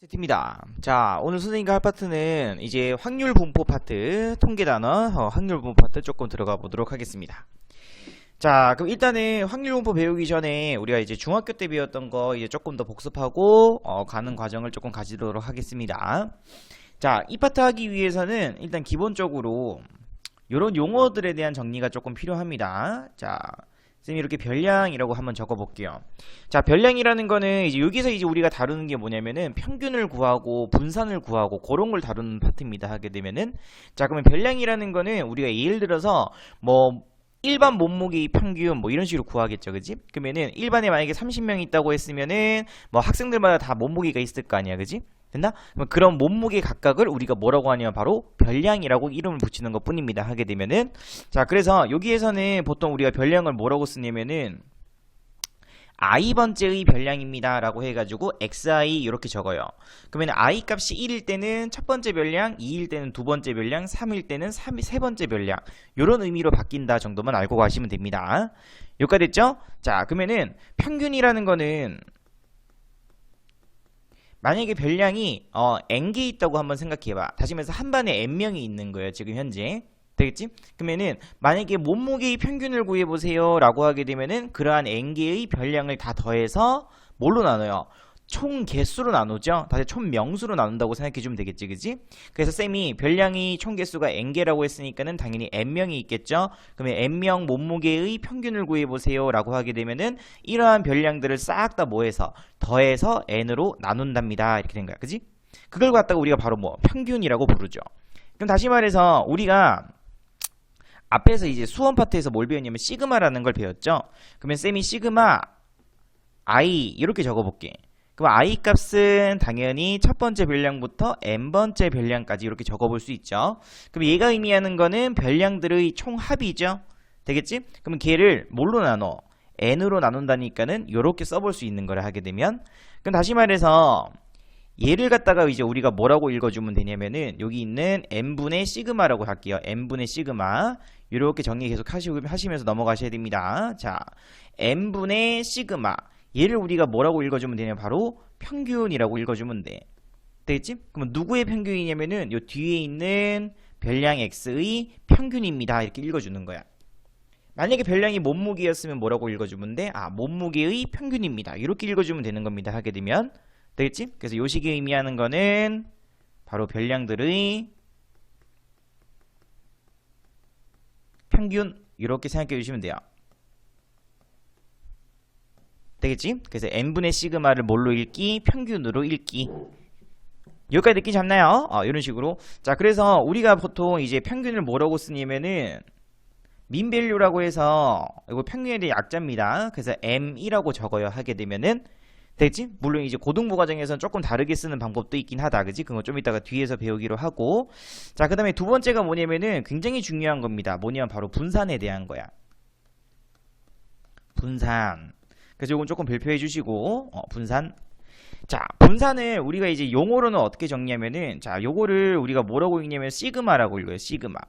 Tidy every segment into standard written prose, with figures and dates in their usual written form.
세트입니다. 자, 오늘 선생님과 할 파트는 이제 확률 분포 파트, 통계 단원, 확률 분포 파트 조금 들어가 보도록 하겠습니다. 자, 그럼 일단은 확률 분포 배우기 전에 우리가 이제 중학교 때 배웠던 거 이제 조금 더 복습하고 가는 과정을 조금 가지도록 하겠습니다. 자, 이 파트 하기 위해서는 일단 기본적으로 이런 용어들에 대한 정리가 조금 필요합니다. 자, 선생님 이렇게 별량이라고 한번 적어 볼게요. 자, 별량이라는 거는 이제 여기서 이제 우리가 다루는 게 뭐냐면은 평균을 구하고 분산을 구하고 그런 걸 다루는 파트입니다. 하게 되면은 자, 그러면 별량이라는 거는 우리가 예를 들어서 뭐 일반 몸무게 평균 뭐 이런 식으로 구하겠죠. 그지? 그러면은 일반에 만약에 30명 있다고 했으면은 뭐 학생들마다 다 몸무게가 있을 거 아니야. 그지? 됐나? 그런 몸무게 각각을 우리가 뭐라고 하냐면 바로 별량이라고 이름을 붙이는 것 뿐입니다. 하게 되면은 자, 그래서 여기에서는 보통 우리가 별량을 뭐라고 쓰냐면은 i번째의 별량입니다 라고 해가지고 xi 이렇게 적어요. 그러면 i 값이 1일 때는 첫 번째 별량, 2일 때는 두 번째 별량, 3일 때는 세 번째 별량, 요런 의미로 바뀐다 정도만 알고 가시면 됩니다. 여기까지 됐죠? 자, 그러면은 평균이라는 거는 만약에 별량이 n개 있다고 한번 생각해봐. 다시 말해서 한 반에 n명이 있는 거예요. 지금 현재. 되겠지? 그러면은 만약에 몸무게의 평균을 구해보세요 라고 하게 되면은 그러한 n개의 별량을 다 더해서 뭘로 나눠요? 총 개수로 나누죠? 다시 총 명수로 나눈다고 생각해주면 되겠지, 그지? 그래서 쌤이 별량이 총 개수가 n개라고 했으니까는 당연히 n명이 있겠죠? 그러면 n명 몸무게의 평균을 구해보세요 라고 하게 되면은 이러한 별량들을 싹 다 모해서 더해서 n으로 나눈답니다. 이렇게 된 거야, 그지? 그걸 갖다가 우리가 바로 뭐 평균이라고 부르죠. 그럼 다시 말해서 우리가 앞에서 이제 수원 파트에서 뭘 배웠냐면 시그마라는 걸 배웠죠. 그러면 쌤이 시그마 i 이렇게 적어볼게. 그럼 i 값은 당연히 첫 번째 별량부터 n번째 별량까지 이렇게 적어볼 수 있죠. 그럼 얘가 의미하는 거는 별량들의 총합이죠. 되겠지? 그러면 걔를 뭘로 나눠? n으로 나눈다니까는 이렇게 써볼 수 있는 거를 하게 되면 그럼 다시 말해서 얘를 갖다가 이제 우리가 뭐라고 읽어주면 되냐면은 여기 있는 n분의 시그마라고 할게요. n분의 시그마 이렇게 정리 계속 하시면서 넘어가셔야 됩니다. 자, n분의 시그마 얘를 우리가 뭐라고 읽어주면 되냐 바로 평균이라고 읽어주면 돼. 되겠지? 그러면 누구의 평균이냐면은 요 뒤에 있는 별량 x의 평균입니다. 이렇게 읽어주는 거야. 만약에 별량이 몸무게였으면 뭐라고 읽어주면 돼? 아, 몸무게의 평균입니다. 이렇게 읽어주면 되는 겁니다. 하게 되면 되겠지? 그래서 요식이 의미하는 거는 바로 별량들의 평균 이렇게 생각해 주시면 돼요. 되겠지? 그래서 n분의 시그마를 뭘로 읽기? 평균으로 읽기. 여기까지 느낌 잡나요? 이런 식으로. 자, 그래서 우리가 보통 이제 평균을 뭐라고 쓰냐면은 민밸류라고 해서 이거 평균에 대한 약자입니다. 그래서 m이라고 적어요. 하게 되면은 되겠지? 물론 이제 고등부 과정에서는 조금 다르게 쓰는 방법도 있긴 하다. 그지? 그거 좀 이따가 뒤에서 배우기로 하고. 자, 그 다음에 두 번째가 뭐냐면은 굉장히 중요한 겁니다. 뭐냐면 바로 분산에 대한 거야. 분산. 그래서 이건 조금 별표해 주시고, 분산. 자, 분산을 우리가 이제 용어로는 어떻게 정리하면은, 자, 요거를 우리가 뭐라고 읽냐면 시그마라고 읽어요. 시그마.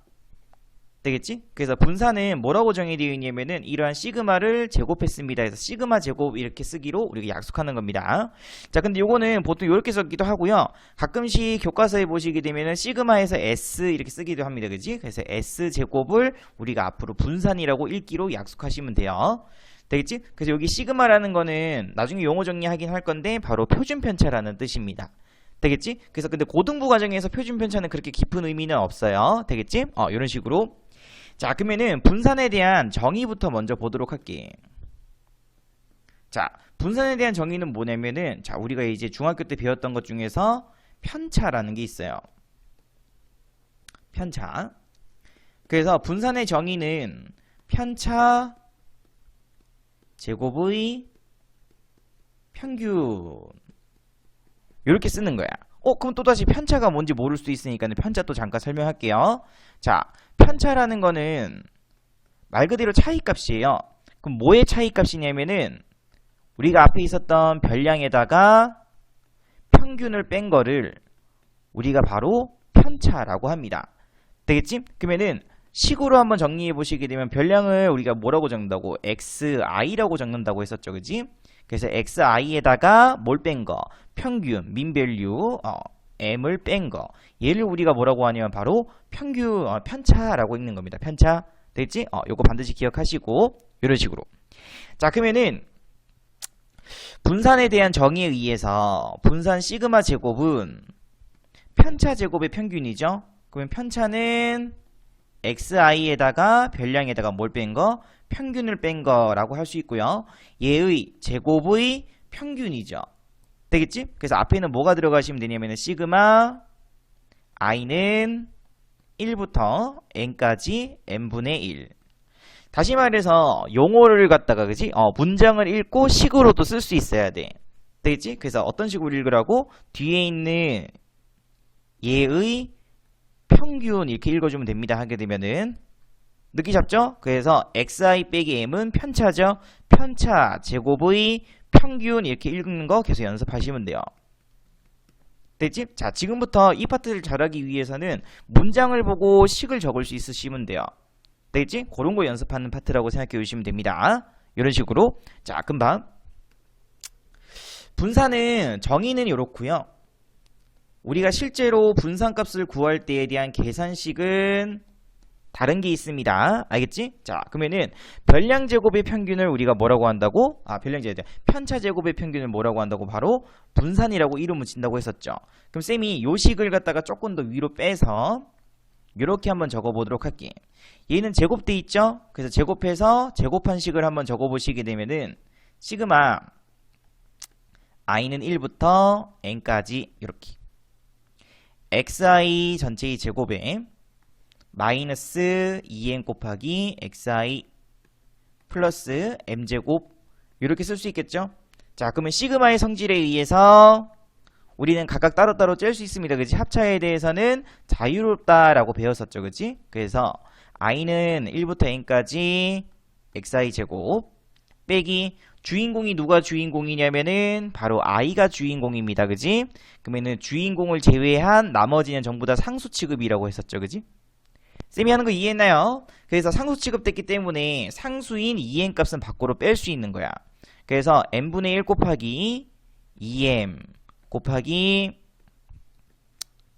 되겠지? 그래서 분산은 뭐라고 정의되어 있냐면은 이러한 시그마를 제곱했습니다. 그래서 시그마 제곱 이렇게 쓰기로 우리가 약속하는 겁니다. 자, 근데 요거는 보통 이렇게 쓰기도 하고요. 가끔씩 교과서에 보시게 되면은 시그마에서 S 이렇게 쓰기도 합니다. 그지? 그래서 S 제곱을 우리가 앞으로 분산이라고 읽기로 약속하시면 돼요. 되겠지? 그래서 여기 시그마라는 거는 나중에 용어 정리하긴 할 건데 바로 표준 편차라는 뜻입니다. 되겠지? 그래서 근데 고등부 과정에서 표준 편차는 그렇게 깊은 의미는 없어요. 되겠지? 이런 식으로. 자, 그러면은 분산에 대한 정의부터 먼저 보도록 할게. 자, 분산에 대한 정의는 뭐냐면은 자, 우리가 이제 중학교 때 배웠던 것 중에서 편차라는 게 있어요. 편차. 그래서 분산의 정의는 편차 제곱의 평균 이렇게 쓰는 거야. 그럼 또다시 편차가 뭔지 모를 수 있으니까 편차 또 잠깐 설명할게요. 자, 편차라는 거는 말 그대로 차이값이에요. 그럼 뭐의 차이값이냐면은 우리가 앞에 있었던 별량에다가 평균을 뺀 거를 우리가 바로 편차라고 합니다. 되겠지? 그러면은 식으로 한번 정리해 보시게 되면 별량을 우리가 뭐라고 적는다고? xi라고 적는다고 했었죠. 그지? 그래서 xi에다가 뭘 뺀 거? 평균, 민밸류, m을 뺀 거. 얘를 우리가 뭐라고 하냐면 바로 평균, 편차라고 읽는 겁니다. 편차. 됐지? 요거 반드시 기억하시고 이런 식으로. 자, 그러면은 분산에 대한 정의에 의해서 분산 시그마 제곱은 편차 제곱의 평균이죠. 그러면 편차는 xi에다가 별량에다가 뭘 뺀 거? 평균을 뺀 거라고 할 수 있고요. 얘의 제곱의 평균이죠. 되겠지? 그래서 앞에는 뭐가 들어가시면 되냐면 시그마 i는 1부터 n까지 n분의 1. 다시 말해서 용어를 갖다가 그지? 문장을 읽고 식으로도 쓸 수 있어야 돼. 되겠지? 그래서 어떤 식으로 읽으라고? 뒤에 있는 얘의 평균 이렇게 읽어주면 됩니다. 하게 되면은 느끼 잡죠? 그래서 xi 빼기 m은 편차죠. 편차 제곱의 평균 이렇게 읽는 거 계속 연습하시면 돼요. 됐지? 자, 지금부터 이 파트를 잘하기 위해서는 문장을 보고 식을 적을 수 있으시면 돼요. 되겠지? 그런 거 연습하는 파트라고 생각해 주시면 됩니다. 이런 식으로. 자, 금방 분산은 정의는 이렇고요. 우리가 실제로 분산값을 구할 때에 대한 계산식은 다른 게 있습니다. 알겠지? 자, 그러면은 별량 제곱의 평균을 우리가 뭐라고 한다고? 별량 제곱, 편차 제곱의 평균을 뭐라고 한다고? 바로 분산이라고 이름을 짓는다고 했었죠. 그럼 쌤이 요 식을 갖다가 조금 더 위로 빼서 이렇게 한번 적어보도록 할게. 얘는 제곱돼 있죠? 그래서 제곱해서 제곱한 식을 한번 적어보시게 되면은 시그마 i는 1부터 n까지 이렇게 xi 전체의 제곱에 마이너스 2n 곱하기 xi 플러스 m제곱 이렇게 쓸 수 있겠죠? 자, 그러면 시그마의 성질에 의해서 우리는 각각 따로따로 짤 수 있습니다. 그치? 합차에 대해서는 자유롭다라고 배웠었죠. 그치? 그래서 i는 1부터 n까지 xi 제곱 빼기 주인공이 누가 주인공이냐면은 바로 i가 주인공입니다. 그치? 그러면은 주인공을 제외한 나머지는 전부 다 상수 취급이라고 했었죠. 그치? 쌤이 하는 거 이해했나요? 그래서 상수 취급됐기 때문에 상수인 2m 값은 밖으로 뺄 수 있는 거야. 그래서 n분의 1 곱하기 2m 곱하기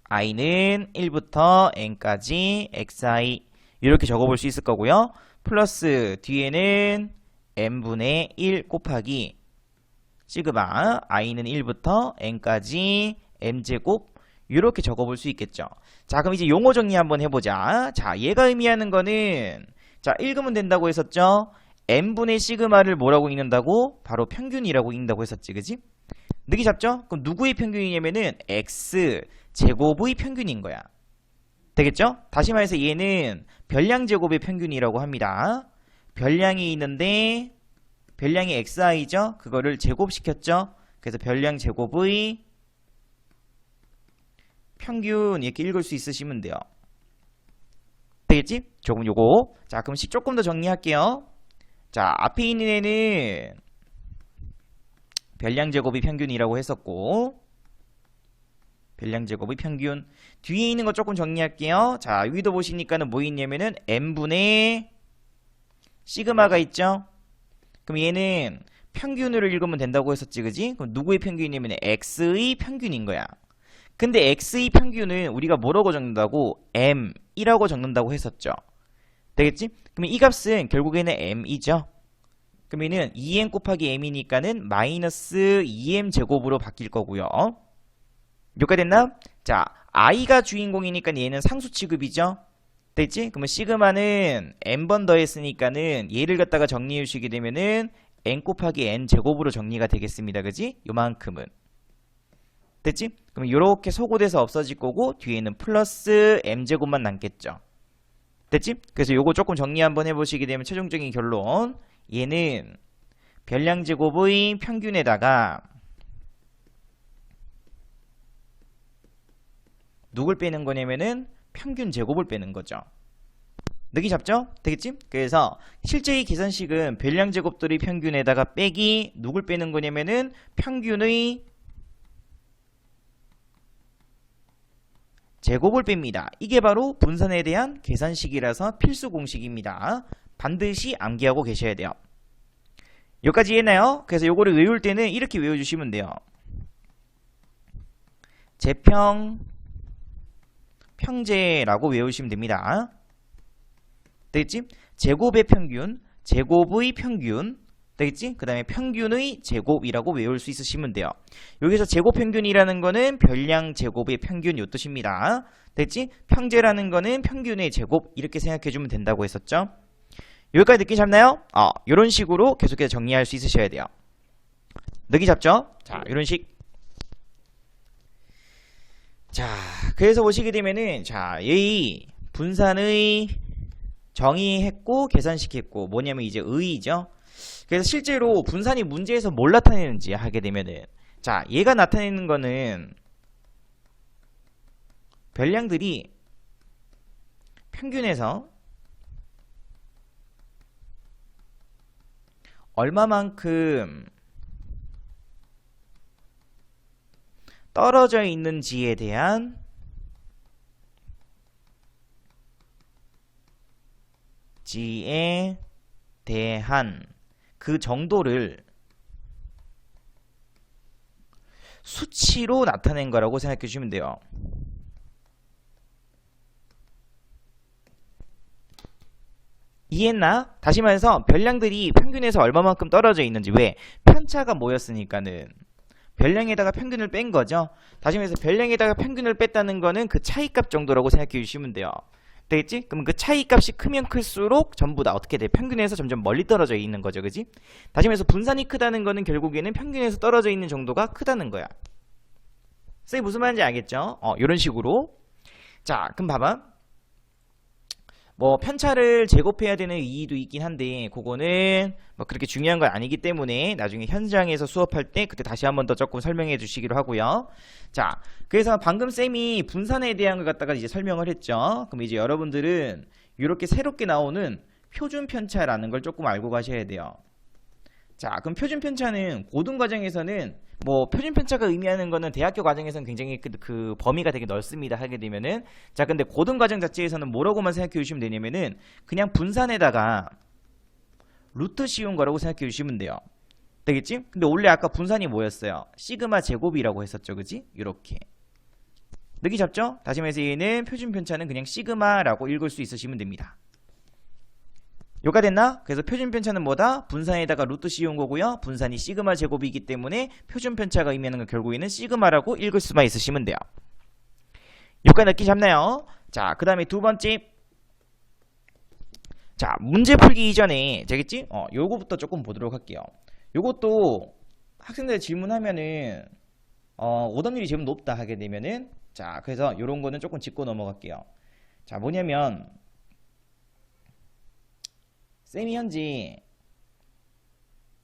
i는 1부터 n까지 xi 이렇게 적어볼 수 있을 거고요. 플러스 뒤에는 n분의 1 곱하기 시그마 i는 1부터 n까지 m제곱 이렇게 적어볼 수 있겠죠. 자, 그럼 이제 용어 정리 한번 해보자. 자, 얘가 의미하는 거는 자, 읽으면 된다고 했었죠. n분의 시그마를 뭐라고 읽는다고? 바로 평균이라고 읽는다고 했었지. 그지? 느끼 잡죠? 그럼 누구의 평균이냐면은 x 제곱의 평균인 거야. 되겠죠? 다시 말해서 얘는 별량 제곱의 평균이라고 합니다. 별량이 있는데 별량이 xi죠? 그거를 제곱시켰죠? 그래서 별량 제곱의 평균 이렇게 읽을 수 있으시면 돼요. 되겠지? 조금 요거. 자, 그럼 식 조금 더 정리할게요. 자, 앞에 있는 애는 별량 제곱이 평균이라고 했었고 별량 제곱의 평균. 뒤에 있는 거 조금 정리할게요. 자, 위도 보시니까는 뭐 있냐면은 n분의 시그마가 있죠? 그럼 얘는 평균으로 읽으면 된다고 했었지, 그지? 그럼 누구의 평균이냐면 x의 평균인 거야. 근데 x의 평균은 우리가 뭐라고 적는다고? m이라고 적는다고 했었죠. 되겠지? 그러면 이 값은 결국에는 m이죠. 그러면은 2m 곱하기 m이니까는 마이너스 2m 제곱으로 바뀔 거고요. 여기까지 됐나? 자, i가 주인공이니까 얘는 상수 취급이죠. 됐지? 그러면 시그마는 n번 더했으니까는 얘를 갖다가 정리해 주시게 되면은 n 곱하기 n 제곱으로 정리가 되겠습니다. 그지? 요만큼은. 됐지? 그럼 이렇게 소고돼서 없어질 거고 뒤에는 플러스 m제곱만 남겠죠. 됐지? 그래서 요거 조금 정리 한번 해보시게 되면 최종적인 결론 얘는 별량 제곱의 평균에다가 누굴 빼는 거냐면은 평균 제곱을 빼는 거죠. 느끼 잡죠? 되겠지? 그래서 실제의 계산식은 별량 제곱들의 평균에다가 빼기 누굴 빼는 거냐면은 평균의 제곱을 뺍니다. 이게 바로 분산에 대한 계산식이라서 필수 공식입니다. 반드시 암기하고 계셔야 돼요. 여기까지 이해했나요? 그래서 요거를 외울 때는 이렇게 외워주시면 돼요. 제평 평제라고 외우시면 됩니다. 되겠지? 제곱의 평균, 제곱의 평균, 되겠지? 그 다음에 평균의 제곱이라고 외울 수 있으시면 돼요. 여기서 제곱 평균이라는 거는 별량 제곱의 평균 요 뜻입니다. 됐지? 평제라는 거는 평균의 제곱 이렇게 생각해주면 된다고 했었죠. 여기까지 느낌 잡나요? 요런 식으로 계속해서 정리할 수 있으셔야 돼요. 느낌 잡죠? 자, 요런 식. 자, 그래서 보시게 되면은, 자, 이 분산의 정의했고, 계산시켰고, 뭐냐면 이제 의의죠. 그래서 실제로 분산이 문제에서 뭘 나타내는지 하게 되면은, 자, 얘가 나타내는 거는 별량들이 평균에서 얼마만큼 떨어져 있는지에 대한 지에 대한 그 정도를 수치로 나타낸 거라고 생각해 주시면 돼요. 이해했나? 다시 말해서 별량들이 평균에서 얼마만큼 떨어져 있는지. 왜? 편차가 모였으니까는 별량에다가 평균을 뺀 거죠. 다시 말해서 별량에다가 평균을 뺐다는 거는 그 차이값 정도라고 생각해 주시면 돼요. 되겠지? 그럼 그 차이값이 크면 클수록 전부 다 어떻게 돼? 평균에서 점점 멀리 떨어져 있는 거죠. 그지? 다시 말해서 분산이 크다는 거는 결국에는 평균에서 떨어져 있는 정도가 크다는 거야. 선생님 무슨 말인지 알겠죠? 요런 식으로. 자, 그럼 봐봐. 뭐 편차를 제곱해야 되는 의의도 있긴 한데 그거는 뭐 그렇게 중요한 건 아니기 때문에 나중에 현장에서 수업할 때 그때 다시 한번 더 조금 설명해 주시기로 하고요. 자, 그래서 방금 쌤이 분산에 대한 걸 갖다가 이제 설명을 했죠. 그럼 이제 여러분들은 이렇게 새롭게 나오는 표준 편차라는 걸 조금 알고 가셔야 돼요. 자, 그럼 표준 편차는 고등 과정에서는 뭐 표준 편차가 의미하는 거는 대학교 과정에서는 굉장히 그 범위가 되게 넓습니다. 하게 되면은 자, 근데 고등 과정 자체에서는 뭐라고만 생각해 주시면 되냐면은 그냥 분산에다가 루트 씌운 거라고 생각해 주시면 돼요. 되겠지? 근데 원래 아까 분산이 뭐였어요? 시그마 제곱이라고 했었죠. 그지? 이렇게 느낌 잡죠? 다시 말해서 얘는 표준 편차는 그냥 시그마라고 읽을 수 있으시면 됩니다. 요가 됐나? 그래서 표준 편차는 뭐다? 분산에다가 루트 씌운 거고요. 분산이 시그마 제곱이기 때문에 표준 편차가 의미하는 건 결국에는 시그마라고 읽을 수만 있으시면 돼요. 요가 느낌 잡나요? 자, 그 다음에 두 번째. 자, 문제 풀기 이전에 되겠지? 요거부터 조금 보도록 할게요. 요것도 학생들 질문하면은 오답률이 제일 높다 하게 되면은 자, 그래서 요런 거는 조금 짚고 넘어갈게요. 자, 뭐냐면 쌤이 현재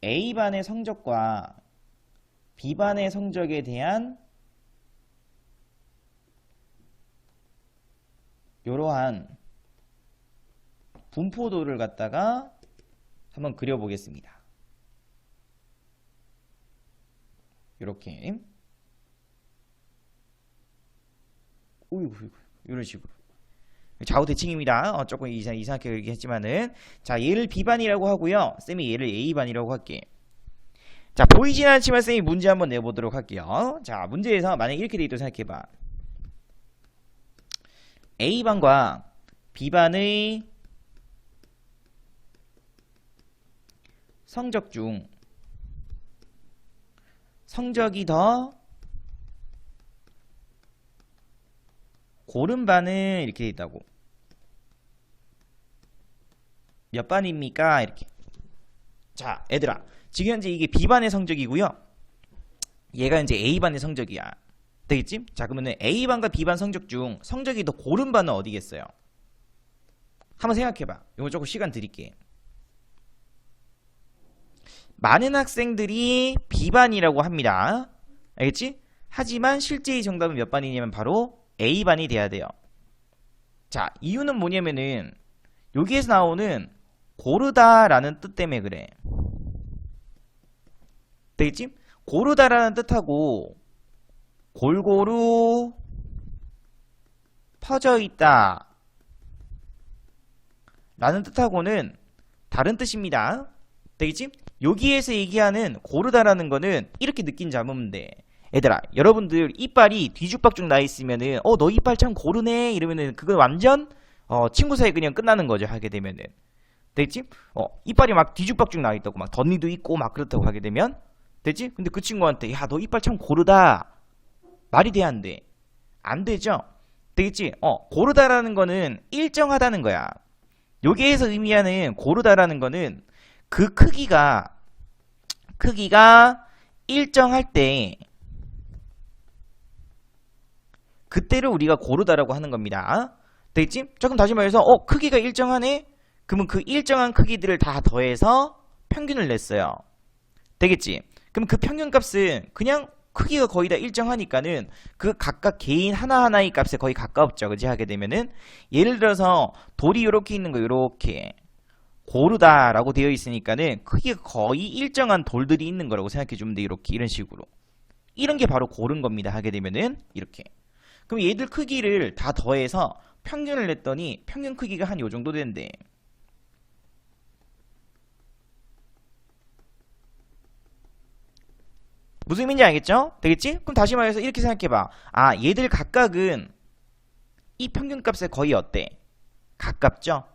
A반의 성적과 B반의 성적에 대한 이러한 분포도를 갖다가 한번 그려보겠습니다. 이렇게 이런 식으로 좌우 대칭입니다. 조금 이상하게 얘기했지만은 자, 얘를 B반이라고 하고요. 쌤이 얘를 A반이라고 할게. 자, 보이진 않지만 쌤이 문제 한번 내보도록 할게요. 자, 문제에서 만약에 이렇게 돼 있다고 생각해봐. A반과 B반의 성적 중 성적이 더 고른 반은 이렇게 돼 있다고. 몇 반입니까? 이렇게. 자, 얘들아, 지금 현재 이게 B반의 성적이고요. 얘가 이제 A반의 성적이야. 되겠지? 자, 그러면은 A반과 B반 성적 중 성적이 더 고른 반은 어디겠어요? 한번 생각해봐. 이거 조금 시간 드릴게. 많은 학생들이 B반이라고 합니다. 알겠지? 하지만 실제의 정답은 몇 반이냐면 바로 A반이 돼야 돼요. 자, 이유는 뭐냐면은 여기에서 나오는 고르다라는 뜻 때문에 그래. 되겠지? 고르다라는 뜻하고 골고루 퍼져 있다 라는 뜻하고는 다른 뜻입니다. 되겠지? 여기에서 얘기하는 고르다라는 거는 이렇게 느낌 잡으면 돼. 얘들아, 여러분들 이빨이 뒤죽박죽 나 있으면은 너 이빨 참 고르네 이러면은 그건 완전 친구 사이 그냥 끝나는 거죠. 하게 되면은. 되겠지? 이빨이 막 뒤죽박죽 나 있다고 막 덧니도 있고 막 그렇다고 하게 되면 되지? 근데 그 친구한테 야, 너 이빨 참 고르다. 말이 돼, 안 돼? 안 되죠? 되겠지? 고르다라는 거는 일정하다는 거야. 여기에서 의미하는 고르다라는 거는 그 크기가 일정할 때 그때를 우리가 고르다라고 하는 겁니다. 되겠지? 조금 다시 말해서 크기가 일정하네? 그러면 그 일정한 크기들을 다 더해서 평균을 냈어요. 되겠지? 그럼 그 평균값은 그냥 크기가 거의 다 일정하니까는 그 각각 개인 하나하나의 값에 거의 가까웠죠. 그지? 하게 되면은 예를 들어서 돌이 이렇게 있는 거 이렇게 고르다라고 되어 있으니까는 크기가 거의 일정한 돌들이 있는 거라고 생각해 주면 돼. 이렇게 이런 식으로. 이런 게 바로 고른 겁니다. 하게 되면은 이렇게. 그럼 얘들 크기를 다 더해서 평균을 냈더니 평균 크기가 한 요 정도 된대. 무슨 의미인지 알겠죠? 되겠지? 그럼 다시 말해서 이렇게 생각해봐. 얘들 각각은 이 평균값에 거의 어때? 가깝죠?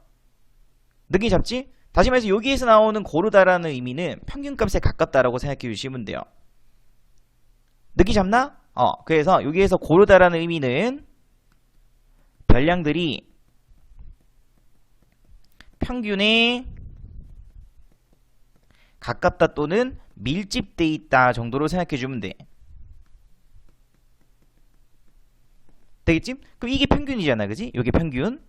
느낌 잡지? 다시 말해서 여기에서 나오는 고르다라는 의미는 평균값에 가깝다라고 생각해 주시면 돼요. 느낌 잡나? 그래서 여기에서 고르다라는 의미는 별량들이 평균에 가깝다 또는 밀집돼 있다 정도로 생각해 주면 돼. 되겠지? 그럼 이게 평균이잖아. 그지? 이게 평균.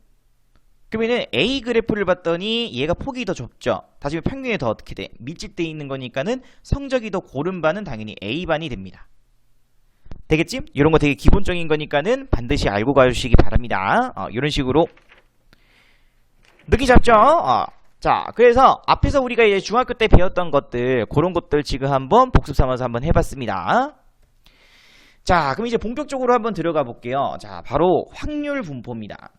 그러면은 A 그래프를 봤더니 얘가 폭이 더 좁죠. 다시 평균에 더 어떻게 돼? 밀집돼 있는 거니까는 성적이 더 고른 반은 당연히 A반이 됩니다. 되겠지? 이런 거 되게 기본적인 거니까는 반드시 알고 가주시기 바랍니다. 이런 식으로 느낌 잡죠? 자, 그래서 앞에서 우리가 이제 중학교 때 배웠던 것들, 그런 것들 지금 한번 복습 삼아서 한번 해봤습니다. 자, 그럼 이제 본격적으로 한번 들어가 볼게요. 자, 바로 확률 분포입니다.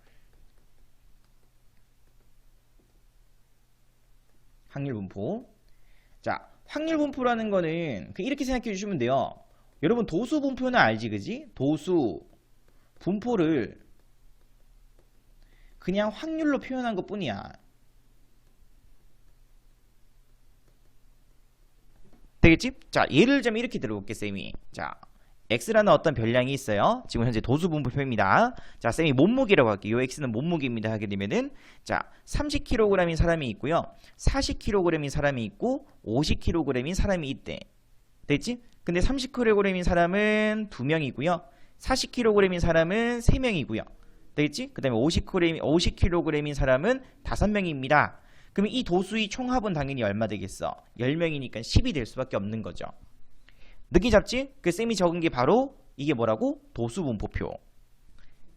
확률 분포. 자, 확률 분포라는 거는 이렇게 생각해 주시면 돼요. 여러분 도수 분포는 알지, 그지? 도수 분포를 그냥 확률로 표현한 것 뿐이야. 되겠지? 자, 예를 들자면 이렇게 들어볼게, 쌤이. 자, x라는 어떤 별량이 있어요. 지금 현재 도수 분포표입니다. 자, 쌤이 몸무게라고 할게요. 요 x는 몸무게입니다. 하게 되면은, 자, 30kg인 사람이 있고요. 40kg인 사람이 있고, 50kg인 사람이 있대. 됐지? 근데 30kg인 사람은 2명이고요. 40kg인 사람은 3명이고요. 되겠지? 그 다음에 50kg인 사람은 5명입니다. 그러면 이 도수의 총합은 당연히 얼마 되겠어? 10명이니까 10이 될 수밖에 없는 거죠. 느낌 잡지? 그 쌤이 적은 게 바로 이게 뭐라고? 도수 분포표.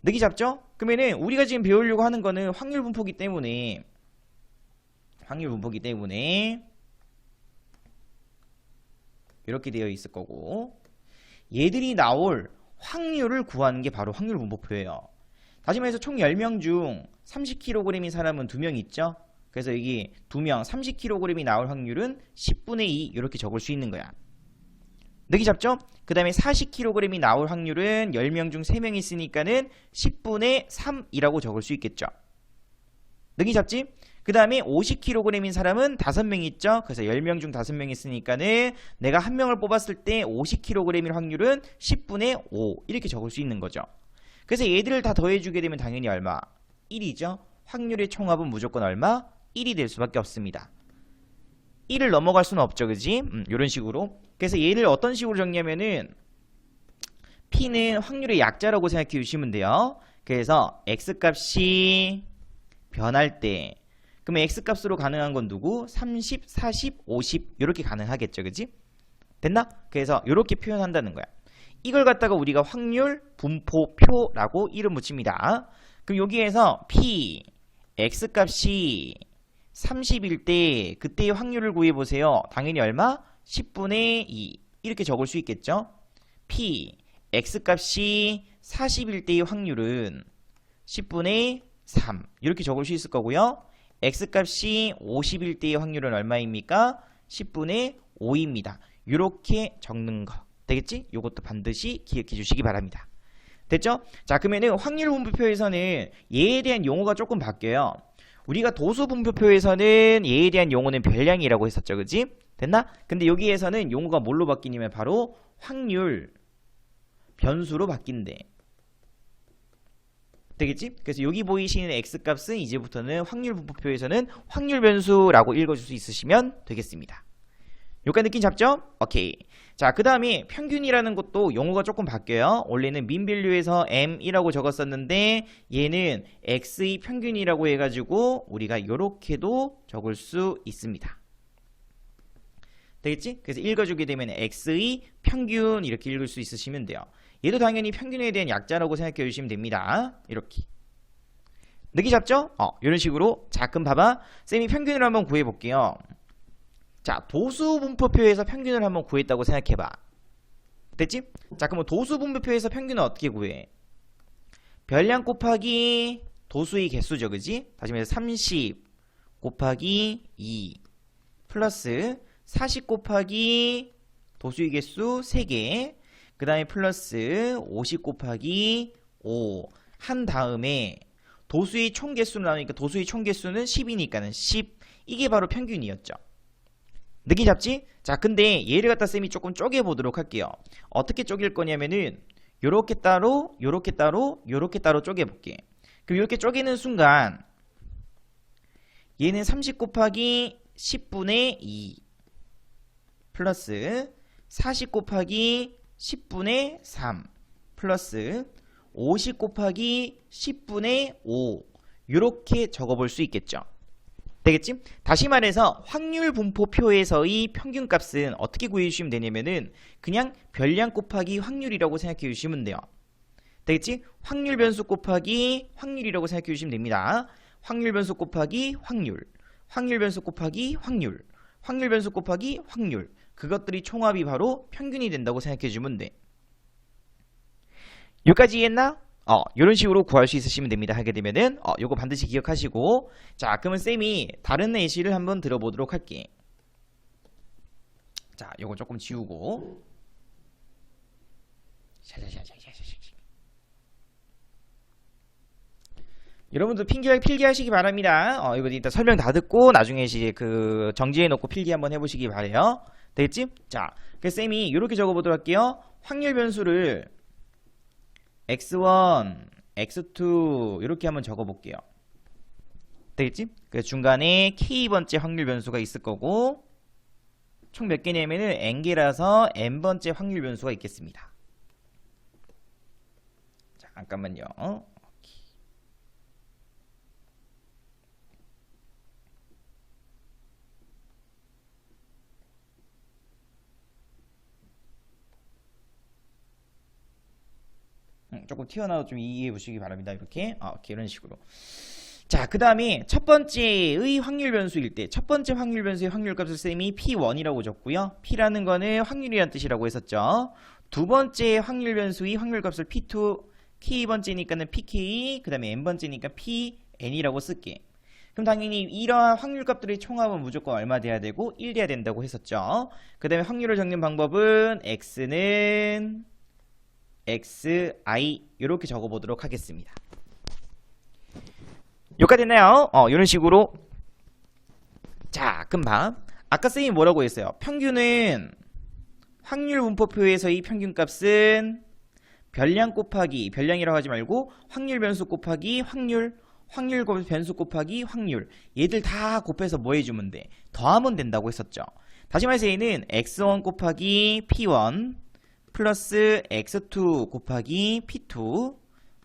느낌 잡죠? 그러면은 우리가 지금 배우려고 하는 거는 확률 분포기 때문에 이렇게 되어 있을 거고, 얘들이 나올 확률을 구하는 게 바로 확률 분포표예요. 다시 말해서 총 10명 중 30kg인 사람은 2명 있죠? 그래서 여기 2명 30kg이 나올 확률은 10분의 2 이렇게 적을 수 있는 거야. 느낌 잡죠? 그 다음에 40kg이 나올 확률은 10명 중 3명 있으니까는 10분의 3이라고 적을 수 있겠죠. 느낌 잡지? 그 다음에 50kg인 사람은 5명 있죠? 그래서 10명 중 5명 있으니까는 내가 한 명을 뽑았을 때 50kg일 확률은 10분의 5 이렇게 적을 수 있는 거죠. 그래서 얘들을 다 더해주게 되면 당연히 얼마? 1이죠. 확률의 총합은 무조건 얼마? 1이 될 수밖에 없습니다. 1을 넘어갈 수는 없죠. 그지? 이런 식으로. 그래서 얘를 어떤 식으로 정리하면은 P는 확률의 약자라고 생각해 주시면 돼요. 그래서 X값이 변할 때 그러면 X값으로 가능한 건 누구? 30, 40, 50 이렇게 가능하겠죠. 그지? 됐나? 그래서 이렇게 표현한다는 거야. 이걸 갖다가 우리가 확률 분포표라고 이름 붙입니다. 그럼 여기에서 P, X값이 30일 때 그때의 확률을 구해보세요. 당연히 얼마? 10분의 2 이렇게 적을 수 있겠죠. P, X값이 40일 때의 확률은 10분의 3 이렇게 적을 수 있을 거고요. X값이 50일 때의 확률은 얼마입니까? 10분의 5입니다. 이렇게 적는 거 되겠지? 요것도 반드시 기억해 주시기 바랍니다. 됐죠? 자, 그러면은 확률 분포표에서는 얘에 대한 용어가 조금 바뀌어요. 우리가 도수 분포표에서는 얘에 대한 용어는 별량이라고 했었죠. 그지? 됐나? 근데 여기에서는 용어가 뭘로 바뀌냐면 바로 확률 변수로 바뀐대. 되겠지? 그래서 여기 보이시는 x값은 이제부터는 확률 분포표에서는 확률 변수라고 읽어줄 수 있으시면 되겠습니다. 여기까지 느낌 잡죠? 오케이. 자, 그 다음에 평균이라는 것도 용어가 조금 바뀌어요. 원래는 민밸류에서 m이라고 적었었는데 얘는 x의 평균이라고 해가지고 우리가 이렇게도 적을 수 있습니다. 되겠지? 그래서 읽어주게 되면 x의 평균 이렇게 읽을 수 있으시면 돼요. 얘도 당연히 평균에 대한 약자라고 생각해 주시면 됩니다. 이렇게. 느낌 잡죠? 이런 식으로. 자, 그럼 봐봐. 쌤이 평균을 한번 구해볼게요. 자, 도수 분포표에서 평균을 한번 구했다고 생각해봐. 됐지? 자, 그럼 도수 분포표에서 평균은 어떻게 구해? 별량 곱하기 도수의 개수죠. 그지? 다시 말해서 30 곱하기 2 플러스 40 곱하기 도수의 개수 3개 그 다음에 플러스 50 곱하기 5 한 다음에 도수의 총 개수로 나오니까 도수의 총 개수는 10이니까는 10 이게 바로 평균이었죠. 느낌 잡지? 자, 근데 얘를 갖다 쌤이 조금 쪼개보도록 할게요. 어떻게 쪼갤 거냐면은 요렇게 따로 요렇게 따로 요렇게 따로 쪼개볼게. 그럼 이렇게 쪼개는 순간 얘는 30 곱하기 10분의 2 플러스 40 곱하기 10분의 3 플러스 50 곱하기 10분의 5 이렇게 적어볼 수 있겠죠. 되겠지? 다시 말해서 확률 분포표에서의 평균값은 어떻게 구해주시면 되냐면은 그냥 별량 곱하기 확률이라고 생각해 주시면 돼요. 되겠지? 확률 변수 곱하기 확률이라고 생각해 주시면 됩니다. 확률 변수 곱하기 확률, 확률 변수 곱하기 확률, 확률 변수 곱하기 확률. 그것들이 총합이 바로 평균이 된다고 생각해 주면 돼. 여기까지 이해했나? 이런 식으로 구할 수 있으시면 됩니다. 하게 되면은 요거 반드시 기억하시고. 자, 그러면 쌤이 다른 예시를 한번 들어보도록 할게. 자, 요거 조금 지우고. 여러분들 필기하시기 바랍니다. 이거 일단 설명 다 듣고 나중에 이제 그 정지해 놓고 필기 한번 해보시기 바래요. 되겠지? 자, 그래서 쌤이 이렇게 적어보도록 할게요. 확률 변수를 x1, x2 이렇게 한번 적어볼게요. 되겠지? 그래서 중간에 k번째 확률 변수가 있을 거고 총 몇 개냐면은 n개라서 n번째 확률 변수가 있겠습니다. 잠깐만요. 조금 튀어나와 좀 이해해 보시기 바랍니다. 이렇게 이런 식으로. 자, 그 다음에 첫 번째의 확률 변수일 때 첫 번째 확률 변수의 확률값을 쌤이 P1이라고 적고요. P라는 거는 확률이란 뜻이라고 했었죠. 두 번째 확률 변수의 확률값을 P2, K번째니까는 PK, 그 다음에 N번째니까 PN이라고 쓸게. 그럼 당연히 이러한 확률값들의 총합은 무조건 얼마 돼야 되고 1 돼야 된다고 했었죠. 그 다음에 확률을 적는 방법은 X는 XI 이렇게 적어보도록 하겠습니다. 여기까지 됐나요? 이런 식으로. 자, 금방 아까 쌤이 뭐라고 했어요? 평균은 확률 분포표에서의 평균값은 별량 곱하기 별량이라고 하지 말고 확률 변수 곱하기 확률, 확률 변수 곱하기 확률. 얘들 다 곱해서 뭐 해주면 돼? 더하면 된다고 했었죠. 다시 말해서 얘는 x1 곱하기 p1 플러스 x2 곱하기 p2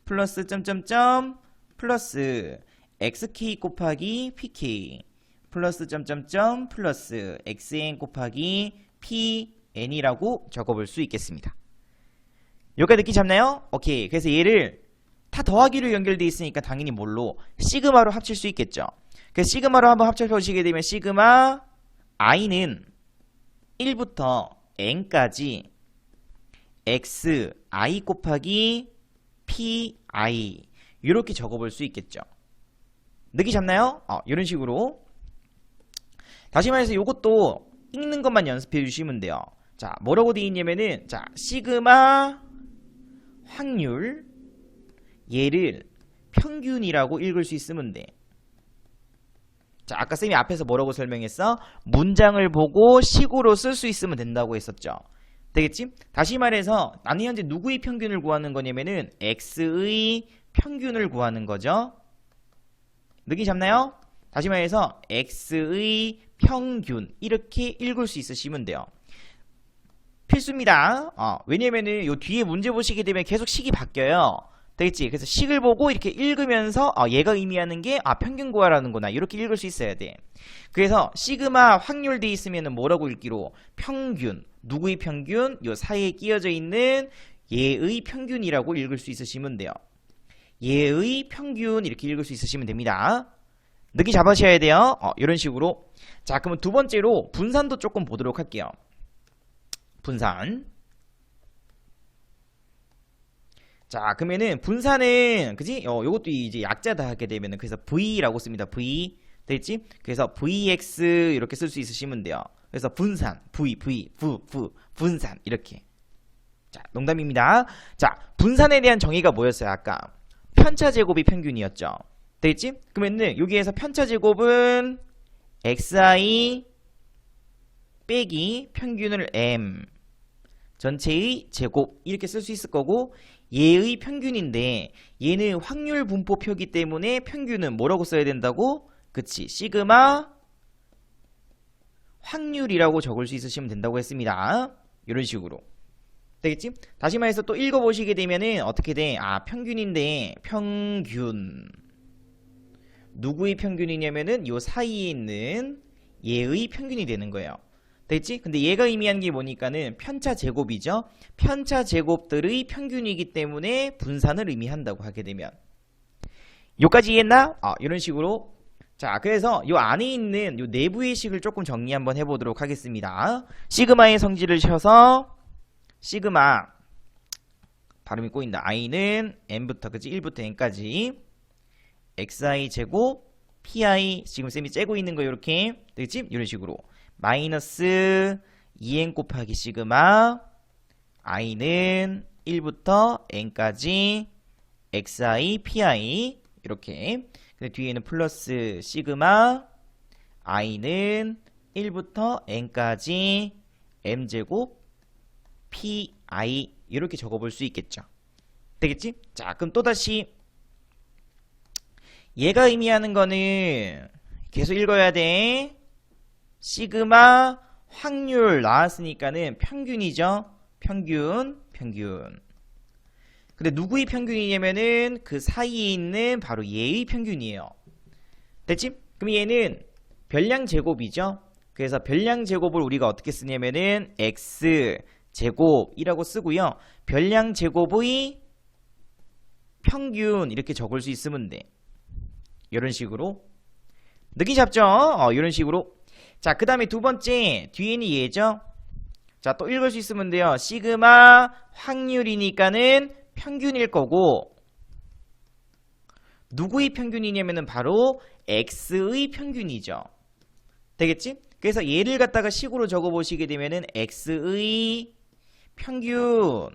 플러스 점점점 플러스 xk 곱하기 pk 플러스 점점점 플러스 xn 곱하기 pn이라고 적어볼 수 있겠습니다. 여기까지 느낌 잡나요? 오케이. 그래서 얘를 다 더하기로 연결되어 있으니까 당연히 뭘로? 시그마로 합칠 수 있겠죠. 그래서 시그마로 한번 합쳐보시게 되면 시그마 i는 1부터 n까지 xi 곱하기 pi 이렇게 적어볼 수 있겠죠. 느낌 잡나요? 이런 식으로. 다시 말해서 이것도 읽는 것만 연습해 주시면 돼요. 자, 뭐라고 되어 있냐면은, 자, 시그마 확률, 얘를 평균이라고 읽을 수 있으면 돼. 자, 아까 쌤이 앞에서 뭐라고 설명했어? 문장을 보고 식으로 쓸 수 있으면 된다고 했었죠. 되겠지? 다시 말해서 나는 현재 누구의 평균을 구하는 거냐면은 x의 평균을 구하는 거죠. 느낌 잡나요? 다시 말해서 x의 평균 이렇게 읽을 수 있으시면 돼요. 필수입니다. 왜냐면은 요 뒤에 문제 보시게 되면 계속 식이 바뀌어요. 되겠지? 그래서 식을 보고 이렇게 읽으면서 얘가 의미하는 게 평균 구하라는구나 이렇게 읽을 수 있어야 돼. 그래서 시그마 확률 돼 있으면은 뭐라고 읽기로? 평균. 누구의 평균? 요 사이에 끼어져 있는 얘의 평균이라고 읽을 수 있으시면 돼요. 얘의 평균 이렇게 읽을 수 있으시면 됩니다. 느낌 잡으셔야 돼요. 이런 식으로. 자, 그러면 두 번째로 분산도 조금 보도록 할게요. 분산. 자, 그러면은 분산은 그지? 요것도 이제 약자다 하게 되면은 그래서 V라고 씁니다. V. 됐지? 그래서 VX 이렇게 쓸 수 있으시면 돼요. 그래서 분산, 분산 이렇게. 자, 농담입니다. 자, 분산에 대한 정의가 뭐였어요? 아까 편차 제곱이 평균이었죠. 됐지? 그러면은 여기에서 편차 제곱은 xi 빼기 평균을 m 전체의 제곱 이렇게 쓸 수 있을 거고, 얘의 평균인데 얘는 확률 분포표기 때문에 평균은 뭐라고 써야 된다고? 그치, 시그마 확률이라고 적을 수 있으시면 된다고 했습니다. 이런 식으로. 되겠지? 다시 말해서 또 읽어보시게 되면은 어떻게 돼? 평균인데 평균 누구의 평균이냐면은 요 사이에 있는 얘의 평균이 되는 거예요. 됐지? 근데 얘가 의미하는 게 뭐니까는 편차 제곱이죠. 편차 제곱들의 평균이기 때문에 분산을 의미한다고 하게 되면, 요까지 이해했나? 이런 식으로. 자, 그래서 요 안에 있는 요 내부의 식을 조금 정리 한번 해보도록 하겠습니다. 시그마의 성질을 쳐서 시그마 발음이 꼬인다. i는 n부터 그치? 1부터 n까지 xi 제곱 pi 지금 쌤이 째고 있는 거 이렇게 되겠지? 이런 식으로 마이너스 2n 곱하기 시그마 i는 1부터 n까지 xi pi 이렇게. 근데 뒤에는 플러스 시그마 i는 1부터 n까지 m제곱 pi 이렇게 적어볼 수 있겠죠. 되겠지? 자, 그럼 또다시 얘가 의미하는 거는 계속 읽어야 돼. 시그마 확률 나왔으니까는 평균이죠. 평균. 근데 누구의 평균이냐면은 그 사이에 있는 바로 얘의 평균이에요. 됐지? 그럼 얘는 별량 제곱이죠. 그래서 별량 제곱을 우리가 어떻게 쓰냐면은 x 제곱이라고 쓰고요. 별량 제곱의 평균 이렇게 적을 수 있으면 돼. 이런 식으로. 느낌 잡죠? 이런 식으로. 자, 그 다음에 두 번째 뒤에는 얘죠. 자, 또 읽을 수 있으면 돼요. 시그마 확률이니까는 평균일 거고, 누구의 평균이냐면은 바로 x의 평균이죠. 되겠지? 그래서 얘를 갖다가 식으로 적어 보시게 되면은 x의 평균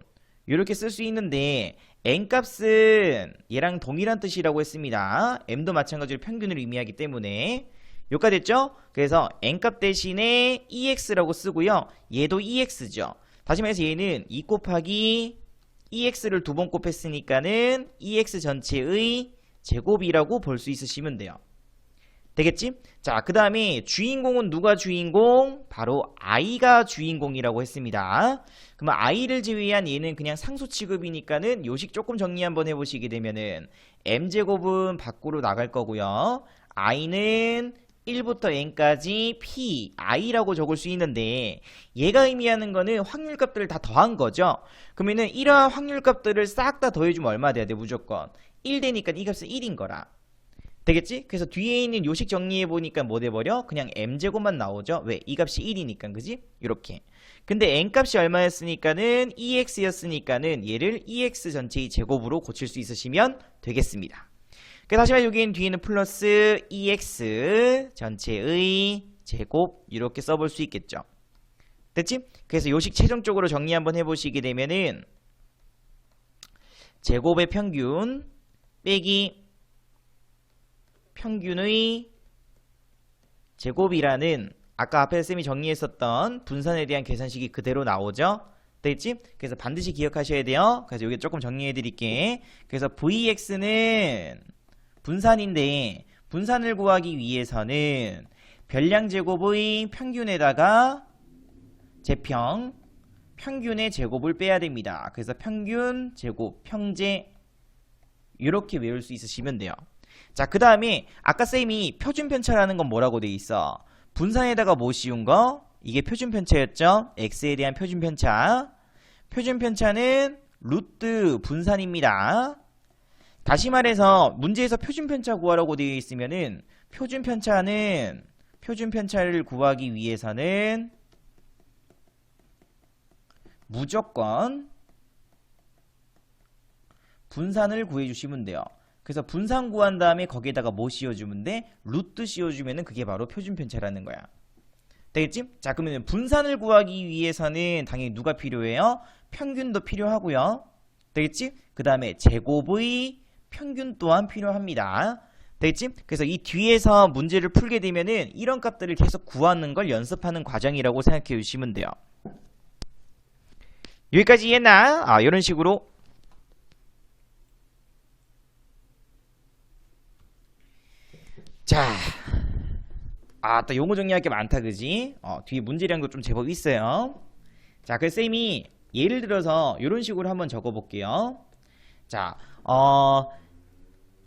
이렇게 쓸 수 있는데, n값은 얘랑 동일한 뜻이라고 했습니다. m도 마찬가지로 평균을 의미하기 때문에 여기까지 됐죠? 그래서 n값 대신에 ex라고 쓰고요. 얘도 ex죠. 다시 말해서 얘는 2 곱하기 ex를 두 번 곱했으니까는 ex 전체의 제곱이라고 볼 수 있으시면 돼요. 되겠지? 자, 그 다음에 주인공은 누가 주인공? 바로 i가 주인공이라고 했습니다. 그러면 i를 제외한 얘는 그냥 상수 취급이니까는 요식 조금 정리 한번 해보시게 되면은 m제곱은 밖으로 나갈 거고요. i는 1부터 n까지 p, i라고 적을 수 있는데, 얘가 의미하는 거는 확률값들을 다 더한 거죠. 그러면은 이러한 확률값들을 싹 다 더해주면 얼마 돼야 돼? 무조건 1 되니까 이 값은 1인 거라. 되겠지? 그래서 뒤에 있는 요식 정리해보니까 뭐 돼버려? 그냥 m제곱만 나오죠? 왜? 이 값이 1이니까, 그지? 이렇게. 근데 n값이 얼마였으니까는 ex였으니까는 얘를 ex 전체의 제곱으로 고칠 수 있으시면 되겠습니다. 다시 말해 여기는 뒤에는 플러스 ex 전체의 제곱 이렇게 써볼 수 있겠죠. 됐지? 그래서 요식 최종적으로 정리 한번 해보시게 되면은 제곱의 평균 빼기 평균의 제곱이라는 아까 앞에 쌤이 정리했었던 분산에 대한 계산식이 그대로 나오죠. 됐지? 그래서 반드시 기억하셔야 돼요. 그래서 여기 조금 정리해 드릴게. 그래서 Vx는 분산인데 분산을 구하기 위해서는 별량 제곱의 평균에다가 제평 평균의 제곱을 빼야 됩니다. 그래서 평균 제곱 평제 이렇게 외울 수 있으시면 돼요. 자, 그 다음에 아까 쌤이 표준 편차라는 건 뭐라고 돼 있어? 분산에다가 뭐 씌운 거? 이게 표준 편차였죠? x에 대한 표준 편차. 표준 편차는 루트 분산입니다. 다시 말해서 문제에서 표준 편차 구하라고 되어 있으면은 표준 편차를 구하기 위해서는 무조건 분산을 구해 주시면 돼요. 그래서 분산 구한 다음에 거기에다가 뭐 씌워주면 돼? 루트 씌워주면은 그게 바로 표준 편차라는 거야. 되겠지? 자, 그러면 분산을 구하기 위해서는 당연히 누가 필요해요? 평균도 필요하고요. 되겠지? 그 다음에 제곱의 평균 또한 필요합니다. 되겠지? 그래서 이 뒤에서 문제를 풀게 되면은 이런 값들을 계속 구하는 걸 연습하는 과정이라고 생각해 주시면 돼요. 여기까지 이해했나? 이런 식으로. 자, 또 용어 정리할 게 많다, 그지? 뒤에 문제량도 좀 제법 있어요. 자, 그래서 쌤이 예를 들어서 이런 식으로 한번 적어볼게요. 자,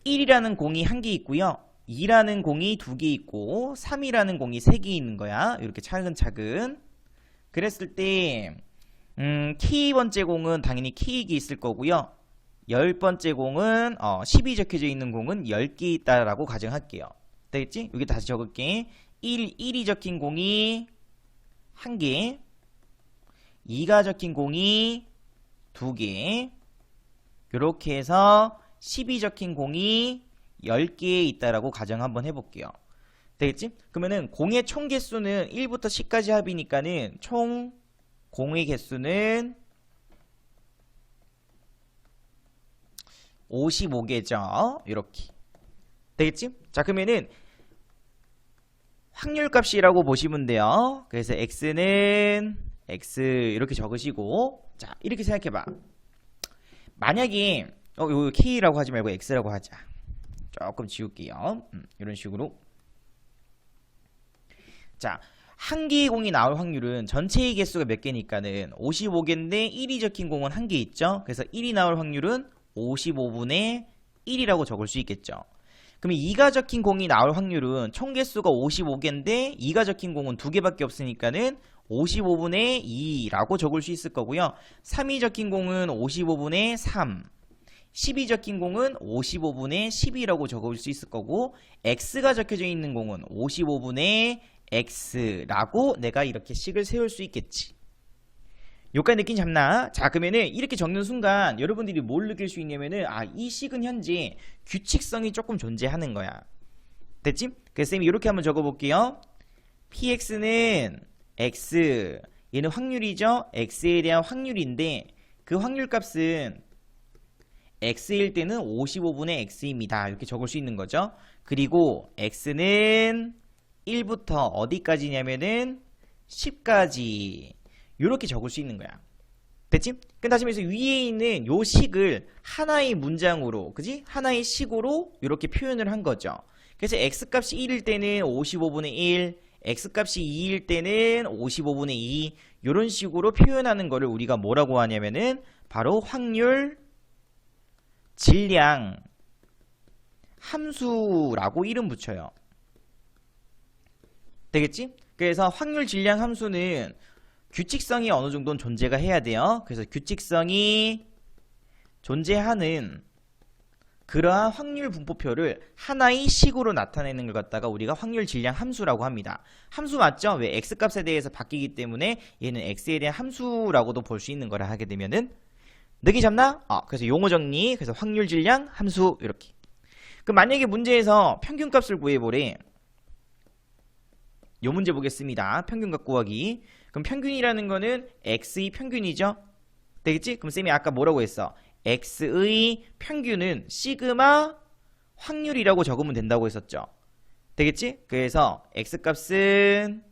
1이라는 공이 1개 있고요. 2라는 공이 2개 있고 3이라는 공이 3개 있는 거야. 이렇게 차근차근. 그랬을 때 키 번째 공은 당연히 키익이 있을 거고요. 10번째 공은 10이 적혀져 있는 공은 10개 있다라고 가정할게요. 되겠지? 여기 다시 적을게. 1이 적힌 공이 1개, 2가 적힌 공이 2개, 이렇게 해서 10이 적힌 공이 10개에 있다라고 가정 한번 해볼게요. 되겠지? 그러면은 공의 총 개수는 1부터 10까지 합이니까는 총 공의 개수는 55개죠. 이렇게. 되겠지? 자, 그러면은 확률값이라고 보시면 돼요. 그래서 x는 x 이렇게 적으시고, 자, 이렇게 생각해봐. 만약에 요 k라고 하지 말고 x라고 하자. 조금 지울게요. 이런 식으로. 자, 한 개의 공이 나올 확률은 전체의 개수가 몇 개니까는 55개인데 1이 적힌 공은 한 개 있죠. 그래서 1이 나올 확률은 55분의 1이라고 적을 수 있겠죠. 그럼 2가 적힌 공이 나올 확률은 총 개수가 55개인데 2가 적힌 공은 2개밖에 없으니까는 55분의 2라고 적을 수 있을 거고요. 3이 적힌 공은 55분의 3, 10이 적힌 공은 55분의 10이라고 적을 수 있을 거고, x가 적혀져 있는 공은 55분의 x라고 내가 이렇게 식을 세울 수 있겠지. 여기까지 느낌 잡나? 자, 그러면은 이렇게 적는 순간 여러분들이 뭘 느낄 수 있냐면은 이 식은 현재 규칙성이 조금 존재하는 거야. 됐지? 그래서 쌤이 이렇게 한번 적어볼게요. px는 x, 얘는 확률이죠? x에 대한 확률인데 그 확률값은 x일 때는 55분의 x입니다. 이렇게 적을 수 있는 거죠. 그리고 x는 1부터 어디까지냐면은 10까지 이렇게 적을 수 있는 거야. 됐지? 그 다시 말해서 위에 있는 요 식을 하나의 문장으로, 그지? 하나의 식으로 이렇게 표현을 한 거죠. 그래서 x값이 1일 때는 55분의 1, x값이 2일 때는 55분의 2 이런 식으로 표현하는 거를 우리가 뭐라고 하냐면은 바로 확률 질량 함수라고 이름 붙여요. 되겠지? 그래서 확률 질량 함수는 규칙성이 어느 정도는 존재가 해야 돼요. 그래서 규칙성이 존재하는 그러한 확률 분포표를 하나의 식으로 나타내는 걸 갖다가 우리가 확률 질량 함수라고 합니다. 함수 맞죠? 왜? x값에 대해서 바뀌기 때문에 얘는 x에 대한 함수라고도 볼 수 있는 거라 하게 되면은 느낌 잡나? 그래서 용어 정리. 그래서 확률 질량 함수 이렇게. 그럼 만약에 문제에서 평균값을 구해보래. 요 문제 보겠습니다. 평균값 구하기. 그럼 평균이라는 거는 x의 평균이죠. 되겠지? 그럼 쌤이 아까 뭐라고 했어? x의 평균은 시그마 확률이라고 적으면 된다고 했었죠. 되겠지? 그래서 x값은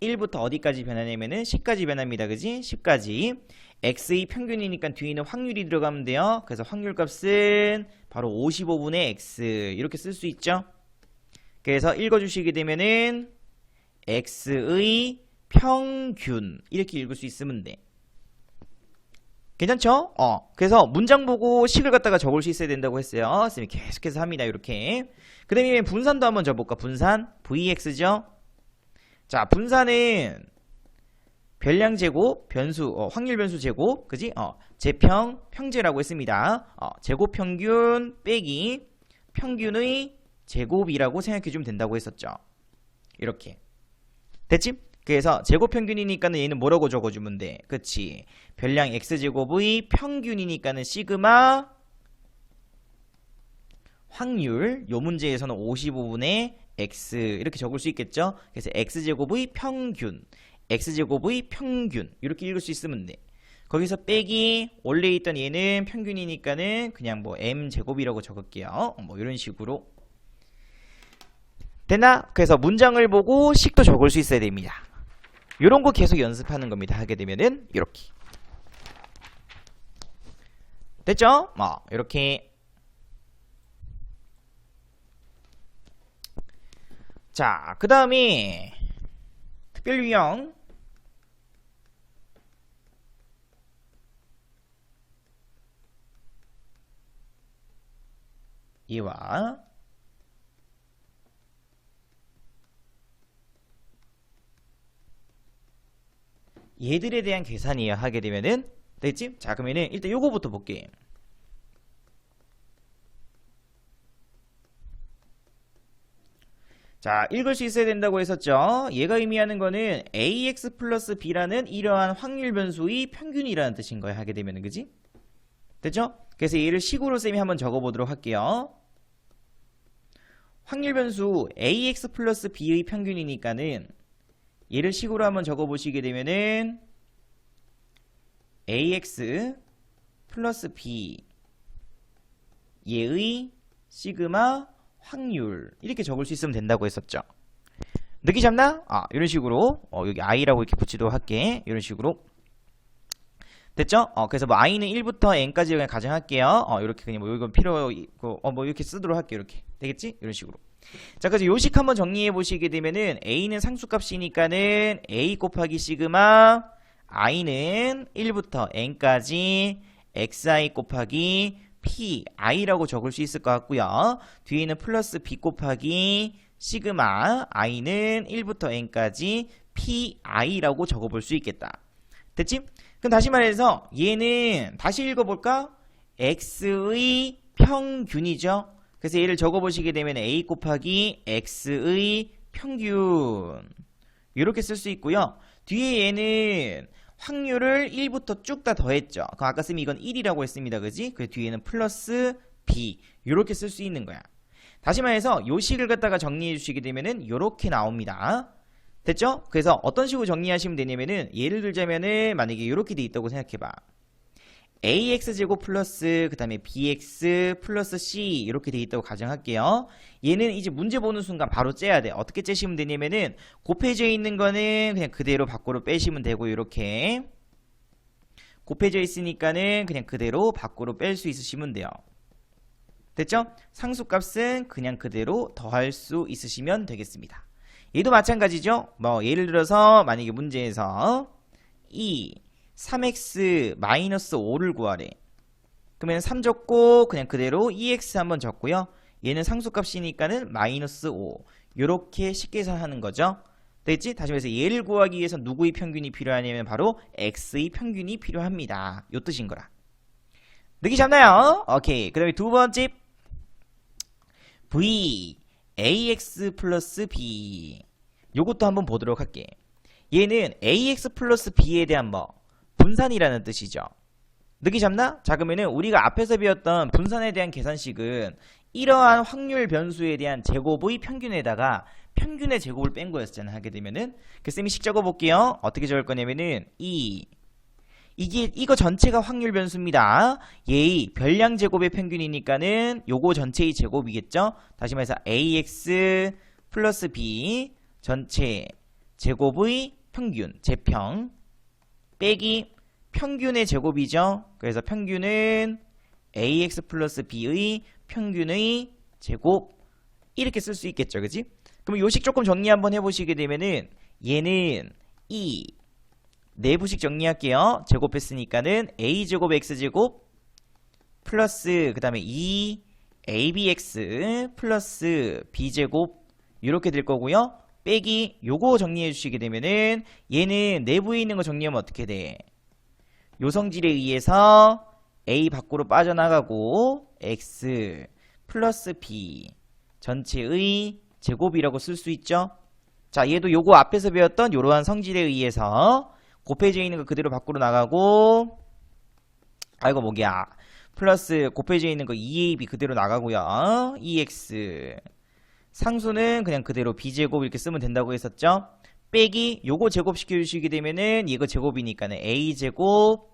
1부터 어디까지 변하냐면은 10까지 변합니다. 그지? 10까지. x의 평균이니까 뒤에는 확률이 들어가면 돼요. 그래서 확률값은 바로 55분의 x 이렇게 쓸 수 있죠. 그래서 읽어주시게 되면은 x의 평균 이렇게 읽을 수 있으면 돼. 괜찮죠? 그래서 문장 보고 식을 갖다가 적을 수 있어야 된다고 했어요. 쌤이 계속해서 합니다. 이렇게. 그 다음에 분산도 한번 적어볼까? 분산 vx죠. 자, 분산은 별량 제곱, 변수, 확률 변수 제곱, 그지? 제평, 평제라고 했습니다. 제곱 평균 빼기 평균의 제곱이라고 생각해주면 된다고 했었죠. 이렇게. 됐지? 그래서 제곱 평균이니까는 얘는 뭐라고 적어주면 돼? 그치? 별량 x제곱의 평균이니까는 시그마 확률, 요 문제에서는 55분의 x 이렇게 적을 수 있겠죠? 그래서 x제곱의 평균, x제곱의 평균 이렇게 읽을 수 있으면 돼. 거기서 빼기 원래 있던 얘는 평균이니까는 그냥 뭐 m제곱이라고 적을게요. 뭐 이런 식으로. 됐나? 그래서 문장을 보고 식도 적을 수 있어야 됩니다. 요런 거 계속 연습하는 겁니다. 하게 되면은 이렇게. 됐죠? 이렇게. 자, 그 다음에 특별 유형 이와 얘들에 대한 계산이에요. 하게 되면은 됐지? 자, 그러면은 일단 요거부터 볼게. 자, 읽을 수 있어야 된다고 했었죠. 얘가 의미하는 거는 ax 플러스 b라는 이러한 확률 변수의 평균이라는 뜻인 거야. 하게 되면은 그지? 됐죠? 그래서 얘를 식으로 쌤이 한번 적어보도록 할게요. 확률 변수 ax 플러스 b의 평균이니까는 얘를 식으로 한번 적어보시게 되면은 ax 플러스 b 얘의 시그마 확률 이렇게 적을 수 있으면 된다고 했었죠. 느끼 잡나? 이런 식으로 여기 i라고 이렇게 붙이도록 할게. 이런 식으로 됐죠? 그래서 뭐 i는 1부터 n까지 그냥 가정할게요. 이렇게 그냥 뭐 이건 필요 있고 뭐 이렇게 쓰도록 할게요. 이렇게 되겠지? 이런 식으로. 자, 그래서 요식 한번 정리해 보시게 되면은 a는 상수값이니까는 a 곱하기 시그마 i는 1부터 n까지 xi 곱하기 pi라고 적을 수 있을 것 같고요. 뒤에는 플러스 b 곱하기 시그마 i는 1부터 n까지 pi라고 적어볼 수 있겠다. 됐지? 그럼 다시 말해서 얘는 다시 읽어볼까? x의 평균이죠. 그래서 얘를 적어보시게 되면 a 곱하기 x의 평균 이렇게 쓸 수 있고요. 뒤에 얘는 확률을 1부터 쭉 다 더했죠. 아까 쌤이 이건 1이라고 했습니다. 그지? 그 뒤에는 플러스 b 이렇게 쓸 수 있는 거야. 다시 말해서 요 식을 갖다가 정리해 주시게 되면은 이렇게 나옵니다. 됐죠? 그래서 어떤 식으로 정리하시면 되냐면은 예를 들자면은 만약에 이렇게 돼 있다고 생각해봐. ax제곱 플러스 그 다음에 bx 플러스 c 이렇게 돼 있다고 가정할게요. 얘는 이제 문제 보는 순간 바로 째야 돼. 어떻게 째시면 되냐면은 곱해져 있는 거는 그냥 그대로 밖으로 빼시면 되고 이렇게 곱해져 있으니까는 그냥 그대로 밖으로 뺄 수 있으시면 돼요. 됐죠? 상수값은 그냥 그대로 더할 수 있으시면 되겠습니다. 얘도 마찬가지죠. 뭐 예를 들어서 만약에 문제에서 3x 마이너스 5를 구하래. 그러면 3 적고 그냥 그대로 2x 한번 적고요. 얘는 상수값이니까는 마이너스 5 요렇게 쉽게 계산하는 거죠. 됐지? 다시 말해서 얘를 구하기 위해서 누구의 평균이 필요하냐면 바로 x의 평균이 필요합니다. 요 뜻인 거라. 느끼 잡나요? 오케이. 그 다음에 두 번째 v ax 플러스 b 요것도 한번 보도록 할게. 얘는 ax 플러스 b에 대한 뭐 분산이라는 뜻이죠. 느끼 잡나? 자, 그러면은 우리가 앞에서 배웠던 분산에 대한 계산식은 이러한 확률 변수에 대한 제곱의 평균에다가 평균의 제곱을 뺀 거였잖아. 하게 되면은 그 쌤이 식 적어 볼게요. 어떻게 적을 거냐면은 이거 전체가 확률 변수입니다. 얘의 별량 제곱의 평균이니까는 요거 전체의 제곱이겠죠. 다시 말해서 ax 플러스 b 전체 제곱의 평균 제평 빼기 평균의 제곱이죠. 그래서 평균은 ax 플러스 b의 평균의 제곱 이렇게 쓸 수 있겠죠. 그지? 그럼 요식 조금 정리 한번 해보시게 되면은 얘는 내부식 정리할게요. 제곱했으니까는 a제곱 x제곱 플러스 그 다음에 2abx 플러스 b제곱 이렇게 될 거고요. 빼기 요거 정리해 주시게 되면은 얘는 내부에 있는 거 정리하면 어떻게 돼? 요 성질에 의해서 a 밖으로 빠져나가고 x 플러스 b 전체의 제곱이라고 쓸 수 있죠. 자, 얘도 요거 앞에서 배웠던 요러한 성질에 의해서 곱해져 있는 거 그대로 밖으로 나가고 아이고 뭐야 플러스 곱해져 있는 거 2ab 그대로 나가고요. 2x 상수는 그냥 그대로 b제곱 이렇게 쓰면 된다고 했었죠. 빼기 요거 제곱시켜 주시게 되면은 이거 제곱이니까는 a제곱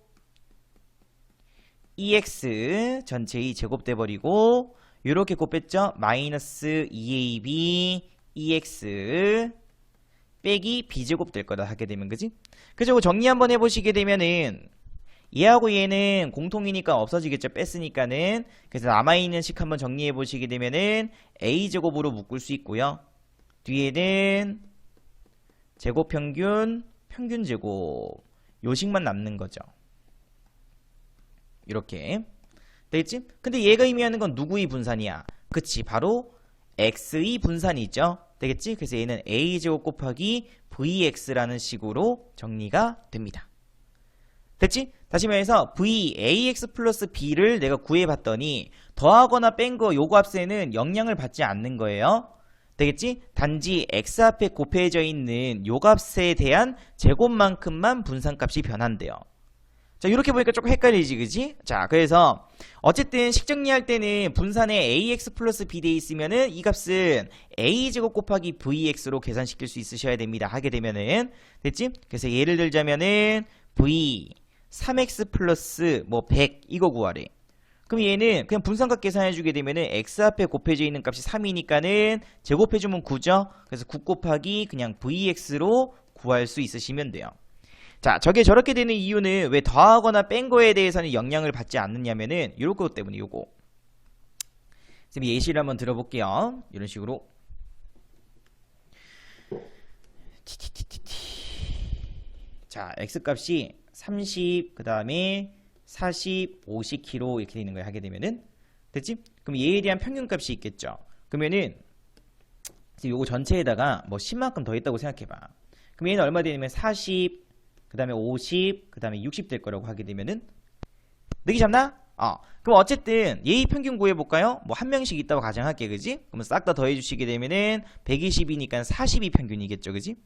2x 전체의 제곱 돼버리고 요렇게 곱했죠. 마이너스 2ab 2x 빼기 b제곱 될 거다 하게 되면 그지? 그죠? 정리 한번 해보시게 되면은 얘하고 얘는 공통이니까 없어지겠죠. 뺐으니까는. 그래서 남아있는 식 한번 정리해 보시게 되면은 a제곱으로 묶을 수 있고요. 뒤에는 제곱 평균 평균 제곱 요식만 남는 거죠. 이렇게 되겠지? 근데 얘가 의미하는 건 누구의 분산이야? 그치, 바로 x의 분산이죠. 되겠지? 그래서 얘는 a제곱 곱하기 vx라는 식으로 정리가 됩니다. 됐지? 다시 말해서 ax 플러스 b를 내가 구해봤더니 더하거나 뺀 거 요 값에는 영향을 받지 않는 거예요. 되겠지? 단지 x 앞에 곱해져 있는 요 값에 대한 제곱만큼만 분산값이 변한대요. 자, 이렇게 보니까 조금 헷갈리지, 그지? 자, 그래서 어쨌든 식 정리할 때는 분산에 ax 플러스 b 돼 있으면은 이 값은 a제곱 곱하기 vx로 계산시킬 수 있으셔야 됩니다. 하게 되면은 됐지? 그래서 예를 들자면은 v 3x 플러스 뭐 100 이거 구하래. 그럼 얘는 그냥 분산값 계산해주게 되면은 x 앞에 곱해져 있는 값이 3이니까는 제곱해주면 9죠? 그래서 9 곱하기 그냥 vx로 구할 수 있으시면 돼요. 자, 저게 저렇게 되는 이유는 왜 더하거나 뺀 거에 대해서는 영향을 받지 않느냐면은 요런 것 때문에 요거. 선생님 예시를 한번 들어볼게요. 이런 식으로. 자, x값이 30, 그 다음에 40, 50kg 이렇게 되는 걸 하게 되면은 됐지? 그럼 얘에 대한 평균값이 있겠죠. 그러면은 요거 전체에다가 뭐 10만큼 더 있다고 생각해봐. 그럼 얘는 얼마 되냐면 40, 그 다음에 50, 그 다음에 60 될 거라고 하게 되면은 느낌 잡나? 그럼 어쨌든 얘의 평균 구해볼까요? 뭐 한 명씩 있다고 가정할게, 그지? 그러면 싹 다 더해주시게 되면은 120이니까 40이 평균이겠죠, 그지?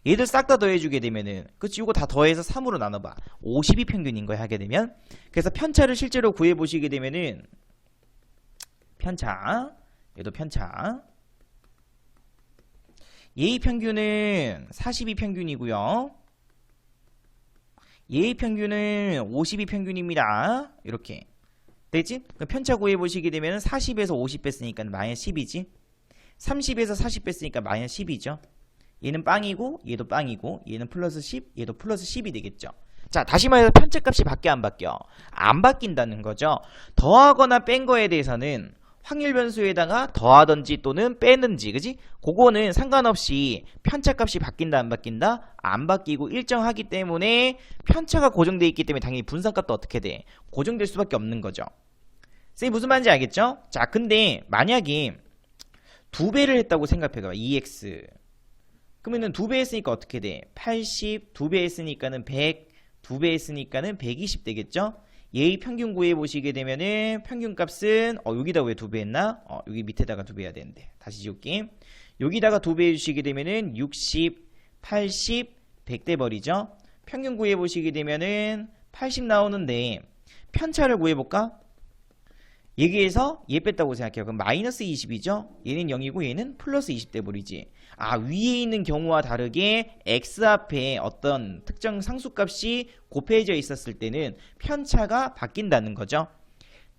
얘들 싹 다 더해주게 되면은 그치? 이거 다 더해서 3으로 나눠봐. 50이 평균인 거야 하게 되면. 그래서 편차를 실제로 구해보시게 되면은 편차, 얘도 편차. 얘의 평균은 40이 평균이고요. 얘의 평균은 50이 평균입니다. 이렇게 됐지? 편차 구해보시게 되면 40에서 50 뺐으니까 마이너스 10이지. 30에서 40 뺐으니까 마이너스 10이죠. 얘는 빵이고 얘도 빵이고 얘는 플러스 10 얘도 플러스 10이 되겠죠. 자, 다시 말해서 편차값이 바뀌어 안 바뀌어? 안 바뀐다는 거죠. 더하거나 뺀 거에 대해서는 확률 변수에다가 더하든지 또는 빼는지, 그지? 그거는 상관없이 편차값이 바뀐다 안 바뀐다? 안 바뀌고 일정하기 때문에 편차가 고정되어 있기 때문에 당연히 분산값도 어떻게 돼? 고정될 수밖에 없는 거죠. 쌤이 무슨 말인지 알겠죠? 자, 근데 만약에 2배를 했다고 생각해봐. 2x 그러면은 2배 했으니까 어떻게 돼? 80, 2배 했으니까는 100, 2배 했으니까는 120 되겠죠? 얘의 평균 구해보시게 되면은 평균값은 여기다 왜 2배 했나? 여기 밑에다가 2배 해야 되는데 다시 지울게. 여기다가 2배 해주시게 되면은 60, 80, 100 돼버리죠? 평균 구해보시게 되면은 80 나오는데 편차를 구해볼까? 여기에서 얘 뺐다고 생각해요. 그럼 마이너스 20이죠? 얘는 0이고 얘는 플러스 20 돼버리지. 아, 위에 있는 경우와 다르게 x 앞에 어떤 특정 상수값이 곱해져 있었을 때는 편차가 바뀐다는 거죠.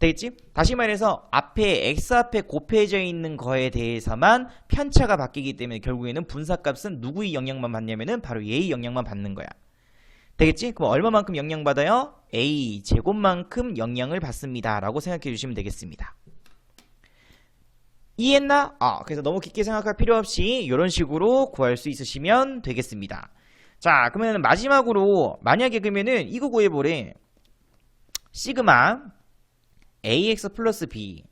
되겠지? 다시 말해서 앞에 x 앞에 곱해져 있는 거에 대해서만 편차가 바뀌기 때문에 결국에는 분사값은 누구의 영향만 받냐면은 바로 얘의 영향만 받는 거야. 되겠지? 그럼 얼마만큼 영향받아요? a 제곱만큼 영향을 받습니다 라고 생각해 주시면 되겠습니다. 이해했나? 그래서 너무 깊게 생각할 필요 없이 이런 식으로 구할 수 있으시면 되겠습니다. 자, 그러면 마지막으로 만약에 그러면은 이거 구해보래. 시그마 ax 플러스 b.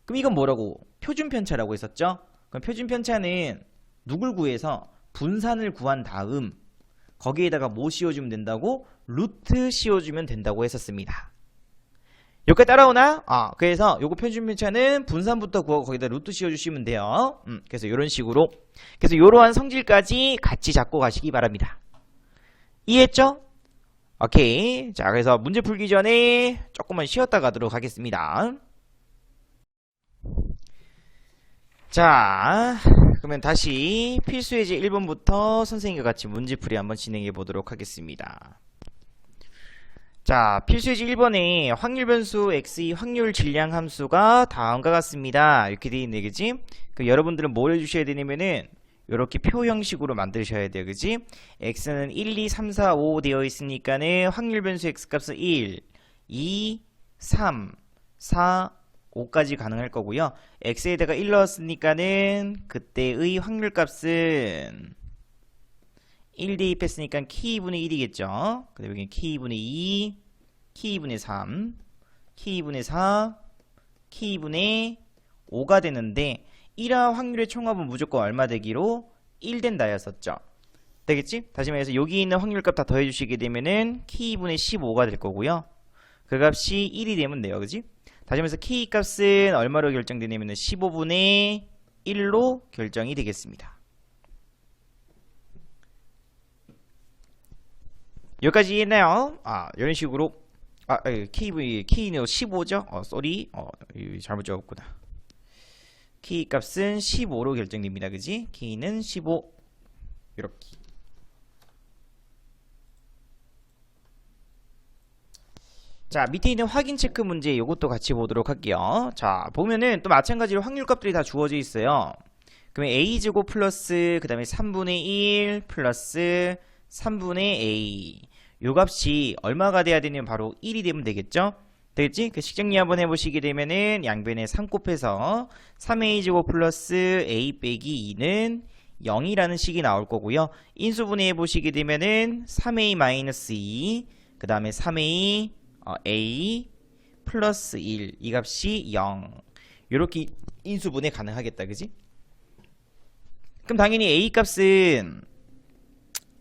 그럼 이건 뭐라고? 표준편차라고 했었죠? 그럼 표준편차는 누굴 구해서 분산을 구한 다음 거기에다가 뭐 씌워주면 된다고? 루트 씌워주면 된다고 했었습니다. 여기까지 따라오나? 그래서 요거 표준편차는 분산부터 구하고 거기다 루트 씌워주시면 돼요. 그래서 이런 식으로. 그래서 이러한 성질까지 같이 잡고 가시기 바랍니다. 이해했죠? 오케이. 자, 그래서 문제 풀기 전에 조금만 쉬었다 가도록 하겠습니다. 자, 그러면 다시 필수예제 1번부터 선생님과 같이 문제풀이 한번 진행해 보도록 하겠습니다. 자, 필수예제 1번에 확률 변수 x의 확률 질량 함수가 다음과 같습니다. 이렇게 되어 있네, 그지? 그 여러분들은 뭘 해주셔야 되냐면은 이렇게 표 형식으로 만드셔야 돼요, 그지? x는 1, 2, 3, 4, 5 되어 있으니까는 확률 변수 x 값은 1, 2, 3, 4, 5까지 가능할 거고요. x에다가 1 넣었으니까는 그때의 확률 값은 1 대입했으니까 k2분의 1이겠죠. 그 다음에 여기 k2분의 2, k2분의 3, k2분의 4, k2분의 5가 되는데 1화 확률의 총합은 무조건 얼마 되기로? 1 된다 였었죠. 되겠지? 다시 말해서 여기 있는 확률값 다 더해주시게 되면은 k2분의 15가 될 거고요. 그 값이 1이 되면 돼요. 그지? 다시 말해서 k 값은 얼마로 결정되냐면은 15분의 1로 결정이 되겠습니다. 여기까지 이해했나요? 이런 식으로 K는 15죠? 쏘리. 잘못 적었구나. K 값은 15로 결정됩니다. 그지? K는 15. 이렇게. 자, 밑에 있는 확인 체크 문제 이것도 같이 보도록 할게요. 자, 보면은 또 마찬가지로 확률값들이 다 주어져 있어요. 그러면 a제곱 플러스 그 다음에 3분의 1 플러스 3분의 a 요 값이 얼마가 돼야 되냐면 바로 1이 되면 되겠죠? 되겠지? 그 식정리 한번 해보시게 되면은 양변에 3 곱해서 3a제곱 플러스 a 빼기 2는 0이라는 식이 나올 거고요. 인수분해 해보시게 되면은 3a 마이너스 2 그 다음에 3a a 플러스 1 이 값이 0 요렇게 인수분해 가능하겠다. 그지? 그럼 당연히 a 값은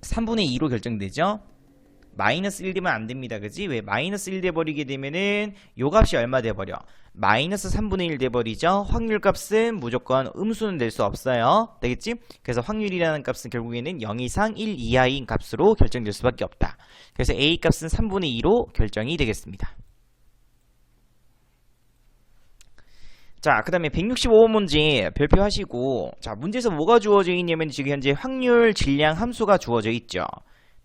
3분의 2로 결정되죠? 마이너스 1 되면 안 됩니다. 그지? 왜? 마이너스 1 돼버리게 되면은 요 값이 얼마 돼버려? 마이너스 3분의 1 돼버리죠? 확률 값은 무조건 음수는 될 수 없어요. 되겠지? 그래서 확률이라는 값은 결국에는 0 이상 1 이하인 값으로 결정될 수밖에 없다. 그래서 a 값은 3분의 2로 결정이 되겠습니다. 자, 그 다음에 165번 문제 별표 하시고, 자, 문제에서 뭐가 주어져 있냐면 지금 현재 확률 질량 함수가 주어져 있죠.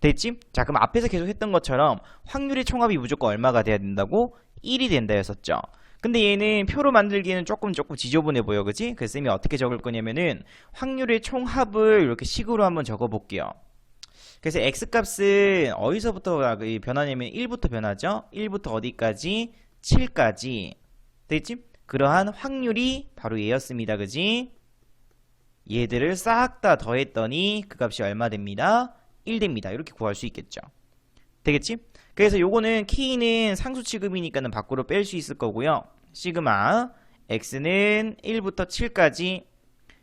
됐지? 자, 그럼 앞에서 계속 했던 것처럼 확률의 총합이 무조건 얼마가 돼야 된다고? 1이 된다 였었죠. 근데 얘는 표로 만들기에는 조금 지저분해 보여. 그지? 그래서 쌤이 어떻게 적을 거냐면은 확률의 총합을 이렇게 식으로 한번 적어 볼게요. 그래서 x값은 어디서부터 변하냐면 1부터 변하죠? 1부터 어디까지? 7까지. 됐지? 그러한 확률이 바로 얘였습니다. 그지? 얘들을 싹 다 더했더니 그 값이 얼마 됩니다? 1 됩니다. 이렇게 구할 수 있겠죠. 되겠지? 그래서 요거는 k는 상수 취급이니까는 밖으로 뺄 수 있을 거고요. 시그마 x는 1부터 7까지.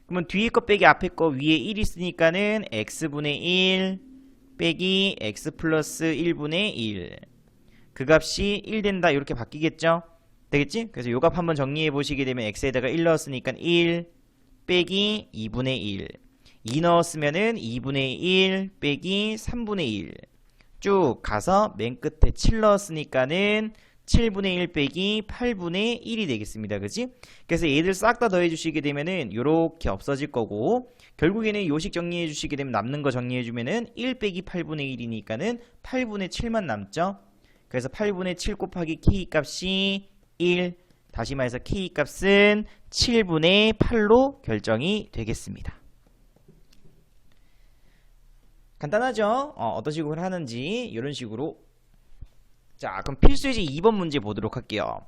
그러면 뒤에 거 빼기 앞에 거 위에 1 있으니까는 x분의 1 빼기 x 플러스 1분의 1. 그 값이 1 된다. 이렇게 바뀌겠죠? 되겠지? 그래서 요 값 한번 정리해 보시게 되면 x에다가 1 넣었으니까 1 빼기 2분의 1. 2 넣었으면은 2분의 1 빼기 3분의 1. 쭉 가서 맨 끝에 7 넣었으니까는 7분의 1 빼기 8분의 1이 되겠습니다. 그지? 그래서 얘들 싹 다 더해 주시게 되면은 요렇게 없어질 거고, 결국에는 요식 정리해 주시게 되면 남는 거 정리해 주면은 1 빼기 8분의 1이니까는 8분의 7만 남죠? 그래서 8분의 7 곱하기 k 값이 1, 다시 말해서 k 값은 7분의 8로 결정이 되겠습니다. 간단하죠? 어떤 식으로 하는지 이런 식으로. 자, 그럼 필수예제 2번 문제 보도록 할게요.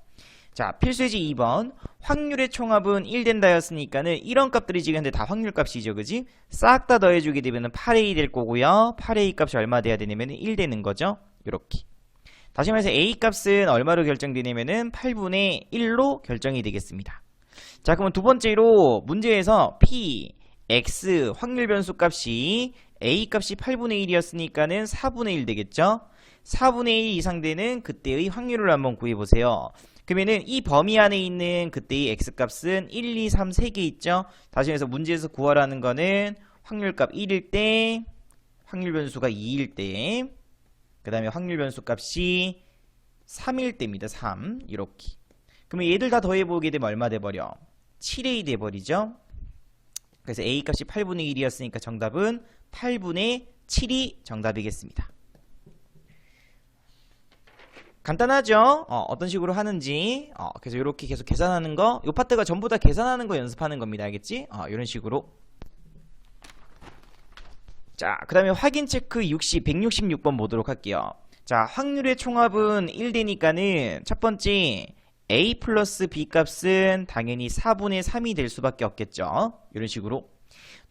자, 필수예제 2번. 확률의 총합은 1 된다였으니까는 이런 값들이 지금 현재 다 확률 값이죠. 그지? 싹 다 더해주게 되면 8a 될 거고요. 8a 값이 얼마 돼야 되냐면 1 되는 거죠. 요렇게. 다시 말해서 a 값은 얼마로 결정되냐면은 8분의 1로 결정이 되겠습니다. 자, 그러면 두 번째로 문제에서 p, x 확률 변수 값이 a 값이 8분의 1이었으니까는 4분의 1 되겠죠? 4분의 1 이상 되는 그때의 확률을 한번 구해보세요. 그러면은 이 범위 안에 있는 그때의 x 값은 1, 2, 3, 3개 있죠? 다시 말해서 문제에서 구하라는 거는 확률값 1일 때, 확률 변수가 2일 때, 그 다음에 확률 변수 값이 3일 때입니다. 3. 이렇게. 그러면 얘들 다 더해보게 되면 얼마 돼버려? 7a 돼버리죠? 그래서 a 값이 8분의 1이었으니까 정답은 8분의 7이 정답이겠습니다. 간단하죠? 어떤 식으로 하는지. 그래서 이렇게 계속 계산하는 거, 요 파트가 전부 다 계산하는 거 연습하는 겁니다. 알겠지? 이런 식으로. 자, 그 다음에 확인 체크 166번 보도록 할게요. 자, 확률의 총합은 1 되니까는 첫 번째 a 플러스 b 값은 당연히 4분의 3이 될 수밖에 없겠죠. 이런 식으로.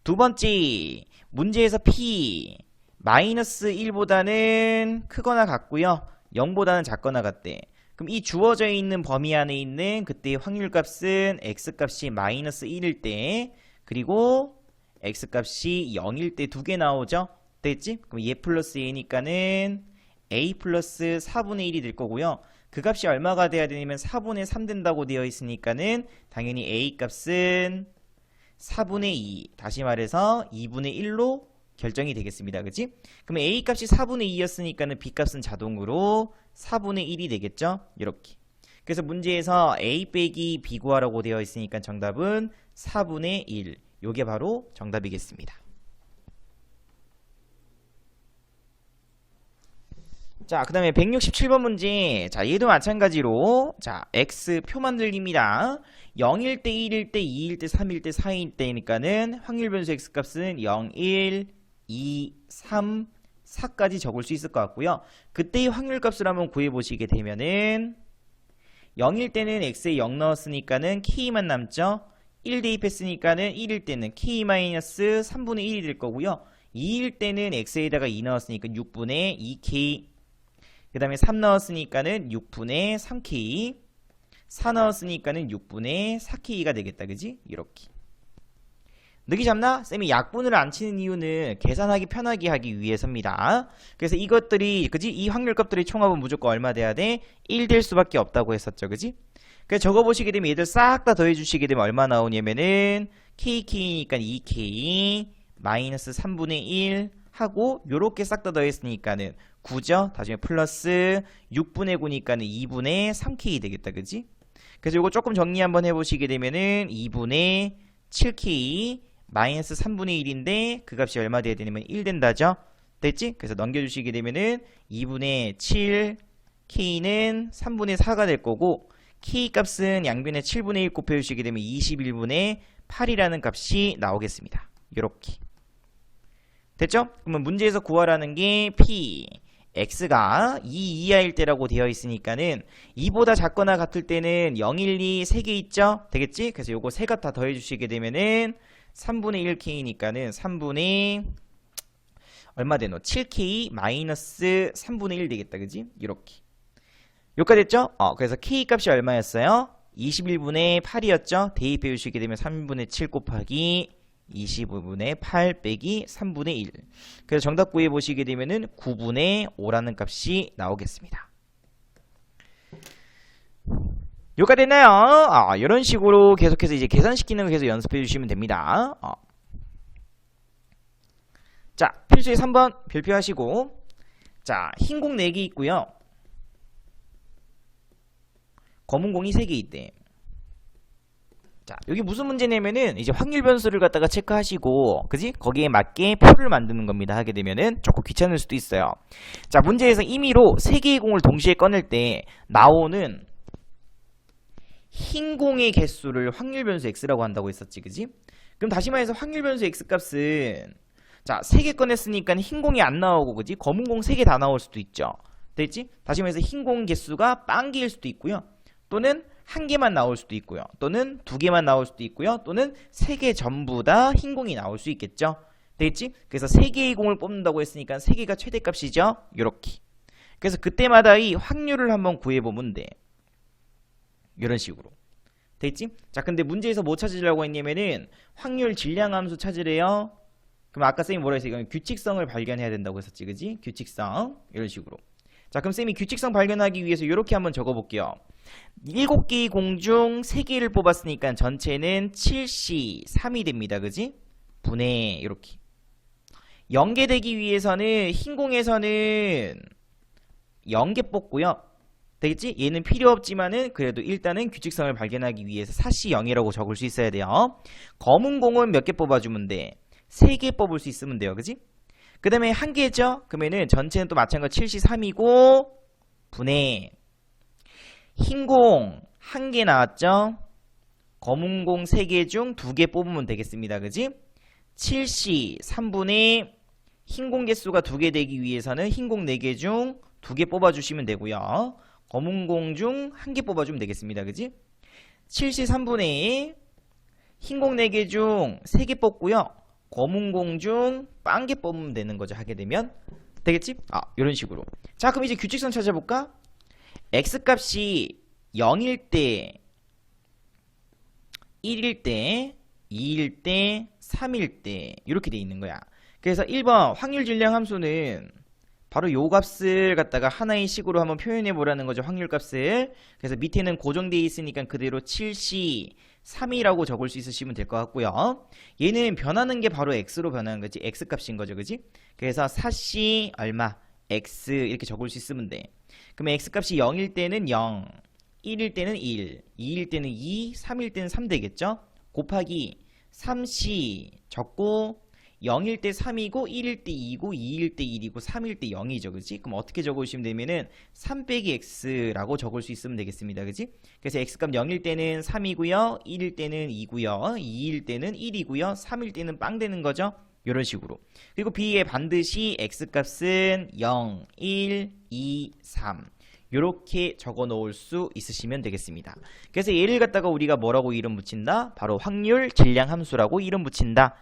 두 번째, 문제에서 p 마이너스 1보다는 크거나 같고요. 0보다는 작거나 같대. 그럼 이 주어져 있는 범위 안에 있는 그때의 확률 값은 x 값이 마이너스 1일 때, 그리고 x 값이 0일 때 두 개 나오죠? 됐지? 그럼 얘 플러스 얘니까는 a 플러스 4분의 1이 될 거고요. 그 값이 얼마가 돼야 되냐면 4분의 3 된다고 되어 있으니까는 당연히 a 값은 4분의 2, 다시 말해서 2분의 1로 결정이 되겠습니다. 그치? 그럼 a 값이 4분의 2였으니까는 b 값은 자동으로 4분의 1이 되겠죠? 이렇게. 그래서 문제에서 a 빼기 b 구하라고 되어 있으니까 정답은 4분의 1. 요게 바로 정답이겠습니다. 자, 그 다음에 167번 문제. 자, 얘도 마찬가지로. 자, x 표 만들기입니다. 0일 때, 1일 때, 2일 때, 3일 때, 4일 때니까는 확률 변수 x 값은 0, 1, 2, 3, 4까지 적을 수 있을 것 같고요. 그때의 확률 값을 한번 구해보시게 되면은 0일 때는 x에 0 넣었으니까는 k만 남죠. 1 대입했으니까는 1일 때는 k-3분의 1이 될 거고요. 2일 때는 x에다가 2 넣었으니까 6분의 2k, 그 다음에 3 넣었으니까는 6분의 3k, 4 넣었으니까는 6분의 4k가 되겠다. 그지? 이렇게. 느끼 잡나? 쌤이 약분을 안 치는 이유는 계산하기 편하게 하기 위해서입니다. 그래서 이것들이, 그지? 이 확률값들의 총합은 무조건 얼마 돼야 돼? 1 될 수밖에 없다고 했었죠. 그지? 그래서 적어보시게 되면 얘들 싹 다 더해주시게 되면 얼마 나오냐면은 KK니까 2K 마이너스 3분의 1 하고 요렇게 싹 다 더했으니까는 9죠? 다시 플러스 6분의 9니까는 2분의 3K 되겠다. 그지? 그래서 요거 조금 정리 한번 해보시게 되면은 2분의 7K 마이너스 3분의 1인데 그 값이 얼마 돼야 되냐면 1 된다죠? 됐지? 그래서 넘겨주시게 되면은 2분의 7K는 3분의 4가 될 거고 K 값은 양변에 7분의 1 곱해주시게 되면 21분의 8이라는 값이 나오겠습니다. 요렇게. 됐죠? 그러면 문제에서 구하라는 게 P, X가 2 이하일 때라고 되어 있으니까는 2보다 작거나 같을 때는 0, 1, 2, 3개 있죠? 되겠지? 그래서 요거 세 값 다 더해주시게 되면은 3분의 1K니까는 3분의 얼마 되노? 7K 마이너스 3분의 1 되겠다. 그지? 이렇게. 여기까지 됐죠? 그래서 K 값이 얼마였어요? 21분의 8이었죠? 대입해 주시게 되면 3분의 7 곱하기 25분의 8 빼기 3분의 1. 그래서 정답 구해 보시게 되면은 9분의 5라는 값이 나오겠습니다. 여기까지 됐나요? 이런 식으로 계속해서 이제 계산시키는 거 계속 연습해 주시면 됩니다. 자, 필수의 3번 별표하시고, 자, 흰 공 4개 있고요. 검은 공이 3개 있대. 자, 여기 무슨 문제냐면은 이제 확률 변수를 갖다가 체크하시고, 그지? 거기에 맞게 표를 만드는 겁니다. 하게 되면은 조금 귀찮을 수도 있어요. 자, 문제에서 임의로 3개의 공을 동시에 꺼낼 때 나오는 흰 공의 개수를 확률 변수 x라고 한다고 했었지, 그지? 그럼 다시 말해서 확률 변수 x 값은, 자, 3개 꺼냈으니까 흰 공이 안 나오고, 그지? 검은 공 3개 다 나올 수도 있죠. 됐지? 다시 말해서 흰 공 개수가 빵개일 수도 있고요. 또는 1개만 나올 수도 있고요. 또는 2개만 나올 수도 있고요. 또는 3개 전부 다 흰 공이 나올 수 있겠죠. 되겠지? 그래서 3개의 공을 뽑는다고 했으니까 3개가 최대값이죠. 요렇게. 그래서 그때마다 이 확률을 한번 구해보면 돼. 이런 식으로. 되겠지? 자, 근데 문제에서 뭐 찾으려고 했냐면은 확률 질량 함수 찾으래요. 그럼 아까 쌤이 뭐라 했어요? 이건 규칙성을 발견해야 된다고 했었지, 그지? 규칙성. 이런 식으로. 자, 그럼 쌤이 규칙성 발견하기 위해서 이렇게 한번 적어볼게요. 7개의 공 중 3개를 뽑았으니까 전체는 7C3이 됩니다. 그지? 분의 이렇게. 0개 되기 위해서는 흰 공에서는 0개 뽑고요. 되겠지? 얘는 필요 없지만은 그래도 일단은 규칙성을 발견하기 위해서 4C0이라고 적을 수 있어야 돼요. 검은 공은 몇 개 뽑아주면 돼? 3개 뽑을 수 있으면 돼요. 그지? 그 다음에 1개죠? 그러면은 전체는 또 마찬가지로 7C3이고 분의 흰 공 1개 나왔죠? 검은 공 3개 중 2개 뽑으면 되겠습니다. 그지? 7C 3분의 흰 공 개수가 2개 되기 위해서는 흰 공 4개 중 2개 뽑아주시면 되고요. 검은 공 중 1개 뽑아주면 되겠습니다. 그지? 7C 3분의 흰 공 4개 중 3개 뽑고요. 검은 공 중 빵개 뽑으면 되는 거죠. 하게 되면 되겠지? 아, 이런 식으로. 자, 그럼 이제 규칙성 찾아볼까? x값이 0일 때, 1일 때, 2일 때, 3일 때 이렇게 돼 있는 거야. 그래서 1번 확률 질량 함수는 바로 요 값을 갖다가 하나의 식으로 한번 표현해 보라는 거죠. 확률 값을. 그래서 밑에는 고정되어 있으니까 그대로 7C3이라고 적을 수 있으시면 될 것 같고요. 얘는 변하는 게 바로 x로 변하는 거지. x값인 거죠. 그지? 그래서 4C 얼마? x 이렇게 적을 수 있으면 돼. 그러면 x값이 0일 때는 0, 1일 때는 1, 2일 때는 2, 3일 때는 3 되겠죠? 곱하기 3C 적고 0일 때 3이고 1일 때 2고 2일 때 1이고 3일 때 0이죠. 그치? 그럼 어떻게 적으시면 되면은 3 빼기 x라고 적을 수 있으면 되겠습니다. 그치? 그래서 x값 0일 때는 3이고요. 1일 때는 2고요. 2일 때는 1이고요. 3일 때는 빵 되는 거죠. 이런 식으로. 그리고 b에 반드시 x값은 0, 1, 2, 3 이렇게 적어 놓을 수 있으시면 되겠습니다. 그래서 얘를 갖다가 우리가 뭐라고 이름 붙인다? 바로 확률 질량 함수라고 이름 붙인다.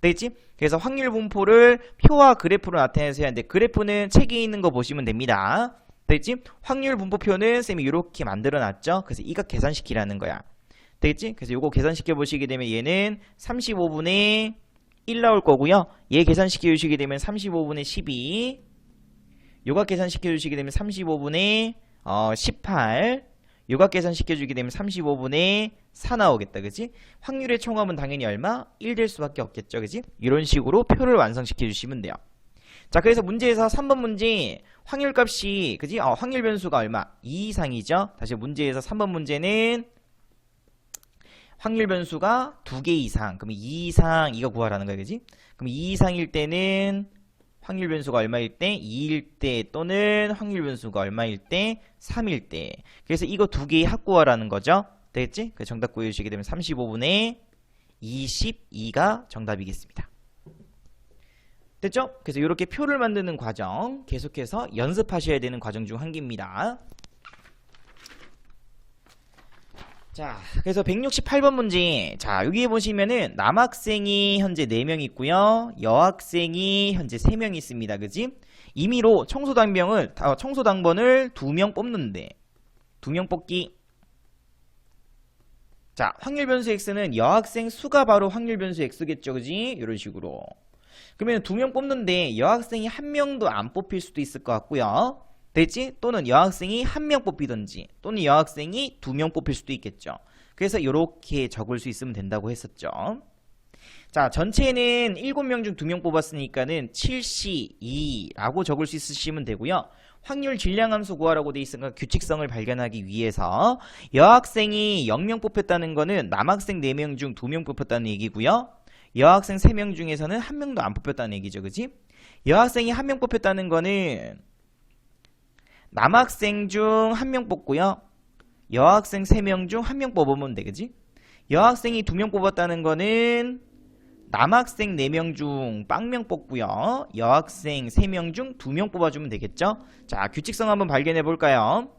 되겠지? 그래서 확률 분포를 표와 그래프로 나타내서 하는데 그래프는 책에 있는 거 보시면 됩니다. 되겠지? 확률 분포표는 쌤이 이렇게 만들어 놨죠? 그래서 이각 계산시키라는 거야. 되겠지? 그래서 이거 계산시켜 보시게 되면 얘는 35분의 1 나올 거고요. 얘 계산시켜 주시게 되면 35분의 12. 요각 계산시켜 주시게 되면 35분의 18. 요각 계산시켜 주게 되면 35분의 4 나오겠다. 그지? 확률의 총합은 당연히 얼마? 1 될 수밖에 없겠죠. 그지? 이런 식으로 표를 완성시켜 주시면 돼요. 자, 그래서 문제에서 3번 문제 확률값이 그지? 확률 변수가 얼마? 2 이상이죠. 다시 문제에서 3번 문제는 확률 변수가 2개 이상. 그럼 2 이상 이거 구하라는 거야. 그지? 그럼 2 이상일 때는 확률 변수가 얼마일 때? 2일 때 또는 확률 변수가 얼마일 때? 3일 때. 그래서 이거 2개의 합구하라는 거죠. 되겠지? 그래서 정답 구해주시게 되면 35분의 22가 정답이겠습니다. 됐죠? 그래서 이렇게 표를 만드는 과정 계속해서 연습하셔야 되는 과정 중 한 개입니다. 자, 그래서 168번 문제. 자, 여기에 보시면은 남학생이 현재 4명 있고요. 여학생이 현재 3명 있습니다. 그지? 임의로 청소당번을 2명 뽑는데 2명 뽑기. 자, 확률 변수 x는 여학생 수가 바로 확률 변수 x겠죠. 그지? 이런 식으로. 그러면 2명 뽑는데 여학생이 1명도 안 뽑힐 수도 있을 것 같고요. 됐지? 또는 여학생이 1명 뽑히든지 또는 여학생이 2명 뽑힐 수도 있겠죠. 그래서 이렇게 적을 수 있으면 된다고 했었죠. 자, 전체는 7명 중 2명 뽑았으니까는 7C2라고 적을 수 있으시면 되고요. 확률 질량함수 구하라고 돼 있으니까 규칙성을 발견하기 위해서 여학생이 0명 뽑혔다는 거는 남학생 4명 중 2명 뽑혔다는 얘기고요. 여학생 3명 중에서는 1명도 안 뽑혔다는 얘기죠. 그지? 여학생이 1명 뽑혔다는 거는 남학생 중 1명 뽑고요. 여학생 3명 중 1명 뽑으면 돼. 그지? 여학생이 2명 뽑았다는 거는 남학생 4명 중 빵명 뽑고요. 여학생 3명 중 2명 뽑아주면 되겠죠? 자, 규칙성 한번 발견해 볼까요?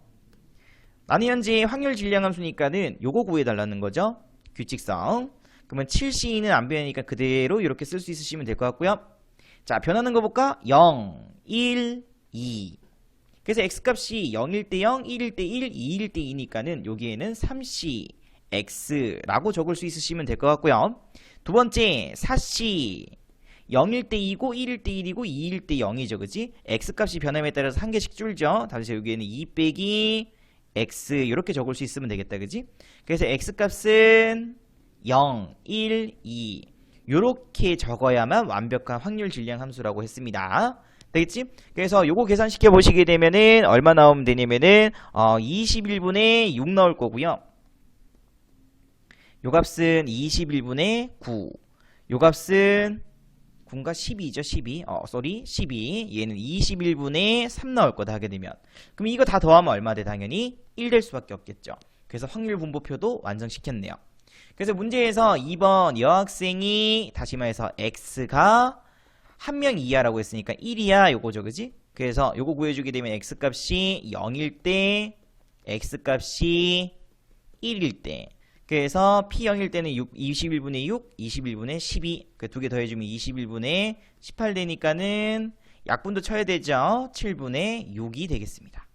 나는 현재 확률 질량함수니까는 요거 구해달라는 거죠. 규칙성. 그러면 7C는 안 변하니까 그대로 이렇게 쓸 수 있으시면 될 것 같고요. 자, 변하는 거 볼까? 0, 1, 2. 그래서 x값이 0일 때 0, 1일 때 1, 2일 때 2니까는 여기에는 3C, x라고 적을 수 있으시면 될 것 같고요. 두 번째 4C 0일 때 2고 1일 때 1이고 2일 때 0이죠. 그지? x값이 변함에 따라서 한 개씩 줄죠. 다시 여기에는 2 빼기 x 이렇게 적을 수 있으면 되겠다. 그지? 그래서 x값은 0, 1, 2 요렇게 적어야만 완벽한 확률 질량 함수라고 했습니다. 되겠지? 그래서 요거 계산시켜 보시게 되면은 얼마 나오면 되냐면은 21분의 6 나올 거고요. 요 값은 21분의 9. 요 값은 9인가 12죠. 12. 얘는 21분의 3 나올 거다 하게 되면. 그럼 이거 다 더하면 얼마 돼? 당연히 1 될 수밖에 없겠죠. 그래서 확률 분포표도 완성시켰네요. 그래서 문제에서 2번 여학생이 다시 말해서 x가 1명 이하라고 했으니까 1이야 요거죠. 그지? 그래서 요거 구해주게 되면 x값이 0일 때 x값이 1일 때 그래서 P0일 때는 21분의 6, 21분의 12 그 두 개 더해주면 21분의 18 되니까는 약분도 쳐야 되죠. 7분의 6이 되겠습니다.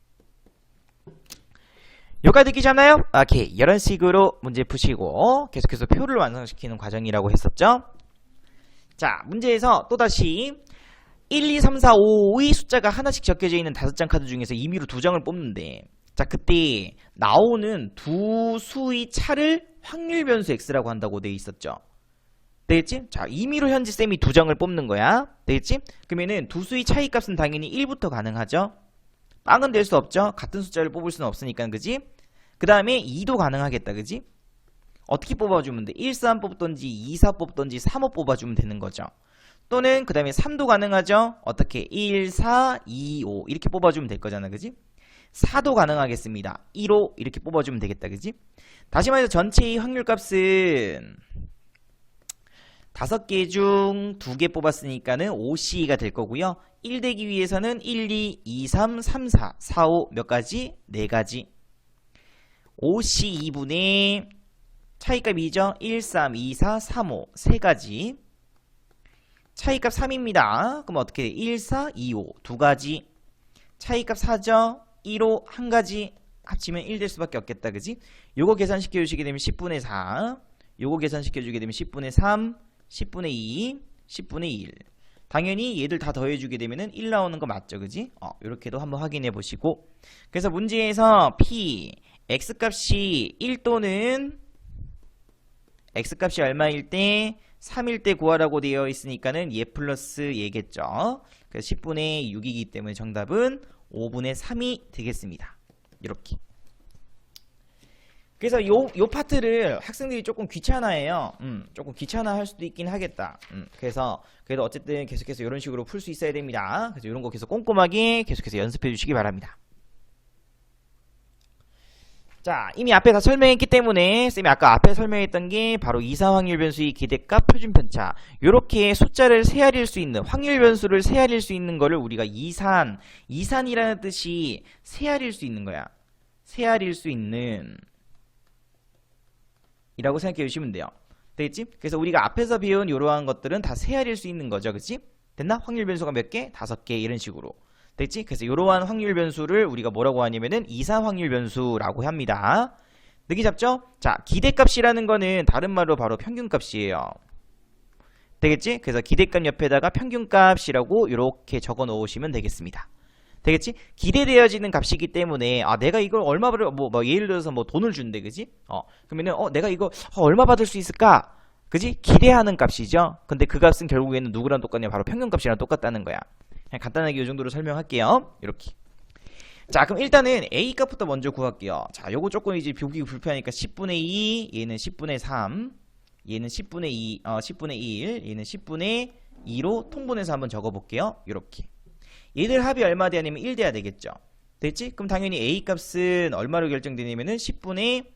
여기까지 느끼셨나요? 오케이. 이런 식으로 문제 푸시고 계속해서 표를 완성시키는 과정이라고 했었죠. 자, 문제에서 또다시 1, 2, 3, 4, 5의 숫자가 하나씩 적혀져 있는 5장 카드 중에서 임의로 2장을 뽑는데 자, 그때 나오는 두 수의 차를 확률 변수 x라고 한다고 되어 있었죠. 되겠지? 자, 임의로 현재 쌤이 2장을 뽑는 거야. 되겠지? 그러면은 두 수의 차이 값은 당연히 1부터 가능하죠. 빵은 될 수 없죠. 같은 숫자를 뽑을 수는 없으니까. 그지? 그 다음에 2도 가능하겠다. 그지? 어떻게 뽑아주면 돼? 1, 3 뽑던지 2, 4 뽑던지 3, 5 뽑아주면 되는 거죠. 또는 그 다음에 3도 가능하죠. 어떻게? 1, 4, 2, 5 이렇게 뽑아주면 될 거잖아. 그지? 4도 가능하겠습니다. 1호 이렇게 뽑아주면 되겠다. 그지? 다시 말해서 전체의 확률값은 5개 중 2개 뽑았으니까는 5C가 될 거고요. 1 되기 위해서는 1, 2, 2, 3, 3, 4, 4, 5 몇 가지? 4가지. 5C 2분의 차이값이죠. 1, 3, 2, 4, 3, 5 3가지. 차이값 3입니다. 그럼 어떻게 돼? 1, 4, 2, 5 2가지. 차이값 4죠. 1호 1가지 합치면 1 될 수밖에 없겠다. 그지? 요거 계산시켜 주시게 되면 10분의 4 요거 계산시켜 주게 되면 10분의 3 10분의 2 10분의 1 당연히 얘들 다 더해주게 되면 1 나오는 거 맞죠? 그지? 요렇게도 한번 확인해 보시고 그래서 문제에서 P x값이 1 또는 x값이 얼마일 때 3일 때 구하라고 되어 있으니까는 얘 플러스 얘겠죠. 그래서 10분의 6이기 때문에 정답은 5분의 3이 되겠습니다. 이렇게. 그래서 요 파트를 학생들이 조금 귀찮아해요. 조금 귀찮아할 수도 있긴 하겠다. 그래서 그래도 어쨌든 계속해서 이런 식으로 풀 수 있어야 됩니다. 그래서 이런 거 계속 꼼꼼하게 계속해서 연습해 주시기 바랍니다. 자, 이미 앞에 다 설명했기 때문에 쌤이 아까 앞에 설명했던 게 바로 이사 확률 변수의 기대값 표준 편차 요렇게 숫자를 세알일 수 있는 확률 변수를 세알일 수 있는 거를 우리가 이산이라는 뜻이 세알일 수 있는 거야. 세알일 수 있는 이라고 생각해 주시면 돼요. 되겠지? 그래서 우리가 앞에서 배운 이러한 것들은 다 세알일 수 있는 거죠. 그치? 됐나? 확률 변수가 몇 개? 5개 이런 식으로. 됐지? 그래서 이러한 확률 변수를 우리가 뭐라고 하냐면은 이사 확률 변수라고 합니다. 느낌 잡죠? 자, 기대값이라는 거는 다른 말로 바로 평균값이에요. 되겠지? 그래서 기대값 옆에다가 평균값이라고 이렇게 적어 놓으시면 되겠습니다. 되겠지? 기대되어지는 값이기 때문에 내가 이걸 얼마 받을 뭐 예를 들어서 뭐 돈을 준대. 그지? 그러면은 내가 이거 얼마 받을 수 있을까? 그지? 기대하는 값이죠. 근데 그 값은 결국에는 누구랑 똑같냐? 바로 평균값이랑 똑같다는 거야. 그냥 간단하게 이 정도로 설명할게요. 이렇게. 자, 그럼 일단은 A 값부터 먼저 구할게요. 자, 요거 조금 이제 보기 불편하니까 10분의 2, 얘는 10분의 3, 얘는 10분의 2, 10분의 1, 얘는 10분의 2로 통분해서 한번 적어볼게요. 요렇게. 얘들 합이 얼마 돼야냐면 1 돼야 되겠죠. 됐지? 그럼 당연히 A 값은 얼마로 결정되냐면은 10분의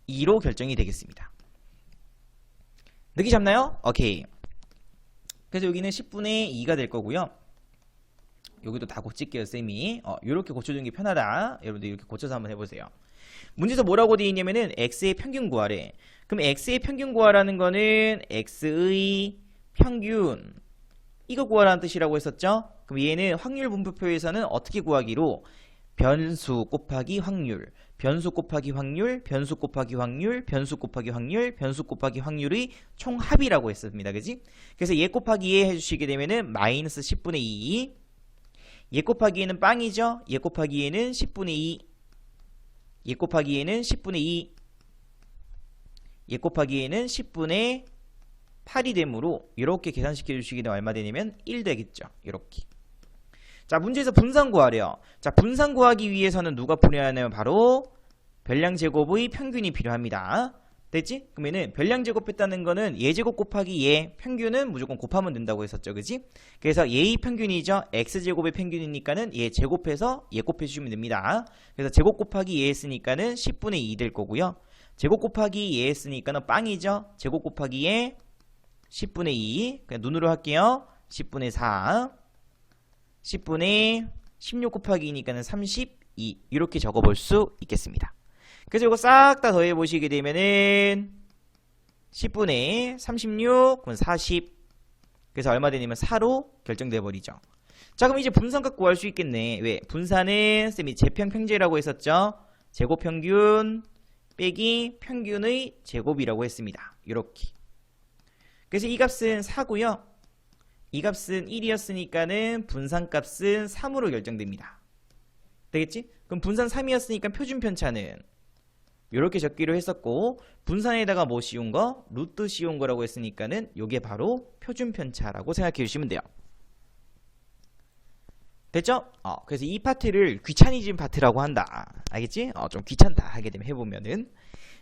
2로 결정이 되겠습니다. 느끼 잡나요? 오케이. 그래서 여기는 10분의 2가 될 거고요. 여기도 다 고칠게요, 쌤이. 요렇게 고쳐주는 게 편하다. 여러분들 이렇게 고쳐서 한번 해보세요. 문제에서 뭐라고 되어 있냐면은 x의 평균 구하래. 그럼 x의 평균 구하라는 거는 x의 평균 이거 구하라는 뜻이라고 했었죠? 그럼 얘는 확률 분포표에서는 어떻게 구하기로 변수 곱하기 확률, 변수 곱하기 확률, 변수 곱하기 확률, 변수 곱하기 확률, 변수 곱하기 확률의 총합이라고 했습니다. 그지? 그래서 얘 곱하기 얘 해주시게 되면은 마이너스 10분의 2, 얘 곱하기 얘는 빵이죠? 얘 곱하기 얘는 10분의 2, 얘 곱하기 얘는 10분의 2, 얘 곱하기 얘는 10분의 8이 되므로 이렇게 계산시켜 주시게 되면 얼마 되냐면 1 되겠죠. 이렇게. 자, 문제에서 분산 구하래요. 자, 분산 구하기 위해서는 누가 필요해야 하냐면 바로 별량 제곱의 평균이 필요합니다. 됐지? 그러면은 별량 제곱했다는 거는 얘 제곱 곱하기 얘 평균은 무조건 곱하면 된다고 했었죠. 그지? 그래서 얘의 평균이죠. x 제곱의 평균이니까는 얘 제곱해서 얘 곱해 주시면 됩니다. 그래서 제곱 곱하기 얘 했으니까는 10분의 2 될 거고요. 제곱 곱하기 얘 했으니까는 빵이죠. 제곱 곱하기 얘 10분의 2 그냥 눈으로 할게요. 10분의 4 10분의 16 곱하기 2니까는 32 이렇게 적어볼 수 있겠습니다. 그래서 이거 싹 다 더해 보시게 되면은 10분의 36 그럼 40 그래서 얼마 되냐면 4로 결정돼 버리죠. 자, 그럼 이제 분산값 구할 수 있겠네. 왜? 분산은 쌤이 제평평제라고 했었죠. 제곱평균 빼기 평균의 제곱이라고 했습니다. 이렇게. 그래서 이 값은 4고요. 이 값은 1이었으니까는 분산값은 3으로 결정됩니다. 되겠지? 그럼 분산 3이었으니까 표준 편차는 이렇게 적기로 했었고 분산에다가 뭐 씌운 거? 루트 씌운 거라고 했으니까는 요게 바로 표준 편차라고 생각해 주시면 돼요. 됐죠? 그래서 이 파트를 귀차니즘 파트라고 한다. 알겠지? 좀 귀찮다 하게 되면 해보면은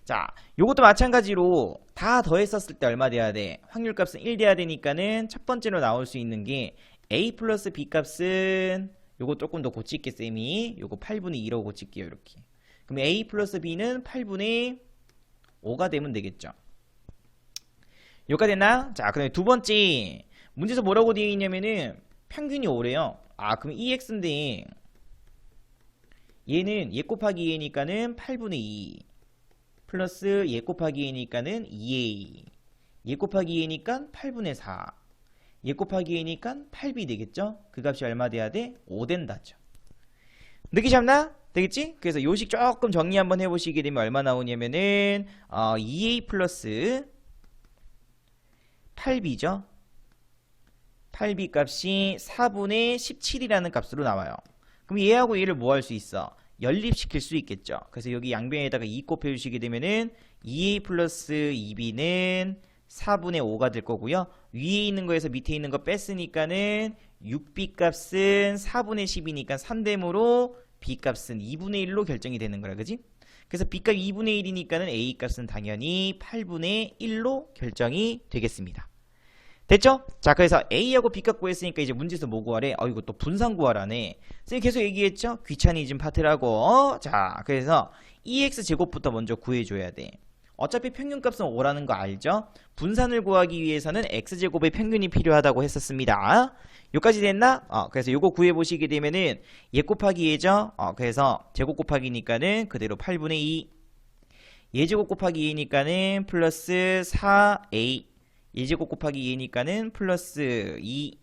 자, 요것도 마찬가지로 다 더했었을 때 얼마 돼야 돼? 확률값은 1 돼야 되니까는 첫 번째로 나올 수 있는 게 a 플러스 b 값은 요거 조금 더 고칠게 쌤이 요거 8분의 2라고 고칠게요. 이렇게. 그럼 a 플러스 b는 8분의 5가 되면 되겠죠. 요가 됐나? 자, 그다음에 두 번째 문제에서 뭐라고 되어 있냐면은 평균이 5래요. 그럼 2x인데 얘는 얘 곱하기 얘니까는 8분의 2 플러스 얘 곱하기 얘니까는 2a 얘 곱하기 얘니까 8분의 4 얘 곱하기 얘니까 8b 되겠죠? 그 값이 얼마 돼야 돼? 5 된다죠. 느끼 잡나? 되겠지? 그래서 요식 조금 정리 한번 해보시게 되면 얼마 나오냐면은 2a 플러스 8b죠? 8b 값이 4분의 17이라는 값으로 나와요. 그럼 얘하고 얘를 뭐 할 수 있어? 연립시킬 수 있겠죠. 그래서 여기 양변에다가 2 곱해 주시게 되면은 2a 플러스 2b는 4분의 5가 될 거고요. 위에 있는 거에서 밑에 있는 거 뺐으니까는 6b 값은 4분의 10이니까 3대므로 b 값은 2분의 1로 결정이 되는 거라. 그지? 그래서 b 값 2분의 1이니까는 a 값은 당연히 8분의 1로 결정이 되겠습니다. 됐죠? 자, 그래서 A하고 B 값 구했으니까 이제 문제에서 뭐 구하래? 이거 또 분산 구하라네. 선생님 계속 얘기했죠? 귀차니즘 파트라고. 자, 그래서 2x 제곱부터 먼저 구해줘야 돼. 어차피 평균값은 5라는 거 알죠? 분산을 구하기 위해서는 x제곱의 평균이 필요하다고 했었습니다. 요까지 됐나? 그래서 요거 구해보시게 되면은 얘 곱하기 얘죠? 그래서 제곱 곱하기니까는 그대로 8분의 2 얘 제곱 곱하기 얘니까는 플러스 4a 예제곱 곱하기 2니까는 플러스 2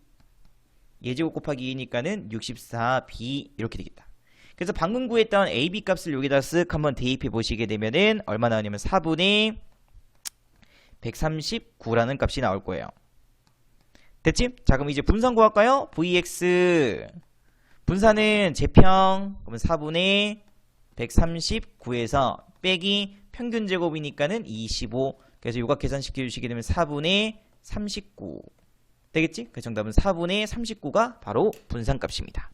예제곱 곱하기 2니까는 64b 이렇게 되겠다. 그래서 방금 구했던 ab 값을 여기다 쓱 한번 대입해 보시게 되면은 얼마 나오냐면 4분의 139라는 값이 나올 거예요. 됐지? 자, 그럼 이제 분산 구할까요? vx 분산은 제평 그러면 4분의 139에서 빼기 평균 제곱이니까는 25 그래서 요각 계산시켜 주시게 되면 4분의 39 되겠지? 그 정답은 4분의 39가 바로 분산값입니다.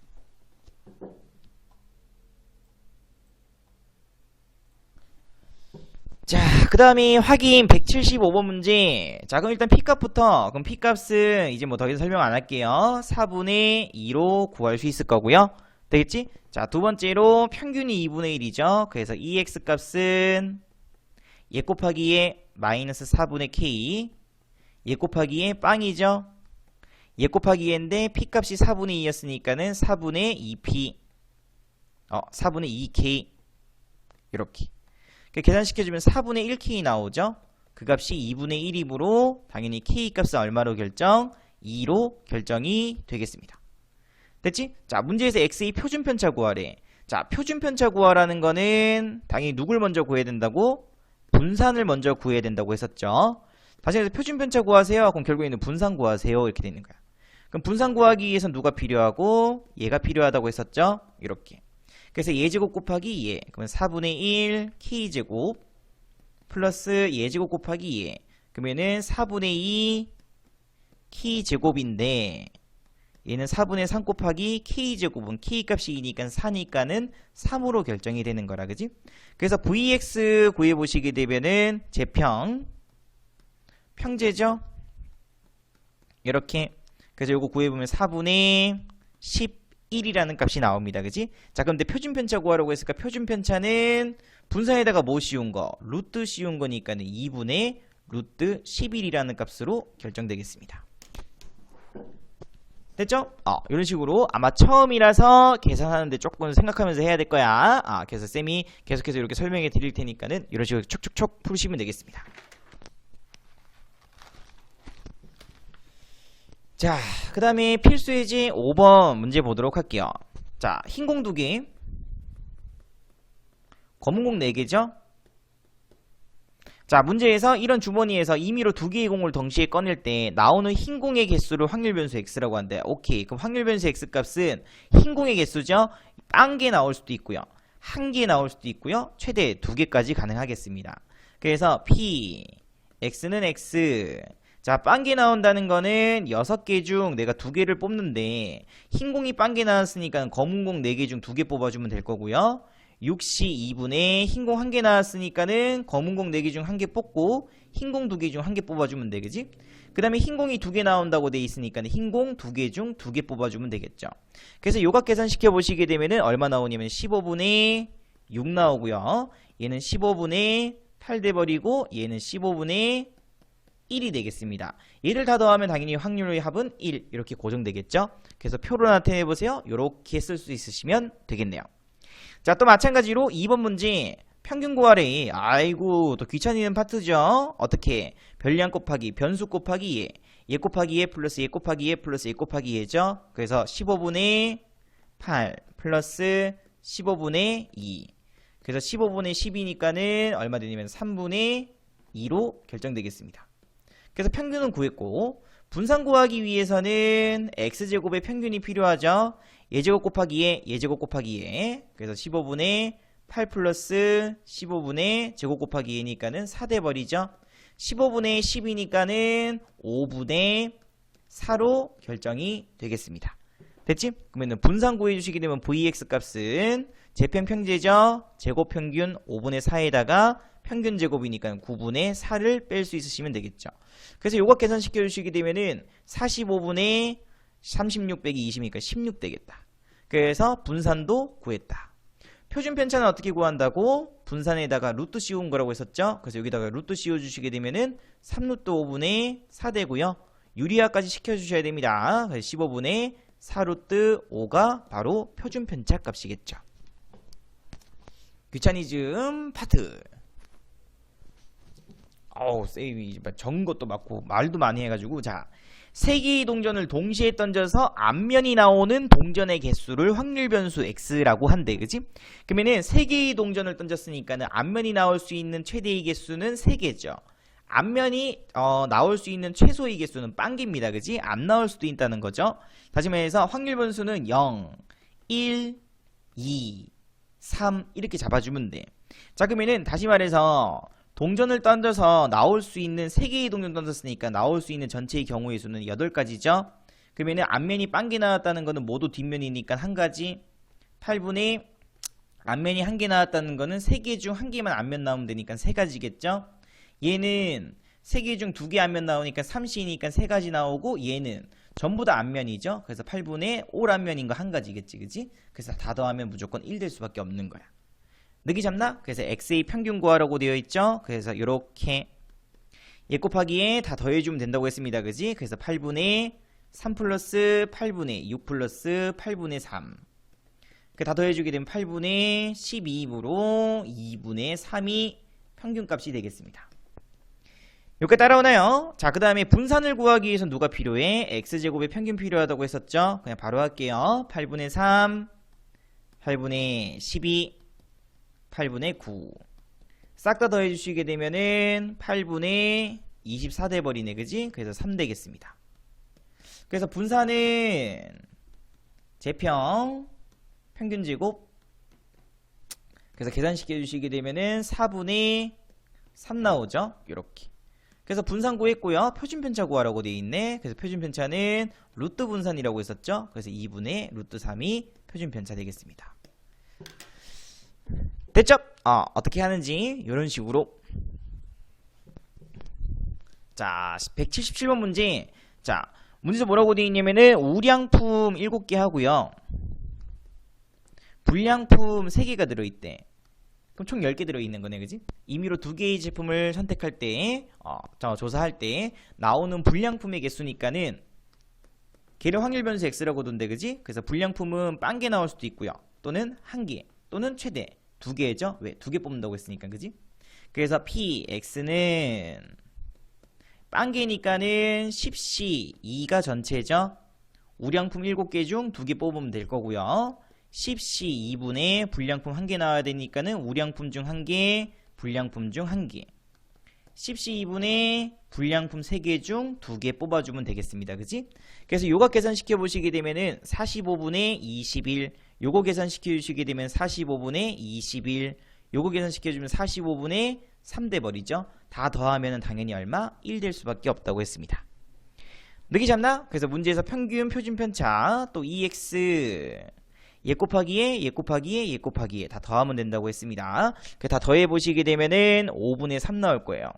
자, 그 다음에 확인 175번 문제. 자, 그럼 일단 P값부터. 그럼 P값은 이제 뭐 더 이상 설명 안 할게요. 4분의 2로 구할 수 있을 거고요. 되겠지? 자, 두 번째로 평균이 2분의 1이죠. 그래서 EX 값은 얘 곱하기 얘 마이너스 4분의 K. 얘 곱하기 얘 빵이죠. 얘 곱하기 얘인데 P값이 4분의 2였으니까는 4분의 2P. 4분의 2K. 이렇게. 계산시켜주면 4분의 1K 나오죠. 그 값이 2분의 1이므로 당연히 K 값은 얼마로 결정? 2로 결정이 되겠습니다. 됐지? 자, 문제에서 X의 표준편차 구하래. 자, 표준편차 구하라는 거는 당연히 누굴 먼저 구해야 된다고? 분산을 먼저 구해야 된다고 했었죠. 다시 해서 표준편차 구하세요. 그럼 결국에는 분산 구하세요. 이렇게 되는 거야. 그럼 분산 구하기 위해서 누가 필요하고? 얘가 필요하다고 했었죠. 이렇게. 그래서 예제곱 곱하기 예. 그러면 4분의 1 K제곱 플러스 예제곱 곱하기 예. 그러면은 4분의 2 K제곱인데 얘는 4분의 3 곱하기 K제곱은 K값이 2니까 4니까는 3으로 결정이 되는 거라. 그지? 그래서 VX 구해보시게 되면은 제평 평제죠? 이렇게. 그래서 요거 구해보면 4분의 11이라는 값이 나옵니다. 그지? 자, 그런데 표준편차 구하라고 했으니까 표준편차는 분산에다가 뭐 씌운 거? 루트 씌운 거니까는 2분의 루트 11이라는 값으로 결정되겠습니다. 됐죠? 이런 식으로 아마 처음이라서 계산하는데 조금 생각하면서 해야 될 거야. 그래서 쌤이 계속해서 이렇게 설명해 드릴 테니까는 이런 식으로 촉촉촉 푸시면 되겠습니다. 자, 그 다음에 필수예제 5번 문제 보도록 할게요. 자, 흰 공 2개, 검은 공 4개죠? 자, 문제에서 이런 주머니에서 임의로 2개의 공을 동시에 꺼낼 때 나오는 흰 공의 개수를 확률 변수 x라고 한대. 오케이. 그럼 확률 변수 x 값은 흰 공의 개수죠? 1개 나올 수도 있고요. 1개 나올 수도 있고요. 최대 2개까지 가능하겠습니다. 그래서 p x는 x. 자, 빵개 나온다는 거는 6개 중 내가 2개를 뽑는데 흰 공이 빵개 나왔으니까 검은 공 4개 중 2개 뽑아주면 될 거고요. 6시 2분의 흰 공 1개 나왔으니까는 검은 공 4개 중 1개 뽑고 흰 공 2개 중 1개 뽑아주면 되겠지? 그 다음에 흰 공이 2개 나온다고 돼 있으니까 흰 공 2개 중 2개 뽑아주면 되겠죠. 그래서 요각 계산 시켜보시게 되면은 얼마 나오냐면 15분의 6 나오고요. 얘는 15분의 8 돼버리고 얘는 15분의 1이 되겠습니다. 얘를 다 더하면 당연히 확률의 합은 1 이렇게 고정되겠죠. 그래서 표로 나타내보세요. 이렇게 쓸 수 있으시면 되겠네요. 자, 또 마찬가지로 2번 문제 평균 구하래. 아이고, 또 귀찮이는 파트죠. 어떻게? 변량 곱하기 변수 곱하기 얘. 얘 곱하기 얘 플러스 얘 곱하기 얘 플러스 얘 곱하기 얘죠. 그래서 15분의 8 플러스 15분의 2. 그래서 15분의 10이니까는 얼마 되냐면 3분의 2로 결정되겠습니다. 그래서 평균은 구했고 분산 구하기 위해서는 x제곱의 평균이 필요하죠. 예제곱 곱하기 예, 예제곱 곱하기 예. 그래서 15분의 8 플러스 15분의 제곱 곱하기 예니까는 4 돼버리죠. 15분의 10이니까는 5분의 4로 결정이 되겠습니다. 됐지? 그러면 분산 구해주시게 되면 vx 값은 제평 평제죠. 제곱 평균 5분의 4에다가 평균 제곱이니까 9분의 4를 뺄 수 있으시면 되겠죠. 그래서 요거 계산시켜 주시게 되면은 45분의 36 빼기 20이니까 16 되겠다. 그래서 분산도 구했다. 표준 편차는 어떻게 구한다고? 분산에다가 루트 씌운 거라고 했었죠. 그래서 여기다가 루트 씌워 주시게 되면은 3루트 5분의 4 되고요. 유리화까지 시켜 주셔야 됩니다. 그래서 15분의 4루트 5가 바로 표준 편차 값이겠죠. 귀차니즘 파트. 쌤이 적은 것도 많고 말도 많이 해가지고. 자, 3개의 동전을 동시에 던져서 앞면이 나오는 동전의 개수를 확률 변수 x라고 한대. 그지? 그러면은 3개의 동전을 던졌으니까는 앞면이 나올 수 있는 최대의 개수는 3개죠. 앞면이 나올 수 있는 최소의 개수는 빵개입니다. 그지? 안 나올 수도 있다는 거죠. 다시 말해서 확률 변수는 0, 1, 2, 3 이렇게 잡아주면 돼. 자, 그러면은 다시 말해서 동전을 던져서 나올 수 있는 3개의 동전 던졌으니까 나올 수 있는 전체의 경우의 수는 8가지죠. 그러면은 앞면이 빵개 나왔다는 거는 모두 뒷면이니까 1가지. 8분의 앞면이 한 개 나왔다는 거는 3개 중 한 개만 앞면 나오면 되니까 3가지겠죠? 얘는 3개 중 2개 앞면 나오니까 3C니까 3가지 나오고 얘는 전부 다 앞면이죠. 그래서 8분의 올 앞면인 거 한 가지겠지, 그지? 그래서 다 더하면 무조건 1 될 수밖에 없는 거야. 느끼 잡나? 그래서 x의 평균 구하라고 되어 있죠. 그래서 이렇게 얘 곱하기에 다 더해주면 된다고 했습니다, 그지? 그래서 8분의 3 플러스 8분의 6 플러스 8분의 3. 다 더해주게 되면 8분의 12으로 2분의 3이 평균값이 되겠습니다. 여기까지 따라오나요? 자, 그 다음에 분산을 구하기 위해서 누가 필요해? x제곱의 평균 필요하다고 했었죠? 그냥 바로 할게요. 8분의 3, 8분의 12, 8분의 9. 싹 다 더해주시게 되면은 8분의 24 돼버리네, 그지? 그래서 3 되겠습니다. 그래서 분산은 제평 평균제곱, 그래서 계산시켜 주시게 되면은 4분의 3 나오죠. 이렇게. 그래서 분산 구했고요. 표준편차 구하라고 되어 있네. 그래서 표준편차는 루트 분산이라고 했었죠. 그래서 2분의 루트 3이 표준편차 되겠습니다. 됐죠? 어떻게 하는지 이런 식으로. 자, 177번 문제. 자, 문제에서 뭐라고 되어 있냐면은 우량품 7개 하고요. 불량품 3개가 들어있대. 그럼 총 10개 들어있는 거네, 그지? 임의로 2개의 제품을 선택할 때, 조사할 때 나오는 불량품의 개수니까는 걔를 확률 변수 x라고 둔대, 그지? 그래서 불량품은 빵개 나올 수도 있고요. 또는 1개, 또는 최대 2개죠? 왜? 2개 뽑는다고 했으니까, 그지? 그래서 px는 빵개니까는 10c 2가 전체죠? 우량품 7개 중 2개 뽑으면 될 거고요. 10c 2분의 불량품 1개 나와야 되니까는 우량품 중 1개, 불량품 중 1개. 10c 2분의 불량품 3개 중 2개 뽑아주면 되겠습니다. 그지? 그래서 요거 계산시켜 보시게 되면은 45분의 21, 요거 계산시켜 주시게 되면 45분의 21, 요거 계산시켜 주면 45분의 3 돼버리죠. 다 더하면은 당연히 얼마? 1 될 수밖에 없다고 했습니다. 느끼 잡나? 그래서 문제에서 평균, 표준편차, 또 EX 얘 곱하기에 얘 곱하기에 얘 곱하기에 다 더하면 된다고 했습니다. 다 더해 보시게 되면은 5분의 3 나올 거예요.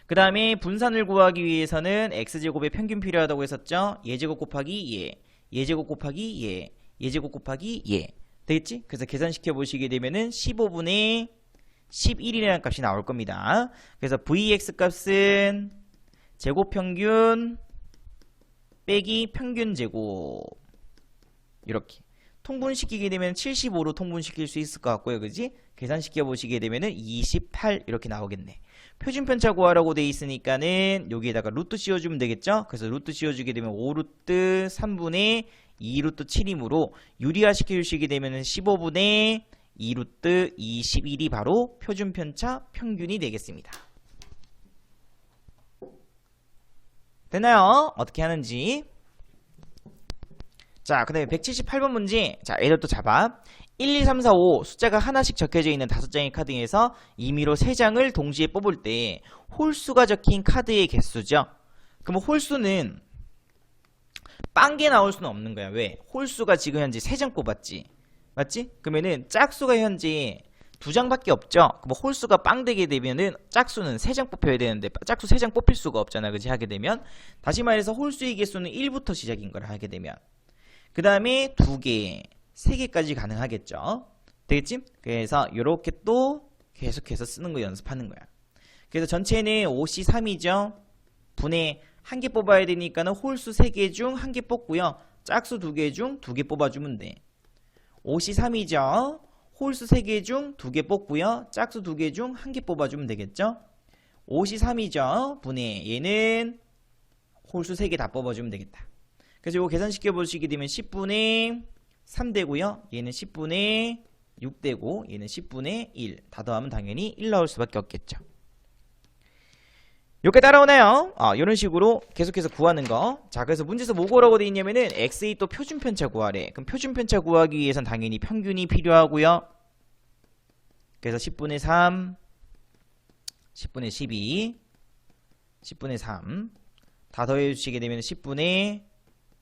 그 다음에 분산을 구하기 위해서는 x제곱의 평균 필요하다고 했었죠. 얘제곱 곱하기 얘, 얘제곱 곱하기 얘, 얘제곱 곱하기 얘. 되겠지? 그래서 계산시켜 보시게 되면은 15분의 11이라는 값이 나올 겁니다. 그래서 vx 값은 제곱 평균 빼기 평균 제곱. 이렇게 통분시키게 되면 75로 통분시킬 수 있을 것 같고요, 그지? 계산시켜 보시게 되면은 28 이렇게 나오겠네. 표준편차 구하라고 돼 있으니까는 여기에다가 루트 씌워주면 되겠죠? 그래서 루트 씌워주게 되면 5루트 3분의 2루트 7이므로 유리화 시켜주시게 되면은 15분의 2루트 21이 바로 표준편차 평균이 되겠습니다. 됐나요? 어떻게 하는지. 자, 그 다음에 178번 문제. 자, 얘를 또 잡아. 1, 2, 3, 4, 5 숫자가 하나씩 적혀져 있는 5장의 카드에서 임의로 3장을 동시에 뽑을 때 홀수가 적힌 카드의 개수죠. 그럼 홀수는 빵개 나올 수는 없는 거야. 왜? 홀수가 지금 현재 3장 뽑았지. 맞지? 그러면은 짝수가 현재 2장밖에 없죠. 그럼 홀수가 빵 되게 되면은 짝수는 3장 뽑혀야 되는데 짝수 3장 뽑힐 수가 없잖아. 그지? 하게 되면 다시 말해서 홀수의 개수는 1부터 시작인 거라 하게 되면 그 다음에 2개, 3개까지 가능하겠죠. 되겠지? 그래서 이렇게 또 계속해서 쓰는 거 연습하는 거야. 그래서 전체는 5C3이죠. 분의 1개 뽑아야 되니까는 홀수 3개 중 1개 뽑고요. 짝수 2개 중 2개 뽑아주면 돼. 5C3이죠. 홀수 3개 중 2개 뽑고요. 짝수 2개 중 1개 뽑아주면 되겠죠. 5C3이죠. 분의 얘는 홀수 3개 다 뽑아주면 되겠다. 그래서 이거 계산시켜 보시게 되면 10분의 3 되고요. 얘는 10분의 6 되고 얘는 10분의 1. 다 더하면 당연히 1 나올 수밖에 없겠죠. 이렇게 따라오나요? 이런 식으로 계속해서 구하는 거. 자, 그래서 문제에서 뭐 구하라고 되어 있냐면은 x의 또 표준편차 구하래. 그럼 표준편차 구하기 위해선 당연히 평균이 필요하고요. 그래서 10분의 3, 10분의 12, 10분의 3. 다 더해 주시게 되면 10분의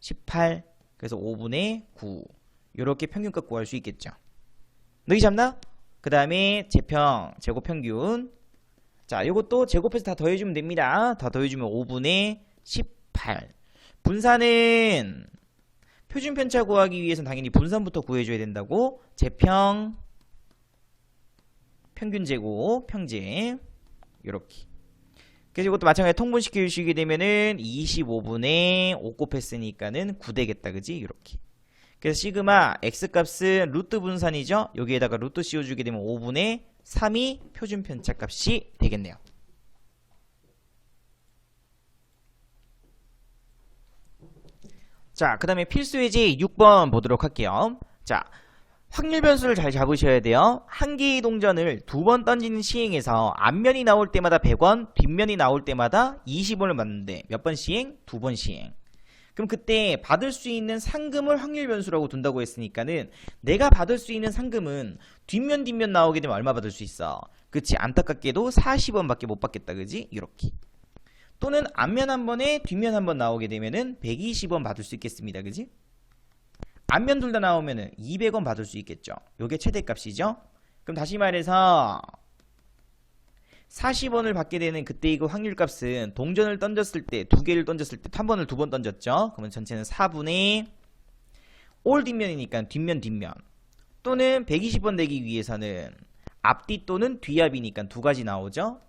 18, 그래서 5분의 9. 이렇게 평균값 구할 수 있겠죠. 느끼 잡나? 그 다음에 제평 제곱평균. 자, 요것도 제곱해서 다 더해주면 됩니다. 다 더해주면 5분의 18. 분산은 표준 편차 구하기 위해서는 당연히 분산부터 구해줘야 된다고. 제평 평균 제곱 평제 요렇게. 그래서 이것도 마찬가지로 통분시켜 주시게 되면은 25분의 5 곱했으니까는 9 되겠다. 그지? 요렇게. 그래서 시그마 x값은 루트 분산이죠. 여기에다가 루트 씌워주게 되면 5분의 3이 표준 편차 값이 되겠네요. 자, 그 다음에 필수 예제 6번 보도록 할게요. 자, 확률 변수를 잘 잡으셔야 돼요. 한 개의 동전을 2번 던지는 시행에서 앞면이 나올 때마다 100원, 뒷면이 나올 때마다 20원을 받는데 몇 번 시행? 2번 시행. 그럼 그때 받을 수 있는 상금을 확률 변수라고 둔다고 했으니까는 내가 받을 수 있는 상금은 뒷면 뒷면 나오게 되면 얼마 받을 수 있어? 그치? 안타깝게도 40원밖에 못 받겠다. 그지? 이렇게. 또는 앞면 한 번에 뒷면 한 번 나오게 되면은 120원 받을 수 있겠습니다. 그지? 앞면 둘 다 나오면은 200원 받을 수 있겠죠. 요게 최대값이죠. 그럼 다시 말해서 40원을 받게 되는 그때 이거 확률값은 동전을 던졌을 때 두 개를 던졌을 때 한 번을 2번 던졌죠. 그러면 전체는 4분의 올 뒷면이니까 뒷면 뒷면. 또는 120원 내기 위해서는 앞뒤 또는 뒤앞이니까 두 가지 나오죠.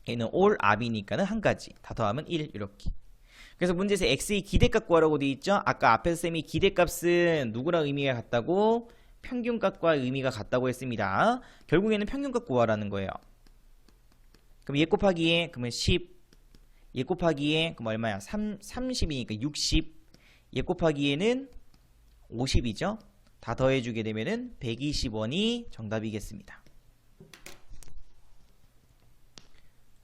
얘는 올 앞이니까는 한 가지. 다 더하면 1 이렇게. 그래서 문제에서 x의 기대값 구하라고 되어 있죠. 아까 앞에서 쌤이 기대값은 누구랑 의미가 같다고? 평균값과 의미가 같다고 했습니다. 결국에는 평균값 구하라는 거예요. 그럼 얘 곱하기에 그러면 10, 얘 곱하기에 그럼 얼마야? 30이니까 60, 얘 곱하기에는 50이죠. 다 더해주게 되면은 120원이 정답이겠습니다.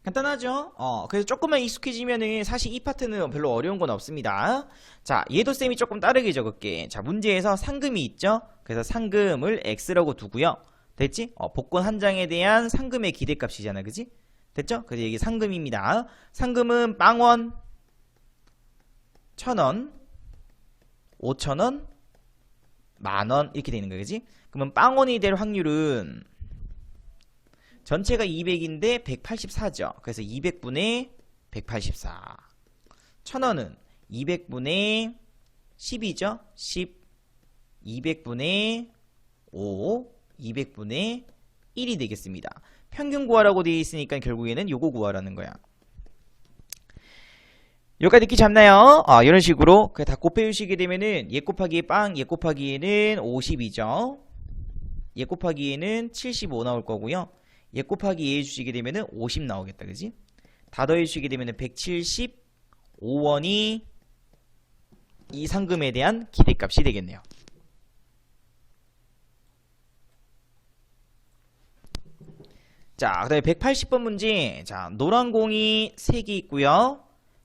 간단하죠? 그래서 조금만 익숙해지면은 사실 이 파트는 별로 어려운 건 없습니다. 자, 얘도 쌤이 조금 다르게 적을게. 자, 문제에서 상금이 있죠? 그래서 상금을 x라고 두고요. 됐지? 복권 한 장에 대한 상금의 기대값이잖아. 그지? 됐죠? 그래서 이게 상금입니다. 상금은 빵원, 1000원, 5000원, 만원 이렇게 되는 거야. 그지? 그러면 빵원이 될 확률은 전체가 200인데 184죠. 그래서 200분의 184. 1000원은 200분의 10이죠. 10, 200분의 5, 200분의 1이 되겠습니다. 평균 구하라고 되어 있으니까 결국에는 요거 구하라는 거야. 여기까지 느끼 잡나요? 이런 식으로 다 곱해주시게 되면은 얘 곱하기에 빵, 얘 곱하기에는 50이죠. 얘 곱하기에는 75 나올 거고요. 얘 곱하기 얘 해주시게 되면은 50 나오겠다. 그지? 다 더해주시게 되면은 175원이 이 상금에 대한 기대값이 되겠네요. 자, 그 다음에 180번 문제. 자, 노란 공이 3개 있고요.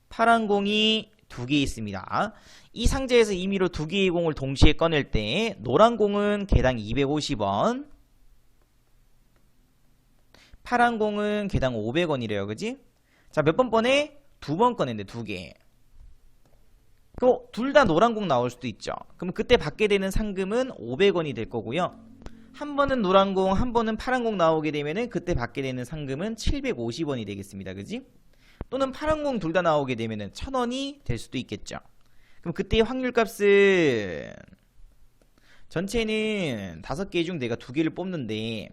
파란 공이 2개 있습니다. 이 상자에서 임의로 2개의 공을 동시에 꺼낼 때 노란 공은 개당 250원, 파란 공은 개당 500원이래요. 그지? 자, 몇 번 꺼내? 2번 꺼낸대. 2개. 그럼 둘 다 노란 공 나올 수도 있죠. 그럼 그때 받게 되는 상금은 500원이 될 거고요. 한 번은 노란 공, 한 번은 파란 공 나오게 되면은 그때 받게 되는 상금은 750원이 되겠습니다. 그지? 또는 파란 공 둘 다 나오게 되면은 1000원이 될 수도 있겠죠. 그럼 그때의 확률값은 전체는 5개 중 내가 2개를 뽑는데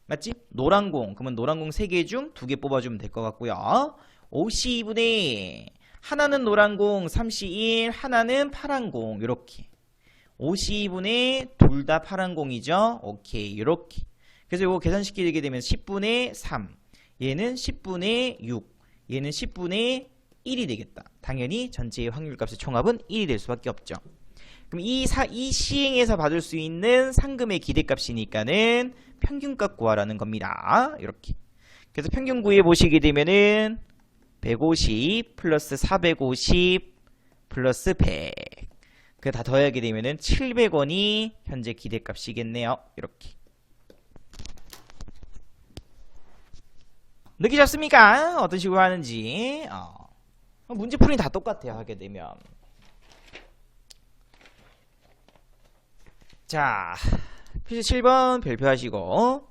맞지? 노란 공, 그러면 노란 공 3개 중 2개 뽑아주면 될 것 같고요. 52분의 하나는 노란 공 31, 하나는 파란 공 이렇게 52분의 둘 다 파란 공이죠. 오케이 이렇게. 그래서 이거 계산시키게 되면 10분의 3, 얘는 10분의 6, 얘는 10분의 1이 되겠다. 당연히 전체의 확률값의 총합은 1이 될 수밖에 없죠. 그럼 이 시행에서 받을 수 있는 상금의 기대값이니까는 평균값 구하라는 겁니다. 이렇게. 그래서 평균 구해 보시게 되면은 150 플러스 450 플러스 100. 그 다 더하게 되면은 700원이 현재 기대값이겠네요. 이렇게. 느끼 잡습니까? 어떤 식으로 하는지. 문제풀이는 다 똑같아요. 하게 되면. 자, 표시 7번 별표하시고.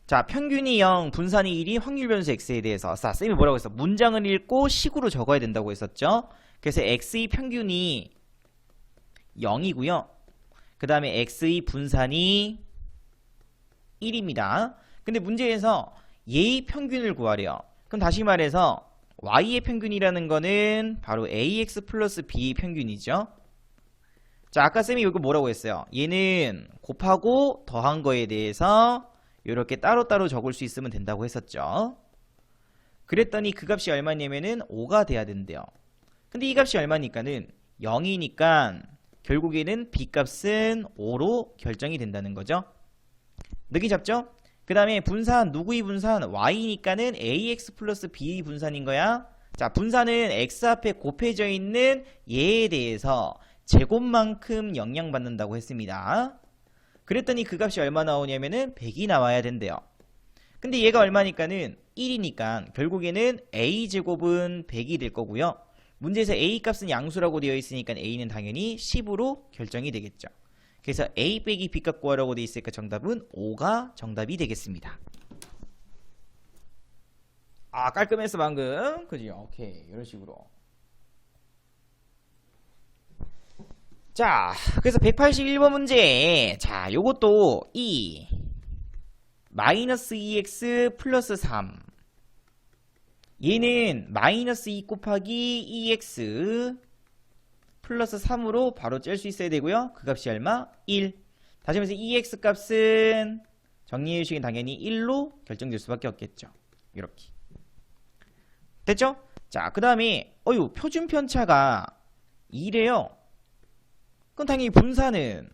자, 평균이 0, 분산이 1이 확률 변수 x에 대해서. 자, 쌤이 뭐라고 했어? 문장을 읽고 식으로 적어야 된다고 했었죠. 그래서 x의 평균이 0이고요. 그 다음에 x의 분산이 1입니다. 근데 문제에서 얘의 평균을 구하래요. 그럼 다시 말해서 y의 평균이라는 거는 바로 ax 플러스 b의 평균이죠. 자, 아까 쌤이 이거 뭐라고 했어요? 얘는 곱하고 더한 거에 대해서 이렇게 따로따로 적을 수 있으면 된다고 했었죠. 그랬더니 그 값이 얼마냐면은 5가 돼야 된대요. 근데 이 값이 얼마니까는 0이니까 결국에는 b 값은 5로 결정이 된다는 거죠. 느낌 잡죠? 그 다음에 분산, 누구의 분산? y니까는 ax 플러스 b의 분산인 거야. 자, 분산은 x 앞에 곱해져 있는 얘에 대해서 제곱만큼 영향받는다고 했습니다. 그랬더니 그 값이 얼마 나오냐면은 100이 나와야 된대요. 근데 얘가 얼마니까는 1이니까 결국에는 a제곱은 100이 될 거고요. 문제에서 a 값은 양수라고 되어 있으니까 a는 당연히 10으로 결정이 되겠죠. 그래서 a 빼기 b 값 구하라고 되어 있으니까 정답은 5가 정답이 되겠습니다. 아, 깔끔했어 방금. 그죠? 오케이, 이런 식으로. 자, 그래서 181번 문제. 자, 요것도 E 마이너스 2x 플러스 3. 얘는 마이너스 2 곱하기 2x 플러스 3으로 바로 짤 수 있어야 되고요. 그 값이 얼마? 1. 다시 말해서 2x 값은 정리해 주시긴 당연히 1로 결정될 수밖에 없겠죠. 이렇게. 됐죠? 자, 그 다음에 표준 편차가 2래요. 그럼 당연히 분산은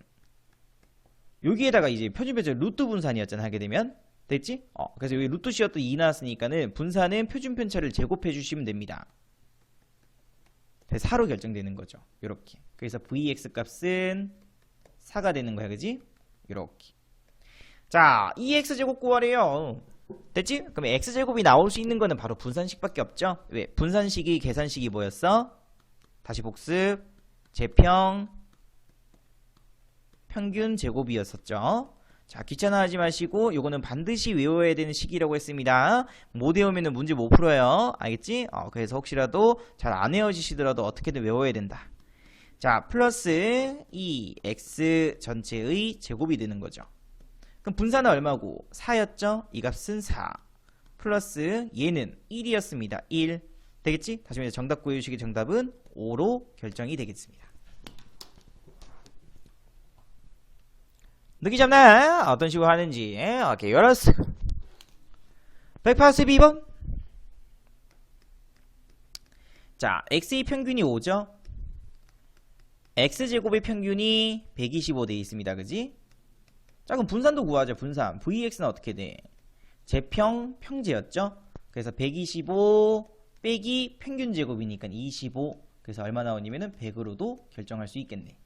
여기에다가 이제 표준 편차 루트 분산이었잖아, 하게 되면. 됐지? 그래서 여기 루트 C가 또 2 나왔으니까는 분산은 표준 편차를 제곱해 주시면 됩니다. 그래서 4로 결정되는 거죠. 요렇게. 그래서 vx 값은 4가 되는 거야, 그지? 요렇게. 자, 2x제곱 구하래요. 됐지? 그럼 x제곱이 나올 수 있는 거는 바로 분산식밖에 없죠? 왜? 분산식이 계산식이 뭐였어? 다시 복습. 제평 평균 제곱이었었죠. 자, 귀찮아하지 마시고 요거는 반드시 외워야 되는 식이라고 했습니다. 못 외우면 문제 못 풀어요. 알겠지? 그래서 혹시라도 잘 안 외워지시더라도 어떻게든 외워야 된다. 자, 플러스 2x 전체의 제곱이 되는 거죠. 그럼 분산은 얼마고? 4였죠? 이 값은 4 플러스 얘는 1이었습니다. 1 되겠지? 다시 말해서 정답 구해주시기 정답은 5로 결정이 되겠습니다. 느끼 잡나? 어떤 식으로 하는지. 오케이, 열었어. 182번. 자, x의 평균이 5죠? x제곱의 평균이 125 돼 있습니다. 그지? 자, 그럼 분산도 구하자. 분산. vx는 어떻게 돼? 제평 평제였죠? 그래서 125 빼기 평균 제곱이니까 25. 그래서 얼마 나오냐면은 100으로도 결정할 수 있겠네.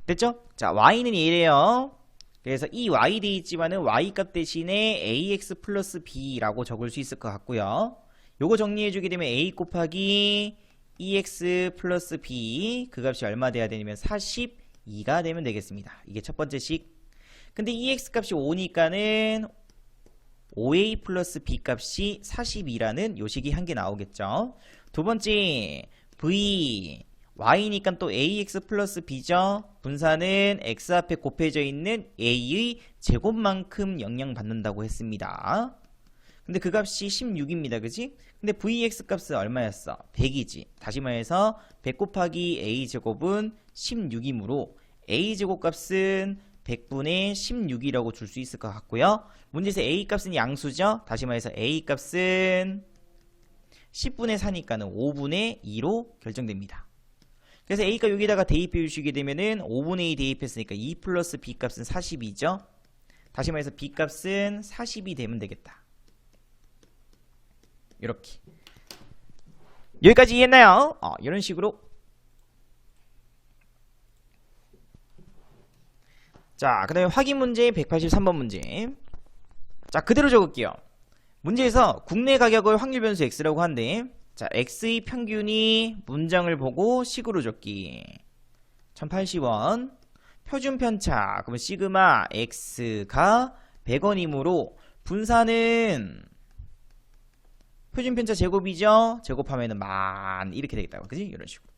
됐죠? 자, y는 얘래요. 그래서 이 y 돼 있지만은 y 값 대신에 ax 플러스 b라고 적을 수 있을 것 같고요. 요거 정리해주게 되면 a 곱하기 2x 플러스 b 그 값이 얼마 돼야 되냐면 42가 되면 되겠습니다. 이게 첫 번째 식. 근데 2x 값이 5니까는 5a 플러스 b 값이 42라는 요식이 한 개 나오겠죠. 두 번째 v y니까 또 ax 플러스 b죠. 분산은 x 앞에 곱해져 있는 a의 제곱만큼 영향받는다고 했습니다. 근데 그 값이 16입니다. 그지? 근데 vx 값은 얼마였어? 100이지. 다시 말해서 100 곱하기 a제곱은 16이므로 a제곱 값은 100분의 16이라고 줄 수 있을 것 같고요. 문제에서 a 값은 양수죠. 다시 말해서 a 값은 10분의 4니까는 5분의 2로 결정됩니다. 그래서 A값 여기다가 대입해 주시게 되면은 5분의 2 대입했으니까 2 플러스 B 값은 42죠. 다시 말해서 B 값은 40이 되면 되겠다. 이렇게. 여기까지 이해했나요? 이런 식으로. 자, 그 다음에 확인 문제 183번 문제. 자, 그대로 적을게요. 문제에서 국내 가격을 확률 변수 X라고 한대. 자, x의 평균이 문장을 보고 식으로 적기 1080원. 표준 편차. 그러면 시그마 x가 100원이므로 분산은 표준 편차 제곱이죠. 제곱하면은 만 이렇게 되겠다. 그지? 이런 식으로.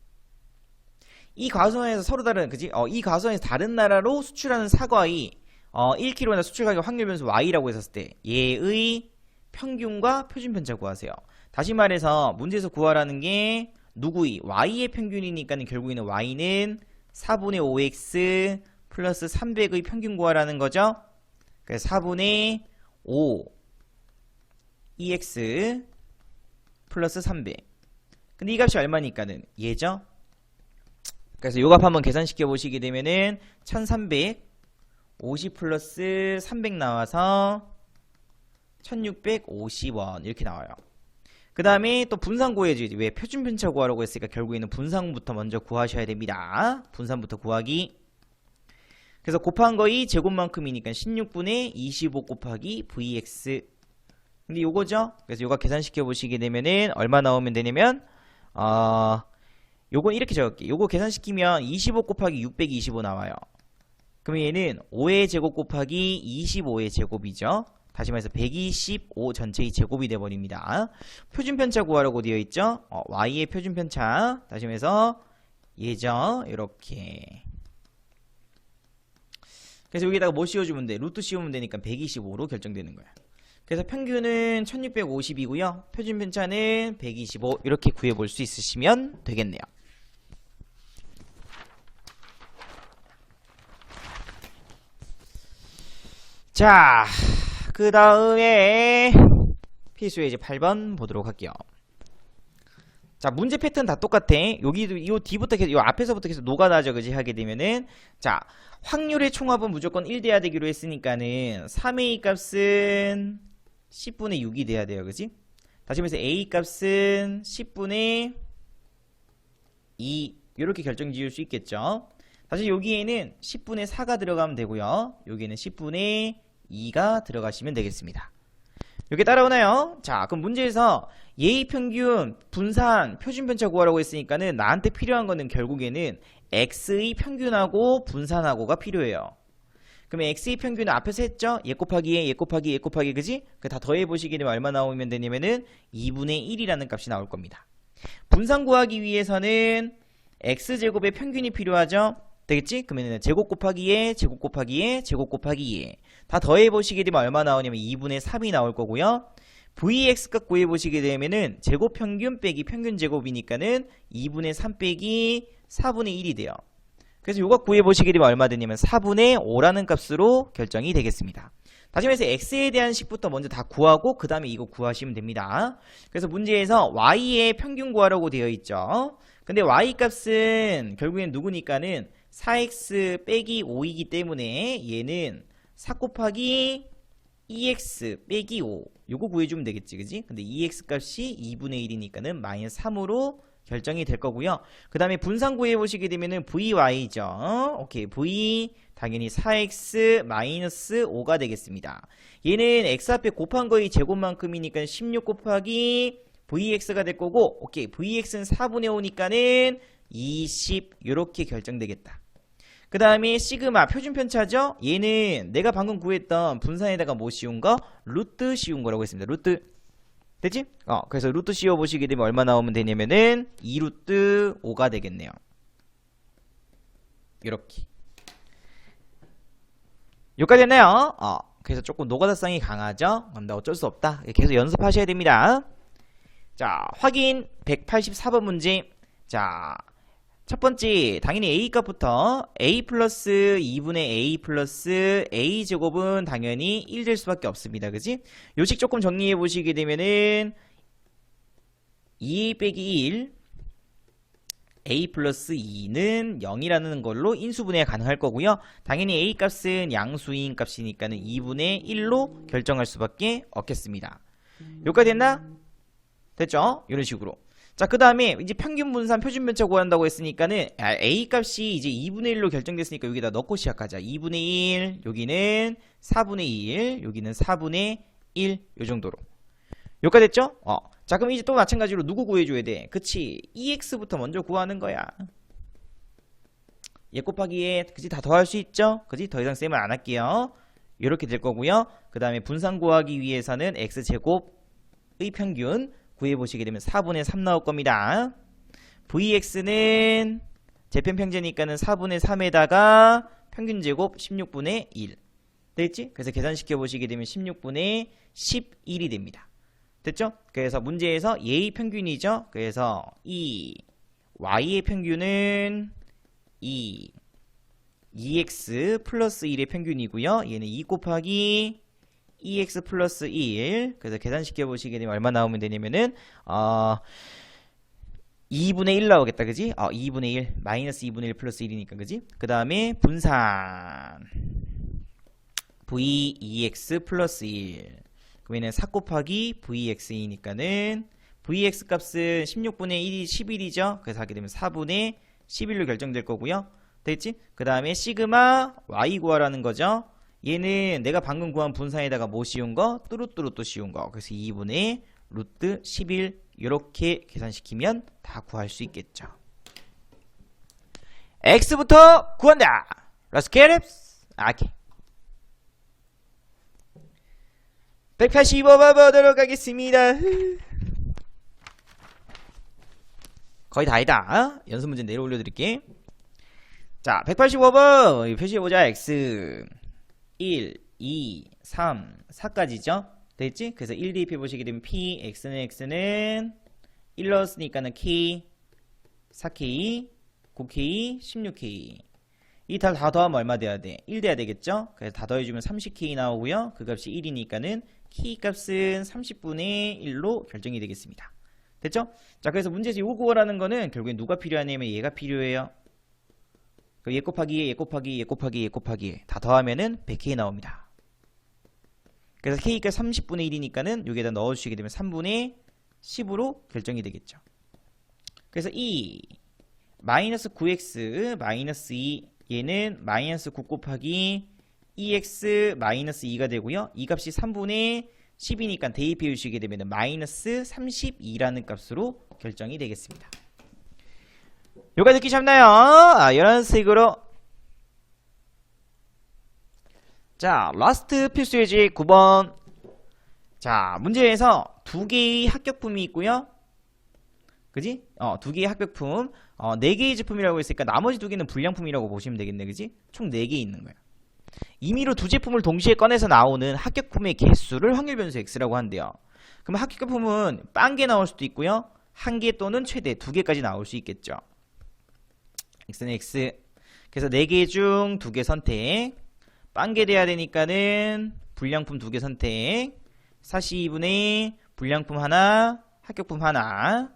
이 과수원에서 서로 다른 그지? 이 과수원에서 다른 나라로 수출하는 사과의 1kg나 수출 가격 확률 변수 y라고 했었을 때 얘의 평균과 표준 편차 구하세요. 다시 말해서 문제에서 구하라는 게 누구의 y의 평균이니까는 결국에는 y는 4분의 5x 플러스 300의 평균 구하라는 거죠. 그래서 4분의 5 2x 플러스 300. 근데 이 값이 얼마니까는 얘죠. 그래서 요 값 한번 계산시켜 보시게 되면은 1350 플러스 300 나와서 1650원 이렇게 나와요. 그 다음에 또 분산 구해야지. 왜 표준 편차 구하라고 했으니까 결국에는 분산부터 먼저 구하셔야 됩니다. 분산부터 구하기. 그래서 곱한 거의 제곱만큼이니까 16분의 25 곱하기 vx. 근데 요거죠. 그래서 요거 계산시켜 보시게 되면은 얼마 나오면 되냐면 요건 이렇게 적을게. 요거 계산시키면 25 곱하기 625 나와요. 그럼 얘는 5의 제곱 곱하기 25의 제곱이죠. 다시 말해서 125 전체의 제곱이 돼버립니다. 표준 편차 구하라고 되어 있죠. y의 표준 편차. 다시 말해서 얘죠. 이렇게. 그래서 여기다가 뭐 씌워주면 돼? 루트 씌우면 되니까 125로 결정되는 거야. 그래서 평균은 1650이고요. 표준 편차는 125 이렇게 구해볼 수 있으시면 되겠네요. 자, 그 다음에 필수의 이제 8번 보도록 할게요. 자, 문제 패턴 다 똑같아. 여기도 요 뒤부터 계속 요 앞에서부터 계속 노가다죠. 그지? 하게 되면은 자, 확률의 총합은 무조건 1 돼야 되기로 했으니까는 3a 값은 10분의 6이 돼야 돼요. 그지? 다시 말해서 a 값은 10분의 2 이렇게 결정 지을 수 있겠죠. 사실 여기에는 10분의 4가 들어가면 되고요. 여기에는 10분의 2가 들어가시면 되겠습니다. 이렇게 따라오나요? 자, 그럼 문제에서 예의 평균, 분산, 표준 편차 구하라고 했으니까는 나한테 필요한 거는 결국에는 x의 평균하고 분산하고가 필요해요. 그러면 x의 평균은 앞에서 했죠? 얘 곱하기 얘 곱하기 얘 곱하기 그지? 그 다 더해 보시게 되면 얼마 나오면 되냐면은 2분의 1이라는 값이 나올 겁니다. 분산 구하기 위해서는 x제곱의 평균이 필요하죠? 되겠지? 그러면 제곱 곱하기 얘, 제곱 곱하기 얘, 제곱 곱하기 얘. 다 더해보시게 되면 얼마 나오냐면 2분의 3이 나올 거고요. vx 값 구해보시게 되면은 제곱 평균 빼기 평균 제곱이니까는 2분의 3 빼기 4분의 1이 돼요. 그래서 요거 구해보시게 되면 얼마 되냐면 4분의 5라는 값으로 결정이 되겠습니다. 다시 말해서 x에 대한 식부터 먼저 다 구하고 그 다음에 이거 구하시면 됩니다. 그래서 문제에서 y의 평균 구하라고 되어 있죠. 근데 y 값은 결국엔 누구니까는 4x 빼기 5이기 때문에 얘는 4 곱하기 2x 빼기 5 요거 구해주면 되겠지 그지? 근데 2x 값이 2분의 1이니까는 마이너스 3으로 결정이 될 거고요. 그 다음에 분산 구해보시게 되면은 vy죠. 오케이 v 당연히 4x 마이너스 5가 되겠습니다. 얘는 x 앞에 곱한 거의 제곱만큼이니까 16 곱하기 vx가 될 거고 오케이 vx는 4분의 5니까는 20 요렇게 결정되겠다. 그 다음에 시그마 표준 편차죠. 얘는 내가 방금 구했던 분산에다가 뭐 씌운 거? 루트 씌운 거라고 했습니다. 루트 됐지? 그래서 루트 씌워 보시게 되면 얼마 나오면 되냐면은 2루트 5가 되겠네요. 이렇게 여기까지 됐나요? 그래서 조금 노가다성이 강하죠. 근데 어쩔 수 없다. 계속 연습하셔야 됩니다. 자, 확인 184번 문제. 자, 첫 번째 당연히 a 값부터 a 플러스 2분의 a 플러스 a 제곱은 당연히 1 될 수밖에 없습니다. 그지? 요식 조금 정리해 보시게 되면은 2 빼기 1 a 플러스 2는 0이라는 걸로 인수분해가 가능할 거고요. 당연히 a 값은 양수인 값이니까는 2분의 1로 결정할 수밖에 없겠습니다. 여기까지 됐나? 됐죠? 이런 식으로. 자, 그 다음에 이제 평균 분산 표준 편차 구한다고 했으니까는 a 값이 이제 2분의 1로 결정됐으니까 여기다 넣고 시작하자. 2분의 1, 여기는 4분의 1, 여기는 4분의 1, 요 정도로. 여기까지 됐죠? 자, 그럼 이제 또 마찬가지로 누구 구해줘야 돼? 그치? 2x부터 먼저 구하는 거야. 얘 곱하기 얘, 그지? 다 더할 수 있죠? 그지? 더 이상 쌤을 안 할게요. 이렇게 될 거고요. 그 다음에 분산 구하기 위해서는 x제곱의 평균 구해보시게 되면 4분의 3 나올 겁니다. vx는 재편 평제니까는 4분의 3에다가 평균 제곱 16분의 1 됐지? 그래서 계산시켜 보시게 되면 16분의 11이 됩니다. 됐죠? 그래서 문제에서 얘의 평균이죠. 그래서 이 y의 평균은 2x 플러스 1의 평균이고요. 얘는 2 곱하기 2x 플러스 1. 그래서 계산시켜 보시게 되면 얼마 나오면 되냐면은 2분의 1 나오겠다. 그지? 2분의 1 마이너스 2분의 1 플러스 1이니까 그지? 그 다음에 분산 v2x 플러스 1 그러면은 4 곱하기 vx이니까는 vx 값은 16분의 1이 11이죠. 그래서 하게 되면 4분의 11로 결정될 거고요. 됐지? 그 다음에 시그마 y 구하라는 거죠. 얘는 내가 방금 구한 분산에다가 뭐 씌운 거? 뚜루뚜루 또 씌운 거. 그래서 2분의 루트 11 이렇게 계산시키면 다 구할 수 있겠죠. x부터 구한다. Let's get it. 오케이. 185번 보도록 하겠습니다. 거의 다이다. 연습 문제 내려 올려드릴게. 자, 185번 표시해보자. x 1, 2, 3, 4까지죠. 됐지? 그래서 1 대입해보시게 되면 p, x는 1 넣었으니까는 k, 4k, 9k, 16k 이 다 더하면 얼마 돼야 돼? 1 돼야 되겠죠? 그래서 다 더해주면 30k 나오고요. 그 값이 1이니까는 k 값은 30분의 1로 결정이 되겠습니다. 됐죠? 자, 그래서 문제에서 요거 구하라는 거는 결국엔 누가 필요하냐면 얘가 필요해요. 얘 곱하기 얘, 얘 곱하기 얘 곱하기 얘 곱하기 얘 다 더하면은 100k 나옵니다. 그래서 k가 30분의 1이니까는 여기에다 넣어주시게 되면 3분의 10으로 결정이 되겠죠. 그래서 이 마이너스 9x 마이너스 2 얘는 마이너스 9 곱하기 2x 마이너스 2가 되고요. 이 값이 3분의 10이니까 대입해 주시게 되면 마이너스 32라는 값으로 결정이 되겠습니다. 요가 듣기 쉽나요? 이런 식으로. 자, 라스트 필수예지 9번. 자, 문제에서 두 개의 합격품이 있고요. 그지? 두 개의 합격품. 4개의 제품이라고 했으니까 나머지 2개는 불량품이라고 보시면 되겠네. 그지? 총 4개 있는 거야. 임의로 두 제품을 동시에 꺼내서 나오는 합격품의 개수를 확률 변수 x라고 한대요. 그럼 합격품은 빵개 나올 수도 있고요. 1개 또는 최대 2개까지 나올 수 있겠죠. x는 x. 그래서 4개 중 2개 선택. 빵개 돼야 되니까는 불량품 2개 선택. 42분의 불량품 하나, 합격품 하나.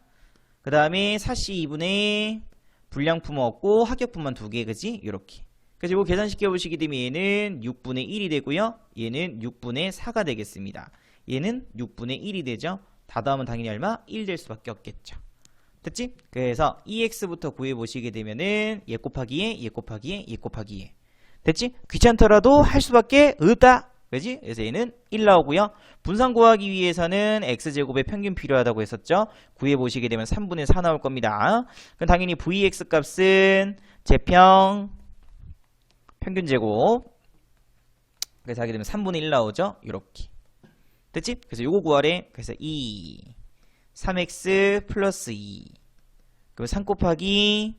그 다음에 42분의 불량품 없고 합격품만 2개, 그지? 요렇게. 그래서 이거 계산시켜 보시게 되면 얘는 6분의 1이 되고요. 얘는 6분의 4가 되겠습니다. 얘는 6분의 1이 되죠. 다 더하면 당연히 얼마? 1 될 수밖에 없겠죠. 됐지? 그래서 EX부터 구해보시게 되면은 얘 곱하기 얘 곱하기 얘 곱하기 얘 됐지? 귀찮더라도 할 수밖에 없다. 그지? 그래서 얘는 1 나오고요. 분산 구하기 위해서는 x제곱의 평균 필요하다고 했었죠. 구해보시게 되면 3분의 4 나올 겁니다. 그럼 당연히 vx 값은 제평 평균 제곱. 그래서 하게 되면 3분의 1 나오죠. 이렇게. 됐지? 그래서 요거 구하래. 그래서 2 3x 플러스 2 그럼 3 곱하기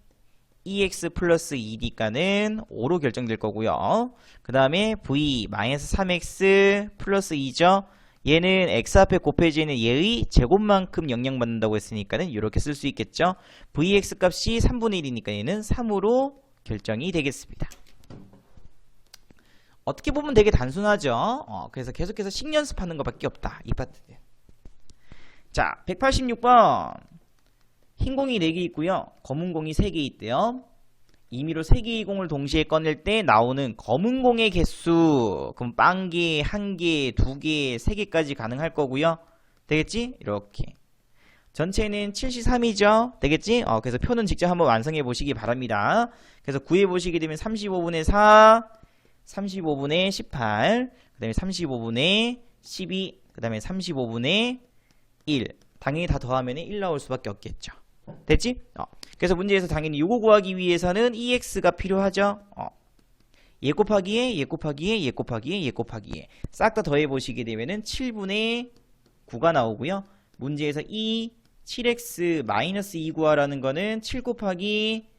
2x 플러스 2니까는 5로 결정될 거고요. 그 다음에 v 마이너스 3x 플러스 2죠. 얘는 x 앞에 곱해지는 얘의 제곱만큼 영향받는다고 했으니까는 이렇게 쓸 수 있겠죠. vx 값이 3분의 1이니까 얘는 3으로 결정이 되겠습니다. 어떻게 보면 되게 단순하죠. 그래서 계속해서 식연습하는 것밖에 없다. 이 파트는. 자, 186번. 흰 공이 4개 있고요. 검은 공이 3개 있대요. 임의로 3개의 공을 동시에 꺼낼 때 나오는 검은 공의 개수. 그럼 빵개, 1개, 2개, 3개까지 가능할 거고요. 되겠지? 이렇게. 전체는 73이죠. 되겠지? 그래서 표는 직접 한번 완성해 보시기 바랍니다. 그래서 구해 보시게 되면 35분의 4, 35분의 18, 그 다음에 35분의 12, 그 다음에 35분의 1. 당연히 다 더하면 1 나올 수밖에 없겠죠. 됐지? 그래서 문제에서 당연히 요거 구하기 위해서는 EX가 필요하죠. 얘 곱하기에 얘 곱하기에 얘 곱하기에 얘 곱하기에 싹 다 더해보시게 되면은 7분의 9가 나오고요. 문제에서 7x 마이너스 2 구하라는 거는 7 곱하기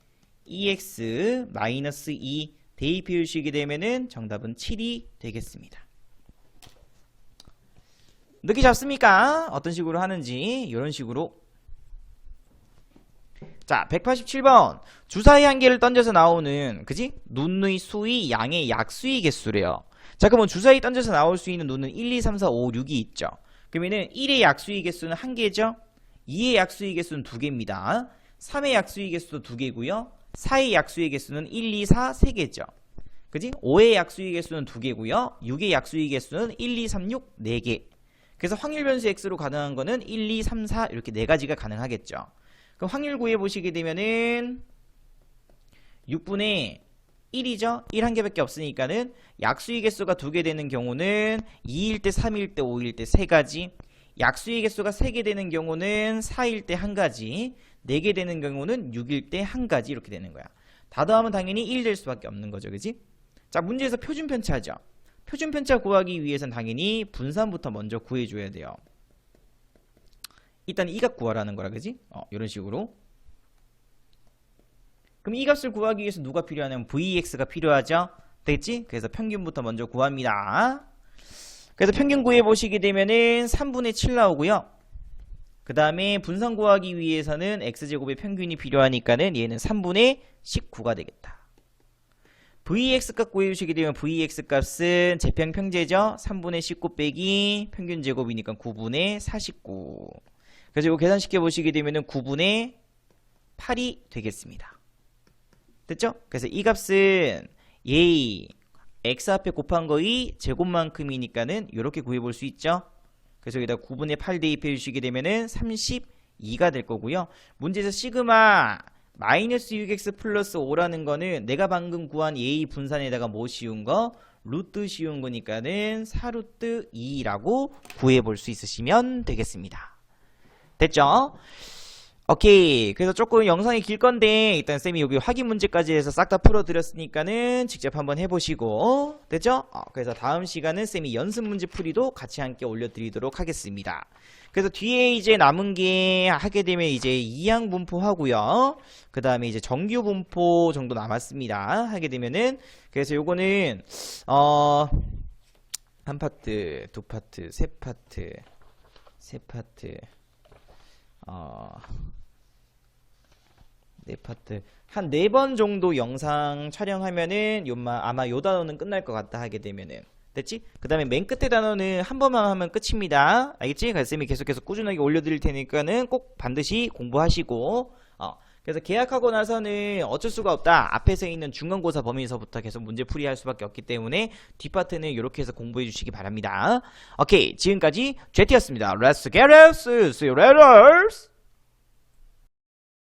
2x 마이너스 2 대입해 주시게 되면은 정답은 7이 되겠습니다. 느낌 잡습니까? 어떤 식으로 하는지 이런 식으로. 자, 187번 주사위 한 개를 던져서 나오는 그지? 눈의 수의 양의 약수의 개수래요. 자, 그러면 주사위 던져서 나올 수 있는 눈은 1, 2, 3, 4, 5, 6이 있죠. 그러면은 1의 약수의 개수는 1개죠. 2의 약수의 개수는 2개입니다. 3의 약수의 개수도 2개고요. 4의 약수의 개수는 1, 2, 4, 3개죠. 그지? 5의 약수의 개수는 2개고요. 6의 약수의 개수는 1, 2, 3, 6, 4개. 그래서 확률 변수 x로 가능한 거는 1, 2, 3, 4 이렇게 4가지가 가능하겠죠. 그럼 확률 구해 보시게 되면은 6분의 1이죠. 1 한 개밖에 없으니까는 약수의 개수가 2개 되는 경우는 2일 때, 3일 때, 5일 때 3가지. 약수의 개수가 3개 되는 경우는 4일 때 1가지. 4개 되는 경우는 6일 때 1가지 이렇게 되는 거야. 다 더하면 당연히 1 될 수밖에 없는 거죠. 그지? 자, 문제에서 표준 편차죠. 표준 편차 구하기 위해서는 당연히 분산부터 먼저 구해줘야 돼요. 일단 이 값 구하라는 거라, 그지? 이런 식으로. 그럼 이 값을 구하기 위해서 누가 필요하냐면 VX가 필요하죠? 됐지? 그래서 평균부터 먼저 구합니다. 그래서 평균 구해보시게 되면은 3분의 7 나오고요. 그 다음에 분산 구하기 위해서는 X제곱의 평균이 필요하니까는 얘는 3분의 19가 되겠다. VX 값 구해주시게 되면 VX 값은 재평평제죠? 3분의 19 빼기 평균 제곱이니까 9분의 49. 그래서 이거 계산시켜 보시게 되면은 9분의 8이 되겠습니다. 됐죠? 그래서 이 값은 얘 x 앞에 곱한 거의 제곱만큼이니까는 이렇게 구해 볼 수 있죠? 그래서 여기다 9분의 8 대입해 주시게 되면은 32가 될 거고요. 문제에서 시그마 마이너스 6x 플러스 5라는 거는 내가 방금 구한 a 분산에다가 뭐 씌운 거? 루트 씌운 거니까는 4루트 2라고 구해 볼 수 있으시면 되겠습니다. 됐죠? 오케이. 그래서 조금 영상이 길 건데 일단 쌤이 여기 확인 문제까지 해서 싹 다 풀어드렸으니까는 직접 한번 해보시고 됐죠? 그래서 다음 시간은 쌤이 연습 문제 풀이도 같이 함께 올려드리도록 하겠습니다. 그래서 뒤에 이제 남은 게 하게 되면 이제 이항 분포 하고요. 그 다음에 이제 정규 분포 정도 남았습니다. 하게 되면은 그래서 요거는 한 파트, 두 파트, 세 파트, 세 파트. 네 파트 한 4번 정도 영상 촬영하면은 아마 요 단어는 끝날 것 같다. 하게 되면은 됐지? 그 다음에 맨 끝에 단어는 한 번만 하면 끝입니다. 알겠지? 그래서 쌤이 계속해서 꾸준하게 올려드릴 테니까는 꼭 반드시 공부하시고 그래서 계약하고 나서는 어쩔 수가 없다. 앞에서 있는 중간고사 범위에서부터 계속 문제 풀이할 수밖에 없기 때문에 뒷파트는 이렇게 해서 공부해 주시기 바랍니다. 오케이, 지금까지 제티였습니다. Let's get it! See you later!